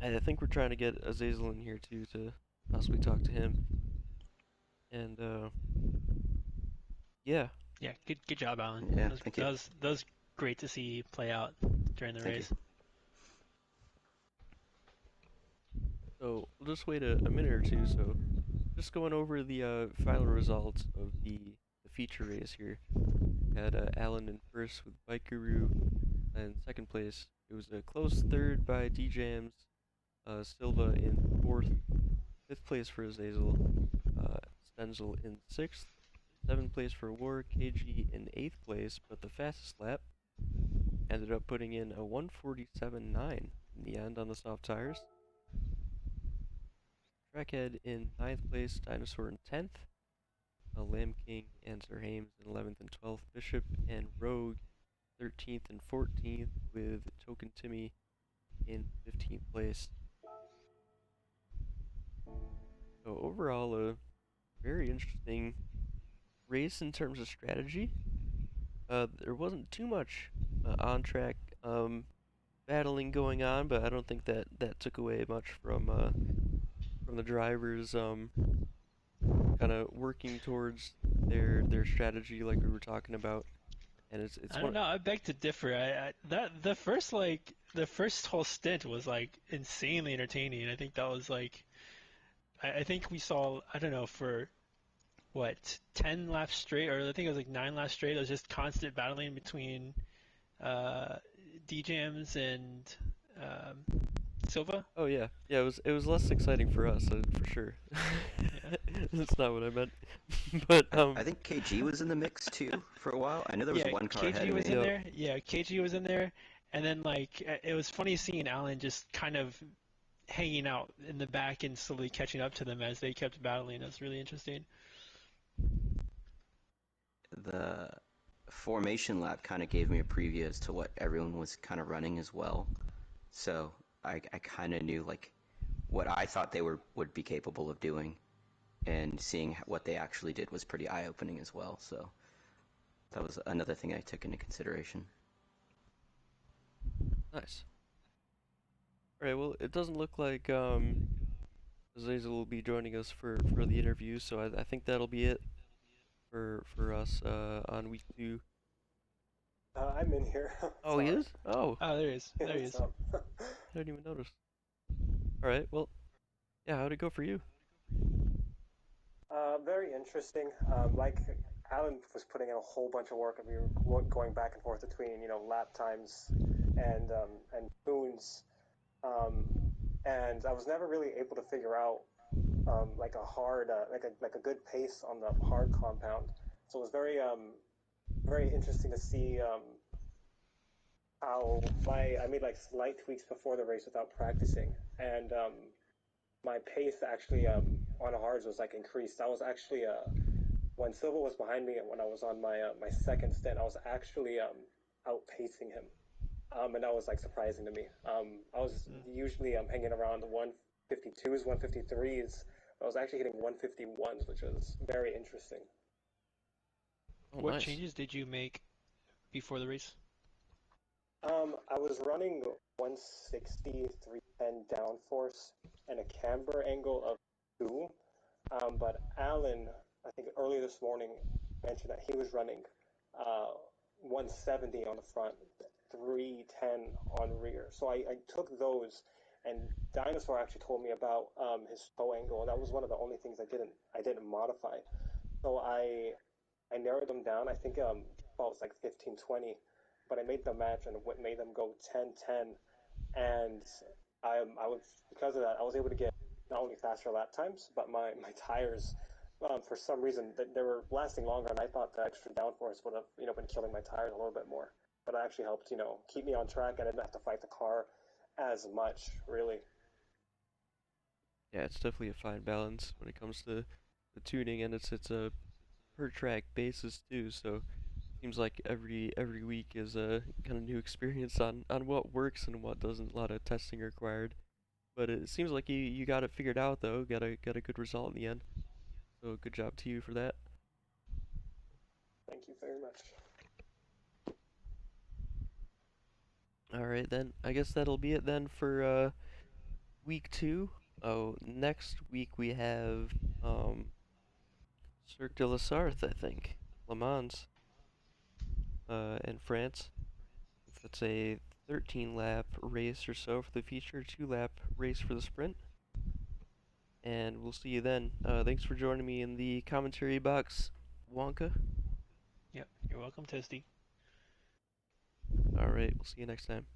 [SPEAKER 1] and I think we're trying to get Azazel in here too to possibly talk to him. And yeah,
[SPEAKER 2] Yeah, good job, Alan.
[SPEAKER 4] Yeah, thank you,
[SPEAKER 2] That was great to see play out during the
[SPEAKER 4] thank you.
[SPEAKER 2] race.
[SPEAKER 1] so we'll just wait a minute or two. So just going over the final results of the feature race here. Had Alan in first with Bike Guru, and second place. It was a close third by DJM's Silva in fourth, fifth place for Azazel, Stenzel in sixth, seventh place for War, KG in eighth place, but the fastest lap ended up putting in a 147.9 in the end on the soft tires. Trackhead in ninth place, Dinosaur in 10th, Lamb King and Sir Hames in 11th and 12th, Bishop and Rogue 13th and 14th, with Token Timmy in 15th place. So overall, a very interesting race in terms of strategy. There wasn't too much on track battling going on, but I don't think that took away much from the drivers kind of working towards their strategy like we were talking about. And it's
[SPEAKER 2] I don't
[SPEAKER 1] one.
[SPEAKER 2] know. I beg to differ. I that the first whole stint was like insanely entertaining. I think that was like I think we saw I don't know for what 10 laps straight or I think it was like 9 laps straight. It was just constant battling between uh, DJMs and um, Silva.
[SPEAKER 1] Oh yeah, yeah. It was less exciting for us for sure.
[SPEAKER 2] Yeah.
[SPEAKER 1] That's not what I meant. But
[SPEAKER 4] I think KG was in the mix too for a while. I know there was
[SPEAKER 2] Yeah,
[SPEAKER 4] one car ahead
[SPEAKER 2] KG
[SPEAKER 4] of
[SPEAKER 2] was
[SPEAKER 4] me.
[SPEAKER 2] in
[SPEAKER 1] yep.
[SPEAKER 2] there. Yeah, KG was in there, and then like it was funny seeing Alan just kind of hanging out in the back and slowly catching up to them as they kept battling. That's really interesting.
[SPEAKER 4] The formation lap kind of gave me a preview as to what everyone was kind of running as well. So I kind of knew like what I thought they would be capable of doing, and seeing what they actually did was pretty eye-opening as well. So that was another thing I took into consideration.
[SPEAKER 1] Nice. All right. Well, it doesn't look like Azazel will be joining us for the interview, so I think that'll be it for us on week 2.
[SPEAKER 5] I'm in here.
[SPEAKER 1] Oh, he
[SPEAKER 5] Sorry.
[SPEAKER 1] is? Oh,
[SPEAKER 2] Oh, there he is.
[SPEAKER 5] Yeah,
[SPEAKER 2] There he
[SPEAKER 5] what's
[SPEAKER 2] is.
[SPEAKER 5] up?
[SPEAKER 1] I didn't even notice. All right. Well, yeah. How'd it go for you?
[SPEAKER 5] Very interesting. Like Alan was putting in a whole bunch of work, and we were going back and forth between lap times and tunes, um, and I was never really able to figure out like a hard like a good pace on the hard compound. So it was very interesting to see how I made like slight tweaks before the race without practicing, and my pace actually on hards was like increased. I was actually when Silva was behind me and when I was on my second stint, I was actually outpacing him, and that was like surprising to me. I was
[SPEAKER 2] Mm.
[SPEAKER 5] usually hanging around the 152s, 153s. I was actually hitting 151s, which was very interesting.
[SPEAKER 1] Oh,
[SPEAKER 2] What
[SPEAKER 1] nice.
[SPEAKER 2] changes did you make before the race?
[SPEAKER 5] I was running 160, 310 downforce and a camber angle of 2. But Alan, I think earlier this morning, mentioned that he was running uh, 170 on the front, 310 on rear. So I took those, and Dinosaur actually told me about his toe angle, and that was one of the only things I didn't modify. So I narrowed them down. I think well, it was like 15, 20, but I made the match and what made them go 10, 10, and I was because of that I was able to get not only faster lap times, but my tires. For some reason, they were lasting longer, and I thought the extra downforce would have, been killing my tires a little bit more. But it actually helped, keep me on track, and I didn't have to fight the car as much, really.
[SPEAKER 1] Yeah, it's definitely a fine balance when it comes to the tuning, and it's a per track basis too. So seems like every week is a kind of new experience on what works and what doesn't. A lot of testing required, but it seems like you got it figured out though. Got a good result in the end. So good job to you for that.
[SPEAKER 5] Thank you very much.
[SPEAKER 1] All right then. I guess that'll be it then for week 2. Oh, next week we have Cirque de la Sarthe, I think, Le Mans, in France. That's a 13 lap race or so for the feature, 2 lap race for the sprint. And we'll see you then. Thanks for joining me in the commentary box, Wonka.
[SPEAKER 2] Yep, you're welcome, Testy.
[SPEAKER 1] All right, we'll see you next time.